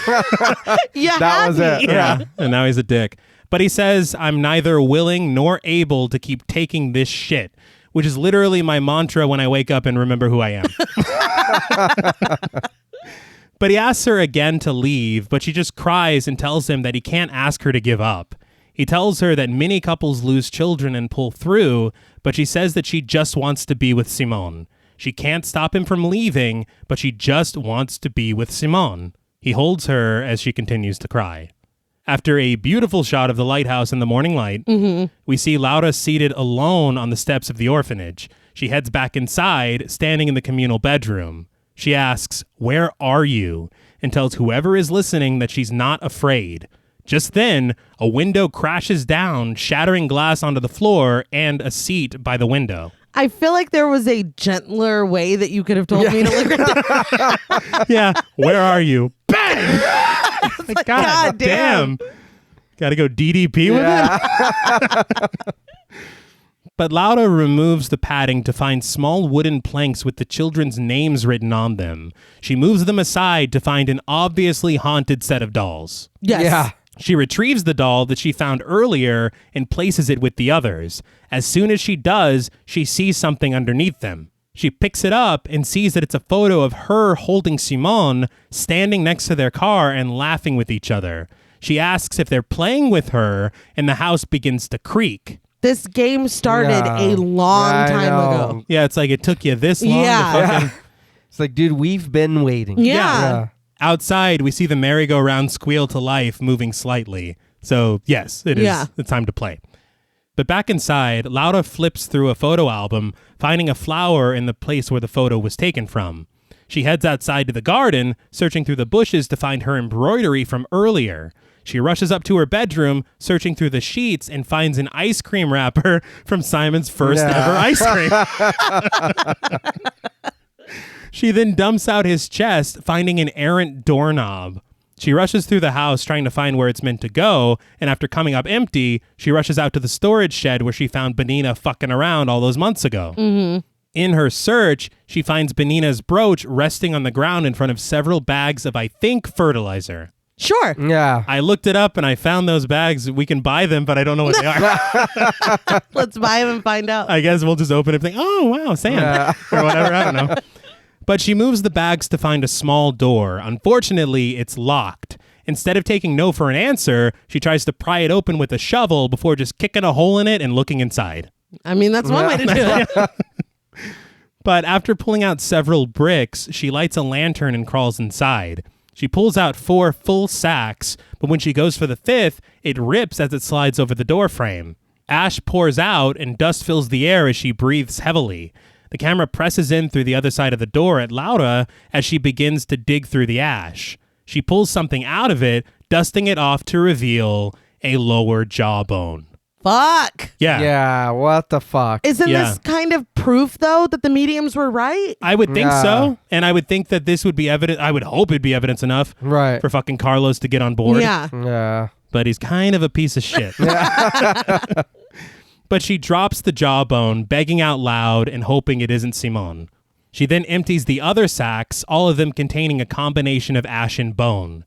Yeah,
That was it. Yeah.
and now he's a dick. But he says, I'm neither willing nor able to keep taking this shit, which is literally my mantra when I wake up and remember who I am. But he asks her again to leave, but she just cries and tells him that he can't ask her to give up. He tells her that many couples lose children and pull through, but she says that she just wants to be with Simone. She can't stop him from leaving, but she just wants to be with Simone. He holds her as she continues to cry. After a beautiful shot of the lighthouse in the morning light, we see Laura seated alone on the steps of the orphanage. She heads back inside, standing in the communal bedroom. She asks, "Where are you?" and tells whoever is listening that she's not afraid. Just then, a window crashes down, shattering glass onto the floor and a seat by the window.
I feel like there was a gentler way that you could have told me to look at that.
Yeah, where are you? Bang! God
God damn.
damn. Gotta go DDP with it? But Laura removes the padding to find small wooden planks with the children's names written on them. She moves them aside to find an obviously haunted set of dolls.
Yes.
Yeah.
She retrieves the doll that she found earlier and places it with the others. As soon as she does, she sees something underneath them. She picks it up and sees that it's a photo of her holding Simone standing next to their car and laughing with each other. She asks if they're playing with her, and the house begins to creak.
This game started
Yeah.
a long
Yeah, I
time
know.
ago.
Yeah, it's like it took you this long
Yeah.
to fucking...
It's like, dude, we've been waiting.
Yeah.
Outside, we see the merry-go-round squeal to life, moving slightly. So, yes, it is.
Yeah.
It's time to play. But back inside, Laura flips through a photo album, finding a flower in the place where the photo was taken from. She heads outside to the garden, searching through the bushes to find her embroidery from earlier. She rushes up to her bedroom, searching through the sheets, and finds an ice cream wrapper from Simon's first ever ice cream. She then dumps out his chest, finding an errant doorknob. She rushes through the house trying to find where it's meant to go, and after coming up empty, she rushes out to the storage shed where she found Benina fucking around all those months ago. Mm-hmm. In her search, she finds Benina's brooch resting on the ground in front of several bags of, I think, fertilizer.
Sure.
Yeah.
I looked it up and I found those bags. We can buy them, but I don't know what they are.
Let's buy them and find out.
I guess we'll just open it and think, oh, wow, sand. Or whatever, I don't know. But she moves the bags to find a small door. Unfortunately, it's locked. Instead of taking no for an answer, she tries to pry it open with a shovel before just kicking a hole in it and looking inside.
I mean, that's one way to do it.
But after pulling out several bricks, she lights a lantern and crawls inside. She pulls out 4 full sacks, but when she goes for the 5th, it rips as it slides over the door frame. Ash pours out and dust fills the air as she breathes heavily. The camera presses in through the other side of the door at Laura as she begins to dig through the ash. She pulls something out of it, dusting it off to reveal a lower jawbone.
Fuck.
Yeah.
Yeah. What the fuck?
Isn't
Yeah.
this kind of proof, though, that the mediums were right?
I would think
Yeah.
so. And I would think that this would be evidence. I would hope it'd be evidence enough
Right.
for fucking Carlos to get on board.
Yeah.
Yeah.
But he's kind of a piece of shit. But she drops the jawbone, begging out loud and hoping it isn't Simone. She then empties the other sacks, all of them containing a combination of ash and bone.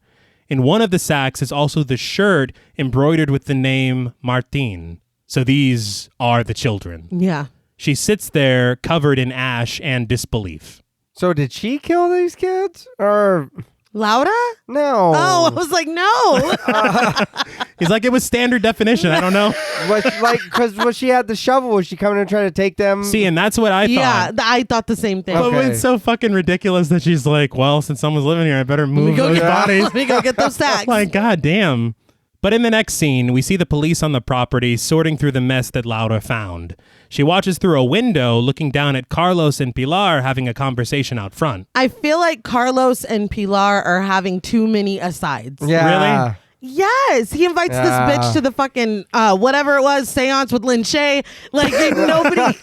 In one of the sacks is also the shirt embroidered with the name Martin. So these are the children.
Yeah.
She sits there covered in ash and disbelief.
So did she kill these kids or
Laura?
no?
Oh, I was like, no.
He's like, it was standard definition. I don't know.
Because when she had the shovel, was she coming to try to take them?
See, and that's what I
Yeah,
thought.
I thought the same thing.
But
Okay.
it's so fucking ridiculous that she's like, well, since someone's living here, I better
Let me
move
go
those
get
bodies.
Let me go get those sacks.
Like, god damn. But in the next scene, we see the police on the property sorting through the mess that Laura found. She watches through a window, looking down at Carlos and Pilar having a conversation out front.
I feel like Carlos and Pilar are having too many asides.
Yeah.
Really?
Yes, he invites this bitch to the fucking whatever it was seance with Lin Shay. Like nobody.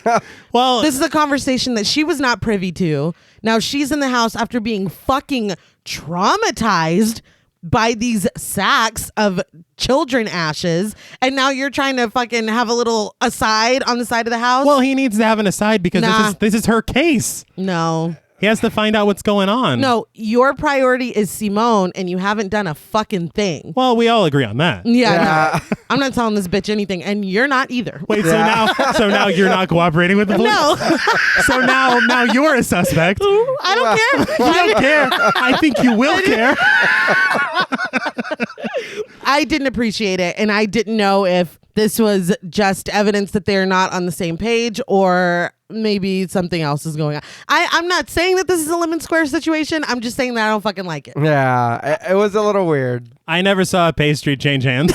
Well,
This is a conversation that she was not privy to. Now she's in the house after being fucking traumatized by these sacks of children ashes, and now you're trying to fucking have a little aside on the side of the house.
well, he needs to have an aside because
Nah.
this is her case.
No.
He has to find out what's going on.
No, your priority is Simone, and you haven't done a fucking thing.
Well, we all agree on that.
Yeah. No. I'm not telling this bitch anything, and you're not either.
Wait, so now you're not cooperating with the police?
No.
So now you're a suspect. You
I don't care.
don't care. I think you will care.
I didn't appreciate it, and I didn't know if this was just evidence that they're not on the same page or maybe something else is going on. I'm not saying that this is a lemon square situation. I'm just saying that I don't fucking like it.
Yeah. It was a little weird.
I never saw a pastry change hands.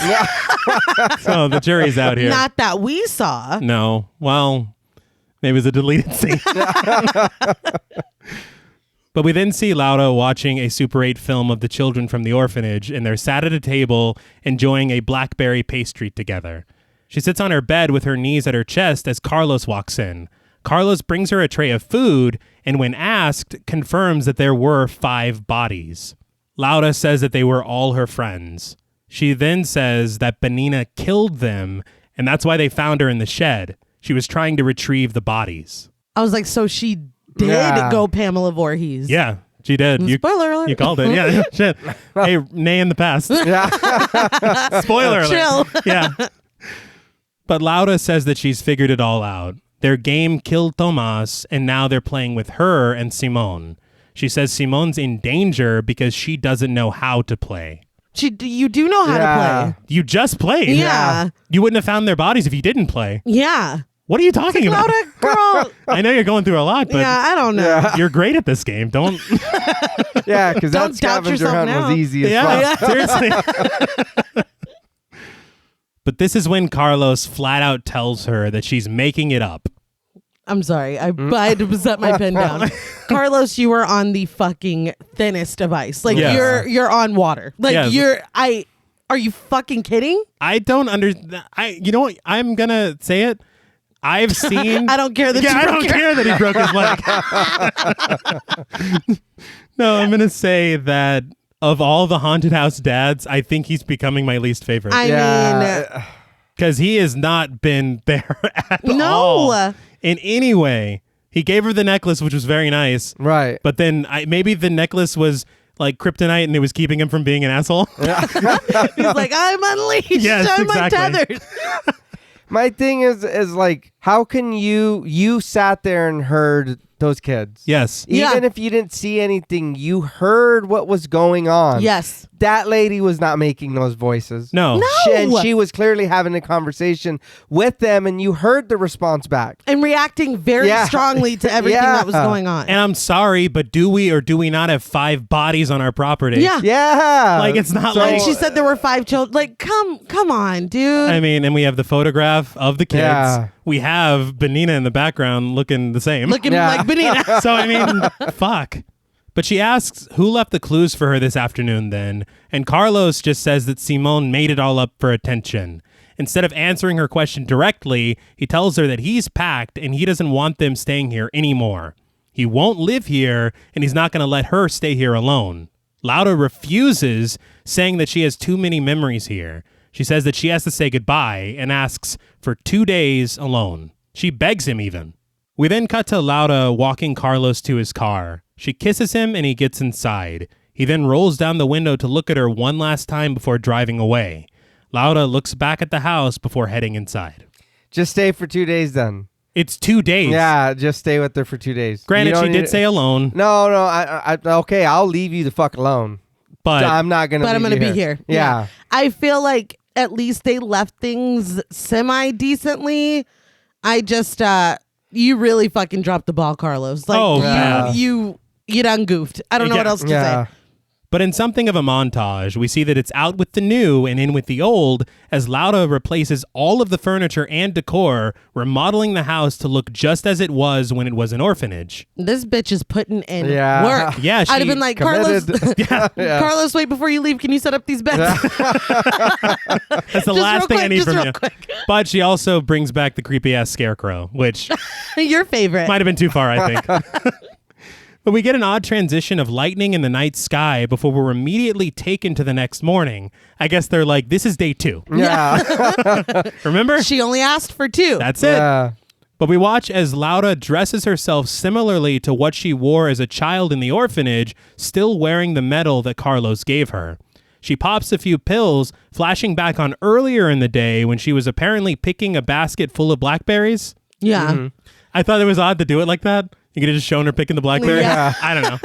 So the jury's out here.
Not that we saw.
No. Well, maybe it was a deleted scene. But we then see Laura watching a Super 8 film of the children from the orphanage, and they're sat at a table enjoying a blackberry pastry together. She sits on her bed with her knees at her chest as Carlos walks in. Carlos brings her a tray of food, and when asked, confirms that there were 5 bodies. Laura says that they were all her friends. She then says that Benina killed them, and that's why they found her in the shed. She was trying to retrieve the bodies.
I was like, so she did go Pamela Voorhees.
Yeah, she did.
Spoiler alert.
You called it. Yeah, shit. Hey, Nay in the past.
Yeah.
Spoiler alert.
Chill.
Yeah. But Laura says that she's figured it all out. Their game killed Tomas, and now they're playing with her and Simone. She says Simone's in danger because she doesn't know how to play.
You do know how to play.
You just played.
Yeah.
You wouldn't have found their bodies if you didn't play.
Yeah.
What are you talking about?
Laura, girl.
I know you're going through a lot, but
Yeah, I don't know.
you're great at this game. Don't.
Yeah, because that
Don't doubt
scavenger
yourself
hunt
now.
was easy as fuck.
Seriously. But this is when Carlos flat out tells her that she's making it up.
I'm sorry. I had to set my pen down. Carlos, you are on the fucking thinnest of ice. Like
Yes.
you're on water. Like
Yes.
are you fucking kidding?
I don't understand. You know what? I'm gonna say it. I've seen.
I don't care that
I
you
don't care that he broke his leg. No, I'm gonna say that of all the haunted house dads, I think he's becoming my least favorite.
I mean,
Because he has not been there at
No.
all in any way. He gave her the necklace, which was very nice.
Right.
But then maybe the necklace was like kryptonite and it was keeping him from being an asshole.
he's like, I'm unleashed.
Yes,
I'm
exactly.
untethered.
My thing is like, how can you sat there and heard those kids?
Yes.
Even if you didn't see anything, you heard what was going on.
Yes.
That lady was not making those voices.
No.
She was clearly having a conversation with them, and you heard the response back.
And reacting very strongly to everything that was going on.
And I'm sorry, but do we or do we not have 5 bodies on our property?
Yeah.
Yeah.
Like, it's not
Like
like...
she said there were 5 children. Like, come on, dude.
I mean, and we have the photograph of the kids.
Yeah.
We have Benina in the background looking the same.
Looking like Benina.
So, I mean, fuck. But she asks who left the clues for her this afternoon then, and Carlos just says that Simone made it all up for attention. Instead of answering her question directly, he tells her that he's packed and he doesn't want them staying here anymore. He won't live here, and he's not going to let her stay here alone. Laura refuses, saying that she has too many memories here. She says that she has to say goodbye and asks for 2 days alone. She begs him even. We then cut to Laura walking Carlos to his car. She kisses him and he gets inside. He then rolls down the window to look at her one last time before driving away. Laura looks back at the house before heading inside.
Just stay for 2 days then.
It's 2 days.
Yeah, just stay with her for 2 days.
Granted, she did say alone.
No, I okay, I'll leave you the fuck alone.
But
I'm not going to
But I'm going to be here.
Yeah.
I feel like at least they left things semi-decently. I just, you really fucking dropped the ball, Carlos. Like, you done goofed. I don't know what else to say.
But in something of a montage, we see that it's out with the new and in with the old as Laura replaces all of the furniture and decor, remodeling the house to look just as it was when it was an orphanage.
This bitch is putting in work.
Yeah,
I'd have been like, Carlos, Carlos, wait, before you leave, can you set up these beds?
That's the last thing I need from you. But she also brings back the creepy-ass scarecrow, which...
Your favorite.
Might have been too far, I think. But we get an odd transition of lightning in the night sky before we're immediately taken to the next morning. I guess they're like, this is day 2.
Yeah.
Remember?
She only asked for 2.
That's it.
Yeah.
But we watch as Laura dresses herself similarly to what she wore as a child in the orphanage, still wearing the medal that Carlos gave her. She pops a few pills, flashing back on earlier in the day when she was apparently picking a basket full of blackberries.
Yeah.
Mm-hmm.
I thought it was odd to do it like that. You could have just shown her picking the blackberry.
Yeah.
I don't know.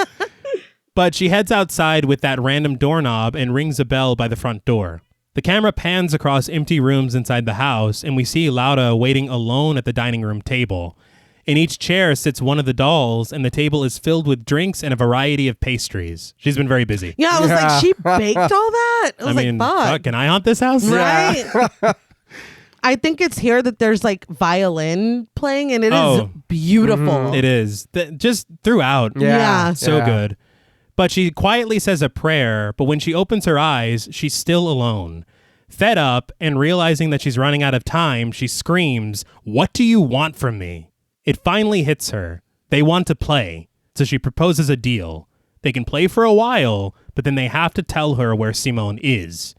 But she heads outside with that random doorknob and rings a bell by the front door. The camera pans across empty rooms inside the house, and we see Laura waiting alone at the dining room table. In each chair sits one of the dolls, and the table is filled with drinks and a variety of pastries. She's been very busy.
Yeah, I was like, she baked all that? I was
mean,
like, fuck.
Can I haunt this house?
Right? I think it's here that there's like violin playing, and it is beautiful.
It is. Just throughout.
Yeah.
So good. But she quietly says a prayer, but when she opens her eyes, she's still alone. Fed up and realizing that she's running out of time, she screams, "What do you want from me?" It finally hits her. They want to play, so she proposes a deal. They can play for a while, but then they have to tell her where Simone is.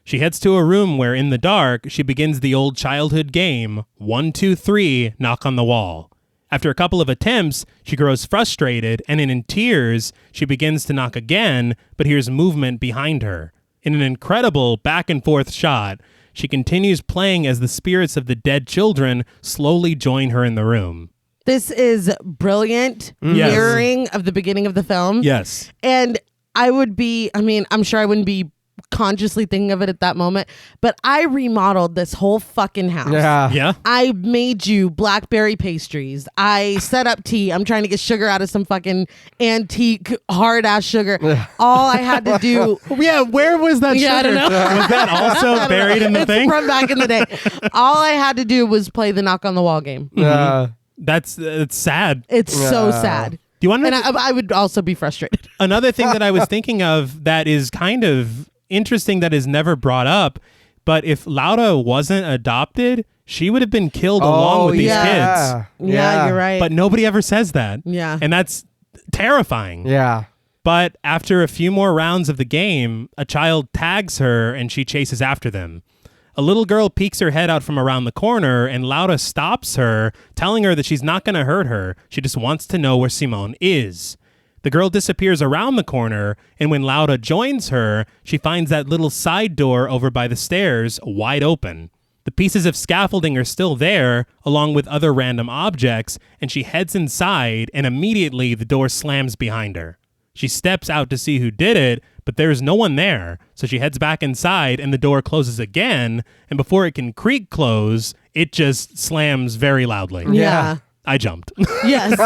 She heads to a room where, in the dark, she begins the old childhood game, 1, 2, 3, knock on the wall. After a couple of attempts, she grows frustrated, and in tears, she begins to knock again, but hears movement behind her. In an incredible back-and-forth shot, she continues playing as the spirits of the dead children slowly join her in the room.
This is brilliant mirroring of the beginning of the film.
Yes.
And I'm sure I wouldn't be consciously thinking of it at that moment, but I remodeled this whole fucking house.
Yeah.
I made you blackberry pastries. I set up tea. I'm trying to get sugar out of some fucking antique hard ass sugar. All I had to do.
Yeah, where was that sugar?
I don't know.
Was that also buried in the thing?
From back in the day. All I had to do was play the knock on the wall game.
It's sad.
It's so sad.
Do you want to?
And I would also be frustrated.
Another thing that I was thinking of that is kind of interesting that is never brought up, but if Laura wasn't adopted, she would have been killed along with these kids.
Yeah, you're right.
But nobody ever says that.
Yeah.
And that's terrifying.
Yeah.
But after a few more rounds of the game, a child tags her and she chases after them. A little girl peeks her head out from around the corner and Laura stops her, telling her that she's not going to hurt her. She just wants to know where Simone is. The girl disappears around the corner, and when Laura joins her, she finds that little side door over by the stairs wide open. The pieces of scaffolding are still there, along with other random objects, and she heads inside, and immediately the door slams behind her. She steps out to see who did it, but there's no one there, so she heads back inside, and the door closes again, and before it can creak close, it just slams very loudly.
Yeah.
I jumped.
Yes.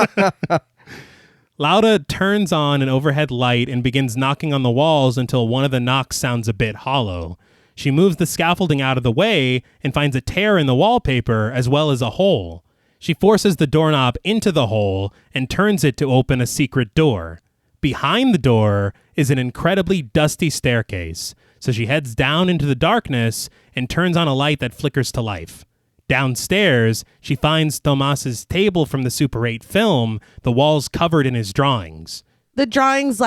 Laura turns on an overhead light and begins knocking on the walls until one of the knocks sounds a bit hollow. She moves the scaffolding out of the way and finds a tear in the wallpaper as well as a hole. She forces the doorknob into the hole and turns it to open a secret door. Behind the door is an incredibly dusty staircase, so she heads down into the darkness and turns on a light that flickers to life. Downstairs, she finds Tomas's table from the Super 8 film, the walls covered in his drawings.
The drawings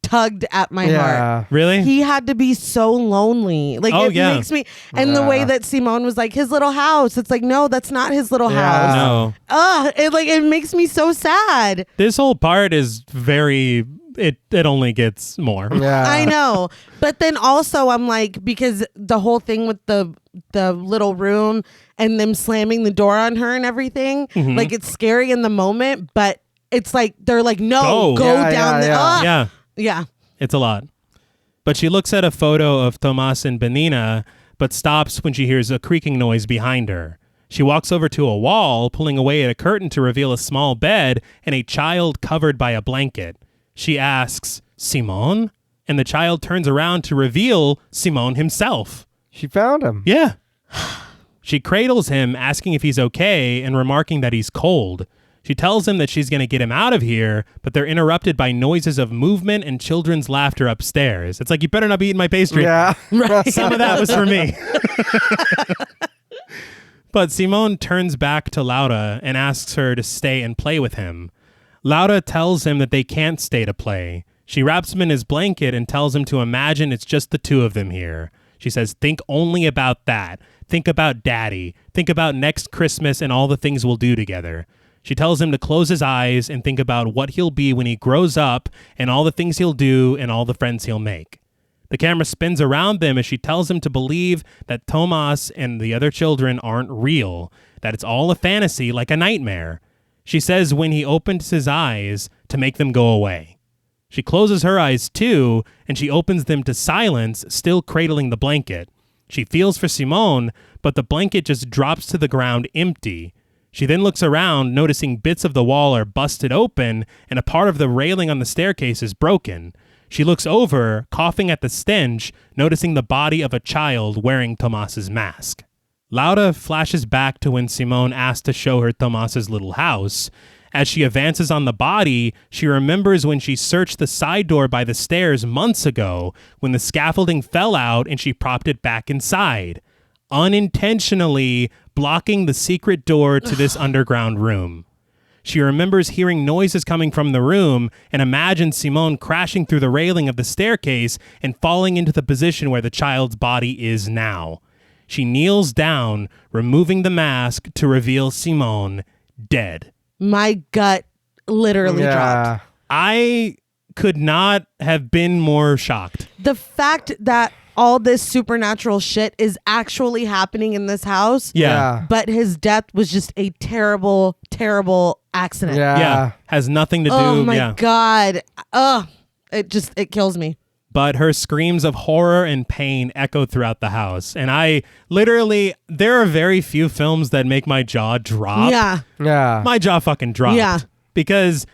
tugged at my heart.
Really?
He had to be so lonely. Makes me, and the way that Simone was his little house. It's no, that's not his little house.
No.
It makes me so sad.
This whole part is very, it only gets more.
Yeah.
I know. But then also I'm because the whole thing with the little room and them slamming the door on her and everything, it's scary in the moment, but it's they're no, go down there. Yeah.
It's a lot. But she looks at a photo of Tomas and Benina, but stops when she hears a creaking noise behind her. She walks over to a wall, pulling away at a curtain to reveal a small bed and a child covered by a blanket. She asks, "Simone?" And the child turns around to reveal Simone himself.
She found him.
Yeah. She cradles him, asking if he's okay and remarking that he's cold. She tells him that she's going to get him out of here, but they're interrupted by noises of movement and children's laughter upstairs. It's you better not be eating my pastry.
Yeah.
Right.
Some of that was for me. But Simone turns back to Laura and asks her to stay and play with him. Laura tells him that they can't stay to play. She wraps him in his blanket and tells him to imagine it's just the two of them here. She says, think only about that. Think about Daddy. Think about next Christmas and all the things we'll do together. She tells him to close his eyes and think about what he'll be when he grows up and all the things he'll do and all the friends he'll make. The camera spins around them as she tells him to believe that Tomas and the other children aren't real, that it's all a fantasy like a nightmare. She says when he opens his eyes to make them go away. She closes her eyes too, and she opens them to silence, still cradling the blanket. She feels for Simone, but the blanket just drops to the ground empty. She then looks around, noticing bits of the wall are busted open and a part of the railing on the staircase is broken. She looks over, coughing at the stench, noticing the body of a child wearing Tomas's mask. Laura flashes back to when Simone asked to show her Tomas's little house. As she advances on the body, she remembers when she searched the side door by the stairs months ago, when the scaffolding fell out and she propped it back inside, unintentionally blocking the secret door to this underground room. She remembers hearing noises coming from the room and imagines Simone crashing through the railing of the staircase and falling into the position where the child's body is now. She kneels down, removing the mask to reveal Simone dead.
My gut literally dropped.
I could not have been more shocked.
The fact that all this supernatural shit is actually happening in this house.
Yeah.
But his death was just a terrible, terrible accident.
Yeah. Has nothing to do.
Oh my God. Ugh. It kills me.
But her screams of horror and pain echo throughout the house. And there are very few films that make my jaw drop.
Yeah.
My jaw fucking dropped.
Yeah.
Because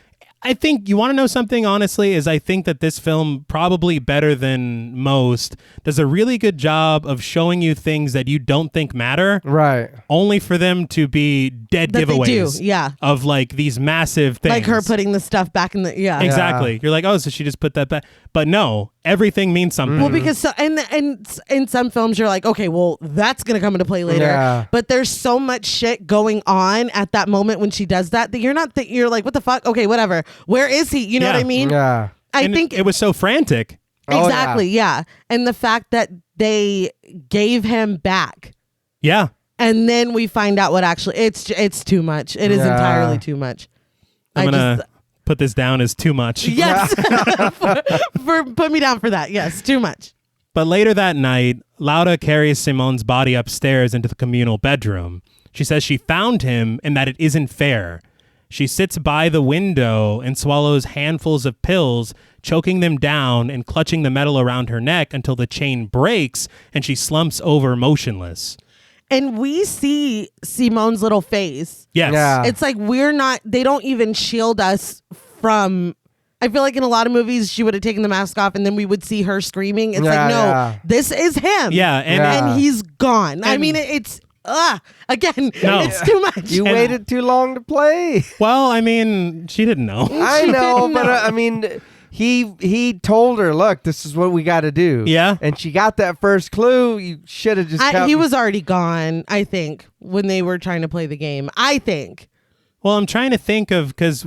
I think, you want to know something, honestly, is I think that this film, probably better than most, does a really good job of showing you things that you don't think matter.
Right.
Only for them to be dead
That
giveaways.
they do, yeah.
Of like these massive things.
Like her putting the stuff back in the,
Exactly. You're like, oh, so she just put that back. But no, everything means something.
Well, because and in some films you're like, okay, well that's gonna come into play later.
Yeah.
But there's so much shit going on at that moment when she does that you're not you're like, what the fuck? Okay, whatever. Where is he? You know what I mean?
Yeah.
I
And
think
it was so frantic.
exactly. Yeah. And the fact that they gave him back.
Yeah.
And then we find out what actually it's too much. It is entirely too much.
I'm gonna put this down as too much.
Yes. for put me down for that. Yes, too much.
But later that night, Laura carries Simone's body upstairs into the communal bedroom. She says she found him and that it isn't fair. She sits by the window and swallows handfuls of pills, choking them down and clutching the metal around her neck until the chain breaks and she slumps over motionless.
And we see Simone's little face.
Yes.
Yeah.
It's like they don't even shield us from, I feel like in a lot of movies she would have taken the mask off and then we would see her screaming. It's like, no, this is him.
Yeah.
And he's gone. I mean, it's, it's too much.
You waited too long to play.
Well, I mean, she didn't know.
I know,
didn't
but
know.
I mean, he told her, look, this is what we got to do.
Yeah.
And she got that first clue. You should have just kept...
He was already gone, I think, when they were trying to play the game. I think.
Well, I'm trying to think of, because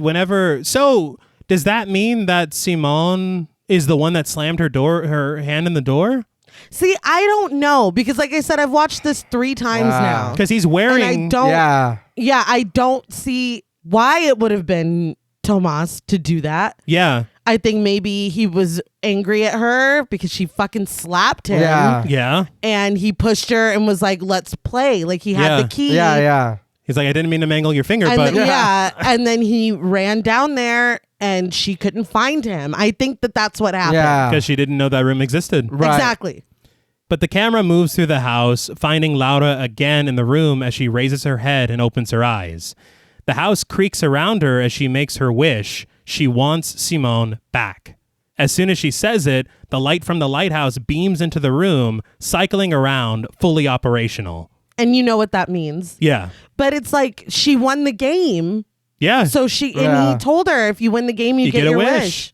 so does that mean that Simone is the one that slammed her hand in the door?
See, I don't know, because like I said, I've watched this 3 times now.
Because he's wearing...
And I don't... Yeah, I don't see why it would have been Tomas to do that.
Yeah.
I think maybe he was angry at her because she fucking slapped him.
Yeah.
And he pushed her and was like, let's play. Like he had the key.
Yeah.
He's like, I didn't mean to mangle your finger,
And
but...
then, and then he ran down there and she couldn't find him. I think that's what happened.
Yeah.
Because she didn't know that room existed.
Right.
Exactly.
But the camera moves through the house, finding Laura again in the room as she raises her head and opens her eyes. The house creaks around her as she makes her wish. She wants Simone back. As soon as she says it, the light from the lighthouse beams into the room, cycling around, fully operational.
And you know what that means.
Yeah.
But it's like she won the game.
Yeah.
So and he told her, if you win the game, you get your wish.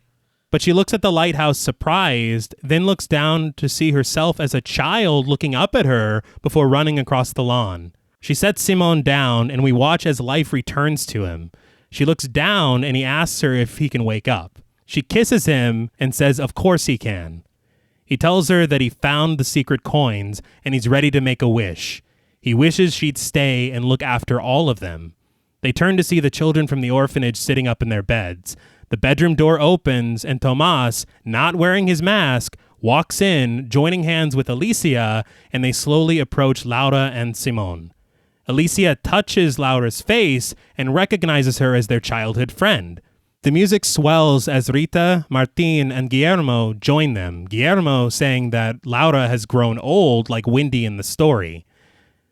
But she looks at the lighthouse surprised, then looks down to see herself as a child looking up at her before running across the lawn. She sets Simone down, and we watch as life returns to him. She looks down, and he asks her if he can wake up. She kisses him and says, of course he can. He tells her that he found the secret coins, and he's ready to make a wish. He wishes she'd stay and look after all of them. They turn to see the children from the orphanage sitting up in their beds. The bedroom door opens, and Tomas, not wearing his mask, walks in, joining hands with Alicia, and they slowly approach Laura and Simone. Alicia touches Laura's face and recognizes her as their childhood friend. The music swells as Rita, Martin, and Guillermo join them, Guillermo saying that Laura has grown old like Wendy in the story.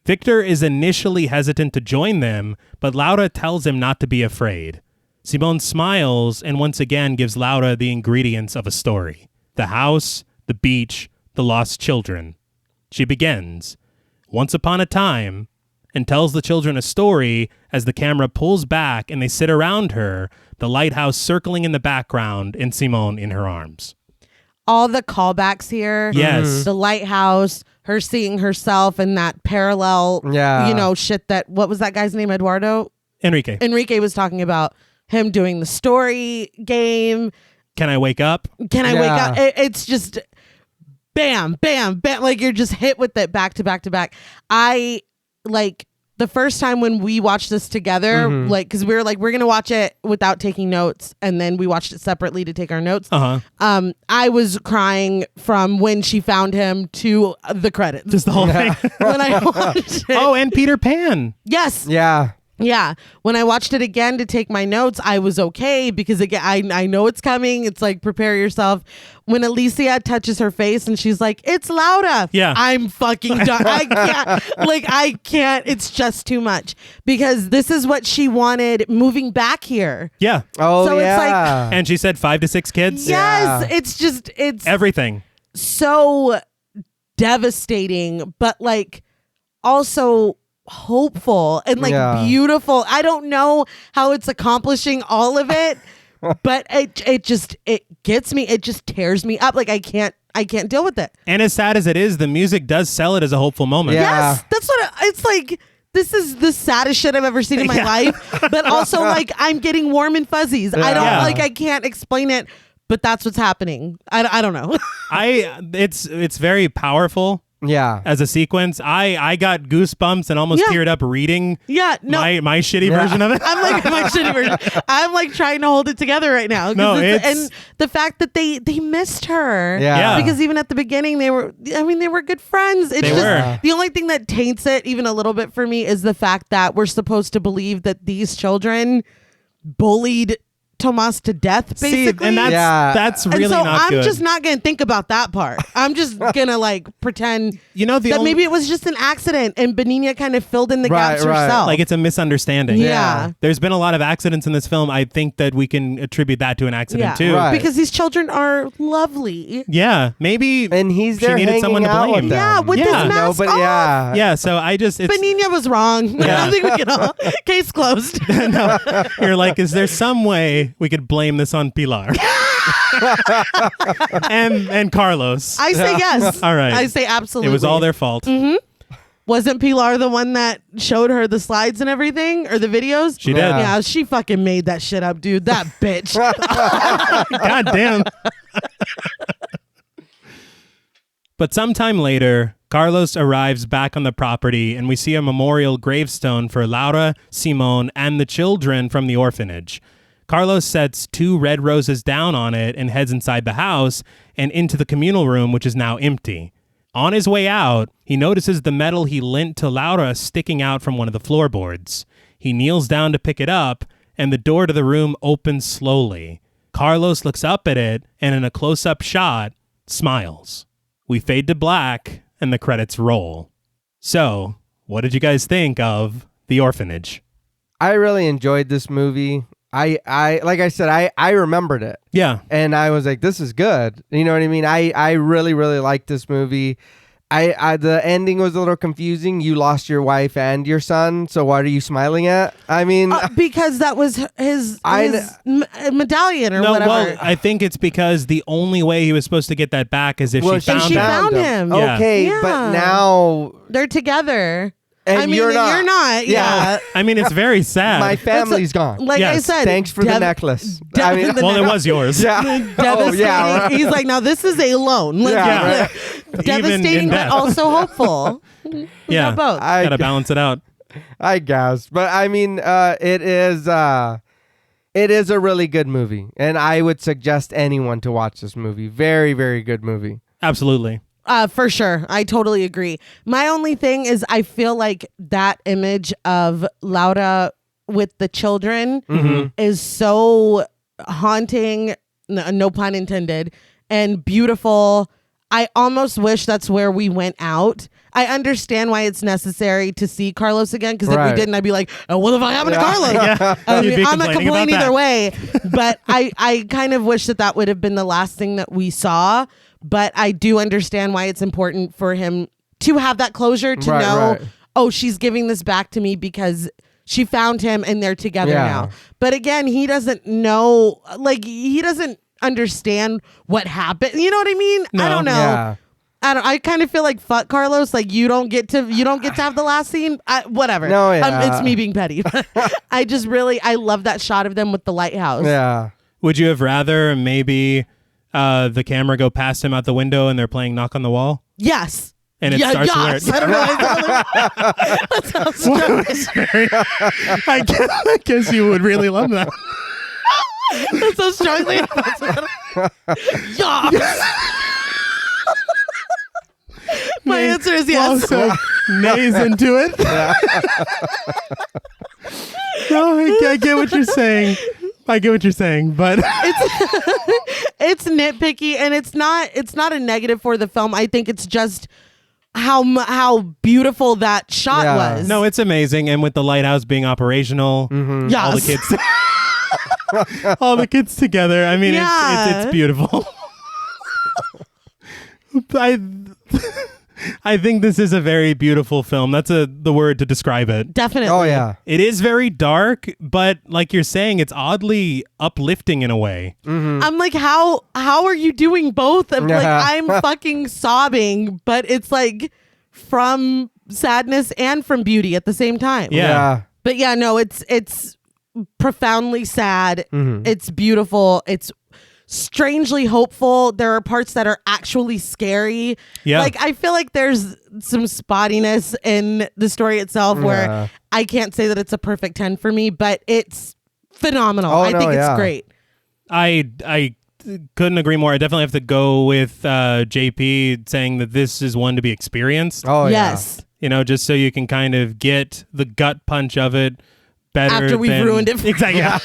Victor is initially hesitant to join them, but Laura tells him not to be afraid. Simone smiles and once again gives Laura the ingredients of a story. The house, the beach, the lost children. She begins, once upon a time, and tells the children a story as the camera pulls back and they sit around her, the lighthouse circling in the background and Simone in her arms.
All the callbacks here.
Yes.
The lighthouse, her seeing herself in that parallel, shit what was that guy's name? Eduardo? Enrique was talking about him doing the story game.
Can I wake up?
Can I wake up? It's just bam, bam, bam. Like you're just hit with it back to back to back. I like the first time when we watched this together, like, because we were like, we're going to watch it without taking notes. And then we watched it separately to take our notes. I was crying from when she found him to the credits.
Just the whole thing.
When I watched it.
Oh, and Peter Pan.
Yes.
Yeah.
Yeah. When I watched it again to take my notes, I was okay because again, I know it's coming. It's like, prepare yourself. When Alicia touches her face and she's like, it's Laura.
Yeah.
I'm fucking done. I can't. It's just too much because this is what she wanted moving back here.
Yeah.
Oh,
So
yeah.
it's like,
And she said 5 to 6 kids.
yes,
Yeah.
it's
Everything.
so devastating, but like also hopeful and like beautiful. I don't know how it's accomplishing all of it, but it gets me. It just tears me up. Like I can't deal with it.
And as sad as it is, the music does sell it as a hopeful moment.
Yeah.
Yes, that's what it's like. This is the saddest shit I've ever seen in my life, but also like I'm getting warm and fuzzies. I don't like. I can't explain it, but that's what's happening. I don't know.
It's very powerful.
Yeah.
As a sequence, I got goosebumps and almost teared up reading my shitty version of it.
I'm like my shitty version. I'm like trying to hold it together right now.
No,
and the fact that they missed her.
Yeah.
Because even at the beginning they were good friends. It's
They
just
were.
the only thing that taints it even a little bit for me is the fact that we're supposed to believe that these children bullied Tomas to death, basically.
And that's really
and so
not good.
I'm just not gonna think about that part. I'm just gonna like pretend that maybe it was just an accident and Benigna kind of filled in the gaps herself.
Like it's a misunderstanding.
Yeah.
There's been a lot of accidents in this film. I think that we can attribute that to an accident too.
Right.
Because these children are lovely.
Yeah, maybe.
And he's there
she needed
hanging
someone to
out
blame.
with them.
Yeah, with this mask
but
off.
Yeah, so I just
Benigna was wrong. I don't think we can all case closed.
no, you're like, is there some way we could blame this on Pilar and Carlos?
I say yes.
All right.
I say absolutely.
It was all their fault.
Wasn't Pilar the one that showed her the slides and everything or the videos?
She did.
Yeah, she fucking made that shit up, dude. That bitch.
God damn. But sometime later, Carlos arrives back on the property and we see a memorial gravestone for Laura, Simone, and the children from the orphanage. Carlos sets 2 red roses down on it and heads inside the house and into the communal room, which is now empty. On his way out, he notices the medal he lent to Laura sticking out from one of the floorboards. He kneels down to pick it up, and the door to the room opens slowly. Carlos looks up at it and in a close-up shot, smiles. We fade to black, and the credits roll. So, what did you guys think of The Orphanage?
I really enjoyed this movie. I like I said, I remembered it.
Yeah.
And I was like, this is good. You know what I mean? I really, really liked this movie. The ending was a little confusing. You lost your wife and your son, so what are you smiling at? I mean,
because that was his medallion or whatever.
Well, I think it's because the only way he was supposed to get that back is if she found him.
Yeah.
Okay, but now
they're together.
And
you're not. Yeah.
I mean, it's very sad.
My family's gone.
Like I said,
thanks for the necklace.
I mean, it was yours.
Yeah.
Devastating.
Right.
He's like, now this is a loan. Like, devastating, but also hopeful.
Yeah,
both.
Gotta balance it out.
I guess, but I mean, it is a really good movie, and I would suggest anyone to watch this movie. Very, very good movie.
Absolutely.
For sure. I totally agree. My only thing is I feel like that image of Laura with the children is so haunting, no pun intended, and beautiful. I almost wish that's where we went out. I understand why it's necessary to see Carlos again, because if we didn't, I'd be like, oh, what if I happened to Carlos? I mean, I'm not complaining either way, but I kind of wish that would have been the last thing that we saw. But I do understand why it's important for him to have that closure, to know, oh, she's giving this back to me because she found him and they're together now. But again, he doesn't know, like, he doesn't understand what happened. You know what I mean?
No.
I don't know.
Yeah.
I kind of feel like fuck Carlos. Like you don't get to have the last scene. Whatever.
No, yeah.
It's me being petty. I love that shot of them with the lighthouse.
Yeah.
Would you have rather maybe the camera go past him out the window and they're playing Knock on the Wall?
Yes.
And it starts
yes.
where
I don't know. That sounds
I guess you would really love that.
That's so strongly. Yes. My answer is yes.
Also, Nay's into it. No, I get what you're saying. I get what you're saying, but
it's nitpicky, and it's not a negative for the film. I think it's just how beautiful that shot was.
No, it's amazing, and with the lighthouse being operational,
Yes.
all the kids together. I mean, it's beautiful. I think this is a very beautiful film. That's the word to describe it.
Definitely.
Oh yeah.
It is very dark, but like you're saying, it's oddly uplifting in a way.
Mm-hmm.
I'm like, how are you doing both? Like, I'm fucking sobbing, but it's like from sadness and from beauty at the same time.
Yeah.
But yeah, no, it's profoundly sad.
Mm-hmm.
It's beautiful. It's strangely hopeful. There are parts that are actually scary.
Yeah.
Like, I feel like there's some spottiness in the story itself where I can't say that it's a perfect 10 for me, but it's phenomenal. I think it's great.
I couldn't agree more. I definitely have to go with JP saying that this is one to be experienced.
Oh
yes.
You know, just so you can kind of get the gut punch of it better.
After we've ruined it.
Exactly. Yeah.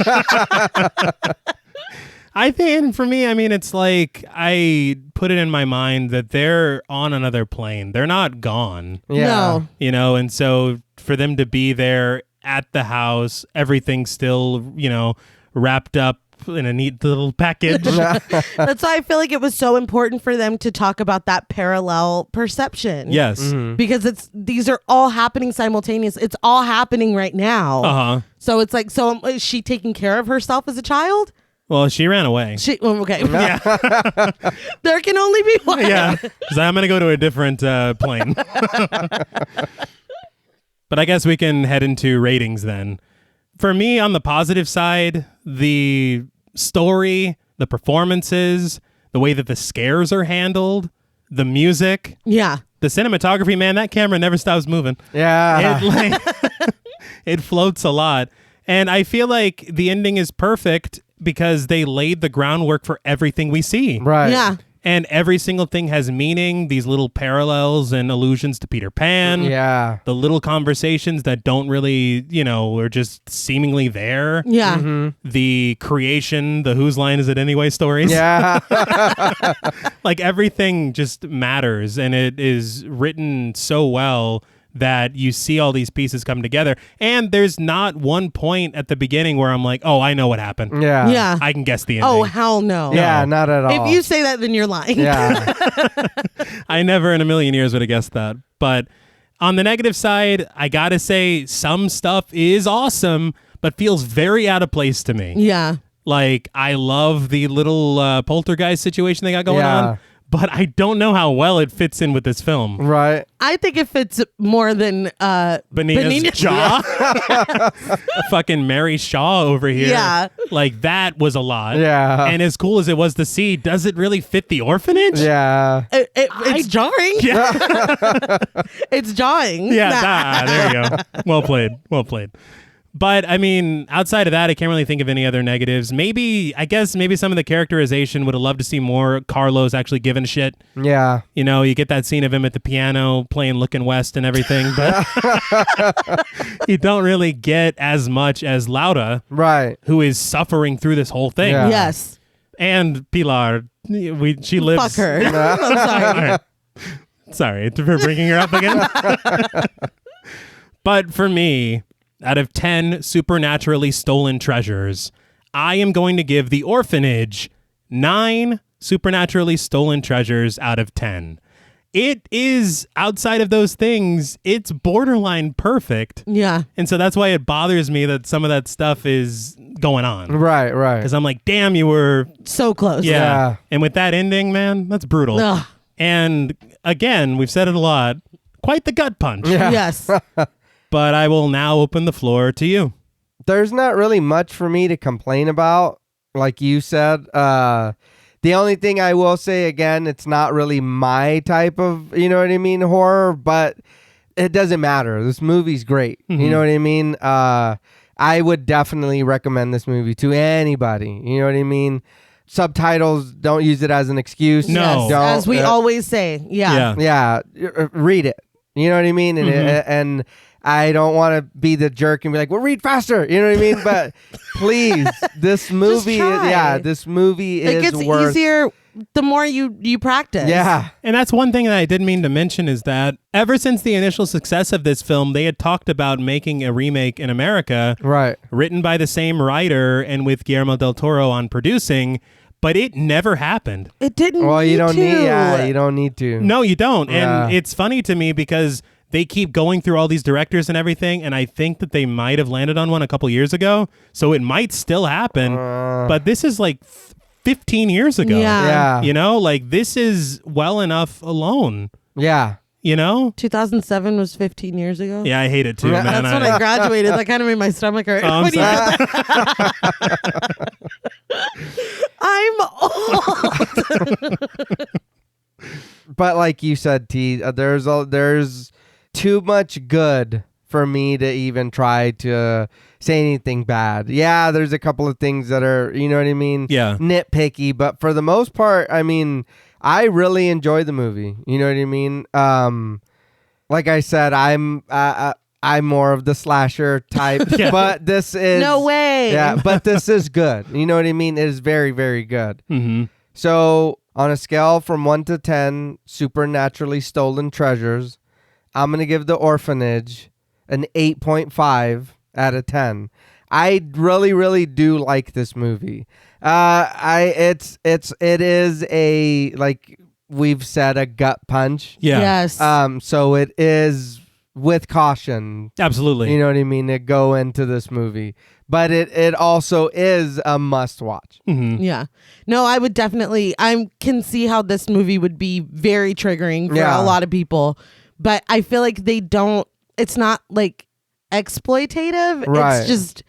I think for me, I mean, it's like I put it in my mind that they're on another plane. They're not gone.
Yeah.
No.
You know, and so for them to be there at the house, everything's still, you know, wrapped up in a neat little package.
That's why I feel like it was so important for them to talk about that parallel perception.
Yes.
Mm-hmm.
Because these are all happening simultaneously. It's all happening right now.
Uh-huh.
So it's like, is she taking care of herself as a child?
Well, she ran away.
Okay.
Yeah.
There can only be one.
Yeah. She's like, I'm going to go to a different plane. But I guess we can head into ratings then. For me, on the positive side, the story, the performances, the way that the scares are handled, the music,
Yeah.
the cinematography, man, that camera never stops moving.
Yeah.
It floats a lot. And I feel like the ending is perfect because they laid the groundwork for everything we see.
Right.
Yeah.
And every single thing has meaning, these little parallels and allusions to Peter Pan.
Yeah.
The little conversations that don't really, you know, are just seemingly there.
Yeah.
Mm-hmm.
The creation, the whose line is it anyway stories.
Yeah.
Like everything just matters, and it is written so well that you see all these pieces come together. And there's not one point at the beginning where I'm like, oh, I know what happened.
Yeah.
Yeah.
I can guess the ending.
Oh, hell no.
Yeah, not at all.
If you say that, then you're lying.
Yeah.
I never in a million years would have guessed that. But on the negative side, I gotta say some stuff is awesome, but feels very out of place to me.
Yeah.
Like, I love the little poltergeist situation they got going
Yeah.
on, but I don't know how well it fits in with this film.
Right.
I think it fits more than
Benina's jaw. Fucking Mary Shaw over here.
Yeah.
Like, that was a lot.
Yeah.
And as cool as it was to see, does it really fit the orphanage?
Yeah.
It's jarring.
Yeah.
It's jarring.
Yeah, there you go. Well played. Well played. But I mean, outside of that, I can't really think of any other negatives. I guess maybe some of the characterization would have loved to see more Carlos actually giving a shit.
Yeah.
You know, you get that scene of him at the piano playing Looking West and everything, but you don't really get as much as Laura,
Right.
who is suffering through this whole thing.
Yeah.
Yes.
And Pilar, she lives.
Fuck her. I'm sorry.
All right. Sorry for bringing her up again. But for me, out of 10 supernaturally stolen treasures, I am going to give The Orphanage 9 supernaturally stolen treasures out of 10. It is, outside of those things, it's borderline perfect.
Yeah.
And so that's why it bothers me that some of that stuff is going on.
Right. Right.
Because I'm like, damn, you were...
So close.
Yeah.
Yeah.
And with that ending, man, that's brutal.
Ugh.
And again, we've said it a lot, quite the gut punch.
Yeah.
Yes.
But I will now open the floor to you.
There's not really much for me to complain about, like you said. The only thing I will say, again, it's not really my type of, you know what I mean, horror, but it doesn't matter. This movie's great. You know what I mean? I would definitely recommend this movie to anybody. You know what I mean? Subtitles, don't use it as an excuse.
No.
Yes,
Don't,
as we always say. Yeah.
Yeah, read it. You know what I mean? And I don't want to be the jerk and be like, well, read faster. You know what I mean? But please, this movie, this movie
it
is
gets
worth.
easier the more you practice.
Yeah.
And that's one thing that I didn't mean to mention is that ever since the initial success of this film, they had talked about making a remake in America.
Right.
Written by the same writer and with Guillermo del Toro on producing, but it never happened.
It didn't.
Well, you don't
to.
need. Yeah, you don't need to.
No, you don't.
Yeah.
And it's funny to me because they keep going through all these directors and everything, and I think that they might have landed on one a couple years ago, so it might still happen. But this is like 15 years ago.
Yeah.
You know, like this is well enough alone.
Yeah.
You know?
2007 was 15 years ago.
Yeah, I hate it too, man.
That's when I graduated. That kind of made my stomach hurt.
Oh, I'm
When you
sorry.
said that. I'm old.
But like you said, T, there's too much good for me to even try to say anything bad. Yeah, there's a couple of things that are, you know what I mean?
Yeah.
Nitpicky, but for the most part, I mean, I really enjoy the movie. You know what I mean? Like I said, I'm more of the slasher type,
Yeah.
but this is
No way.
Yeah, but this is good. You know what I mean? It is very, very good.
Mm-hmm.
So on a scale from 1 to 10, supernaturally stolen treasures, I'm going to give The Orphanage an 8.5 out of 10. I really, really do like this movie. It is a, like we've said, a gut punch.
Yeah.
Yes.
So it is with caution.
Absolutely.
You know what I mean? To go into this movie. But it also is a must watch.
Mm-hmm.
Yeah. No, I would definitely. I can see how this movie would be very triggering for
Yeah.
a lot of people, but I feel like they don't. It's not like exploitative.
Right.
It's just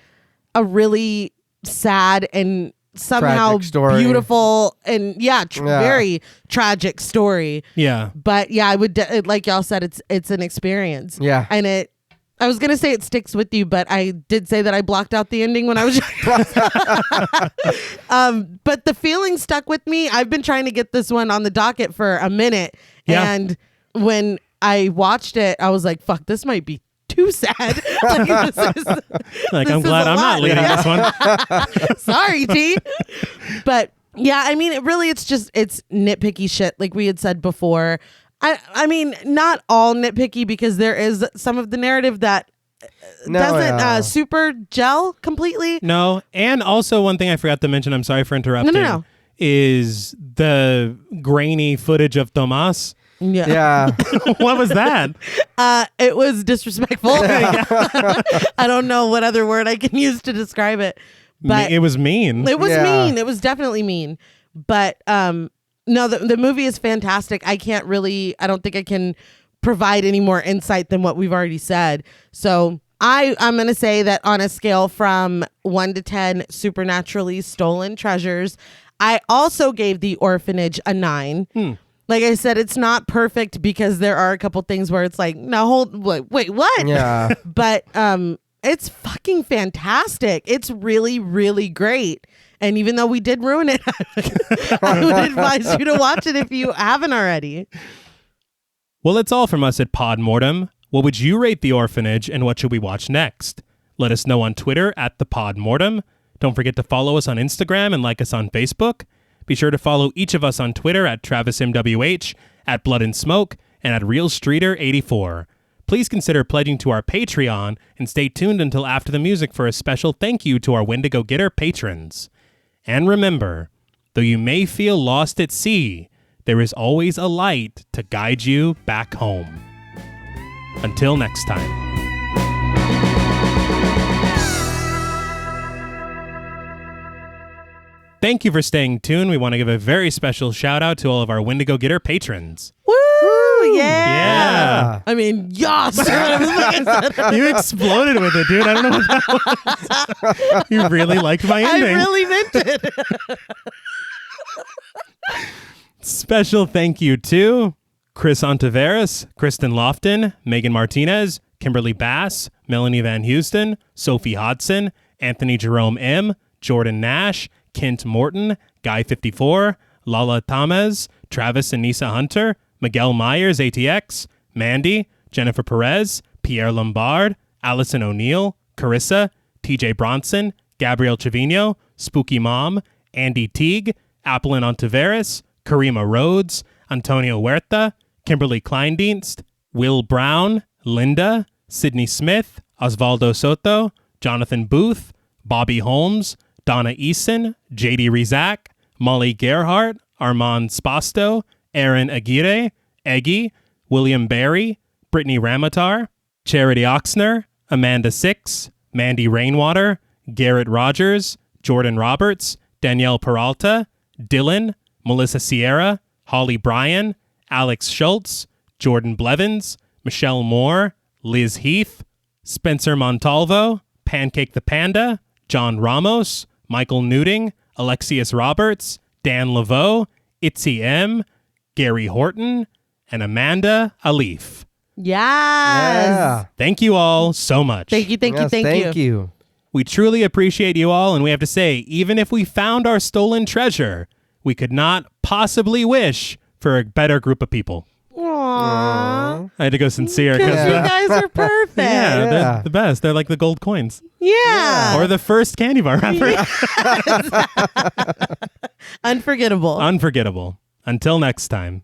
a really sad and somehow
Tragic story.
beautiful and very tragic story.
Yeah.
But yeah, I would like y'all said, it's an experience.
Yeah.
And I was gonna say it sticks with you, but I did say that I blocked out the ending when I was but the feeling stuck with me. I've been trying to get this one on the docket for a minute.
Yeah.
And when I watched it, I was like, fuck, this might be too sad. Like,
Like, I'm
this
glad
is a
I'm not
lot.
leading
Yeah.
this one.
Sorry, T. But yeah, I mean, it's nitpicky shit, like we had said before. I mean, not all nitpicky, because there is some of the narrative that doesn't super gel completely.
No. And also one thing I forgot to mention, I'm sorry for interrupting,
No.
is the grainy footage of Tomas.
Yeah.
Yeah.
What was that?
It was disrespectful. I don't know what other word I can use to describe it. But
It was mean.
it was
Yeah.
mean. It was definitely mean. But no, the movie is fantastic. I don't think I can provide any more insight than what we've already said. So I'm going to say that on a scale from 1 to 10 supernaturally stolen treasures, I also gave The Orphanage a 9. Like I said, it's not perfect because there are a couple things where it's like, no, wait, what?
Yeah.
But it's fucking fantastic. It's really, really great. And even though we did ruin it, I would advise you to watch it if you haven't already.
Well, that's all from us at Pod Mortem. What would you rate The Orphanage, and what should we watch next? Let us know on Twitter at the Pod Mortem. Don't forget to follow us on Instagram and like us on Facebook. Be sure to follow each of us on Twitter at TravisMWH, at Blood and Smoke, and at RealStreeter84. Please consider pledging to our Patreon, and stay tuned until after the music for a special thank you to our Wendigo Getter patrons. And remember, though you may feel lost at sea, there is always a light to guide you back home. Until next time. Thank you for staying tuned. We want to give a very special shout out to all of our Wendigo Getter patrons.
Woo! Yeah.
Yeah.
I mean, yas.
You exploded with it, dude. I don't know what that was. You really liked my ending.
I really meant it.
Special thank you to Chris Ontiveros, Kristen Lofton, Megan Martinez, Kimberly Bass, Melanie Van Houston, Sophie Hodson, Anthony Jerome M., Jordan Nash, Kent Morton, Guy 54, Lala Tamez, Travis and Nisa Hunter, Miguel Myers, ATX, Mandy, Jennifer Perez, Pierre Lombard, Allison O'Neill, Carissa, TJ Bronson, Gabrielle Trevino, Spooky Mom, Andy Teague, Applin Ontiveros, Karima Rhodes, Antonio Huerta, Kimberly Kleindienst, Will Brown, Linda, Sydney Smith, Osvaldo Soto, Jonathan Booth, Bobby Holmes, Donna Eason, JD Rizak, Molly Gerhardt, Armand Spasto, Aaron Aguirre, Eggy, William Barry, Brittany Ramatar, Charity Oxner, Amanda Six, Mandy Rainwater, Garrett Rogers, Jordan Roberts, Danielle Peralta, Dylan, Melissa Sierra, Holly Bryan, Alex Schultz, Jordan Blevins, Michelle Moore, Liz Heath, Spencer Montalvo, Pancake the Panda, John Ramos, Michael Newting, Alexius Roberts, Dan Laveau, Itzy M., Gary Horton, and Amanda Alif.
Yes.
Yeah.
Thank you all so much.
Thank you,
Yes, thank you.
We truly appreciate you all, and we have to say, even if we found our stolen treasure, we could not possibly wish for a better group of people.
Aww.
I had to go sincere.
Because
'cause
you guys are perfect.
yeah,
Yeah.
they're the best. They're like the gold coins.
Yeah.
Or the first candy bar wrapper.
Unforgettable.
Unforgettable. Until next time.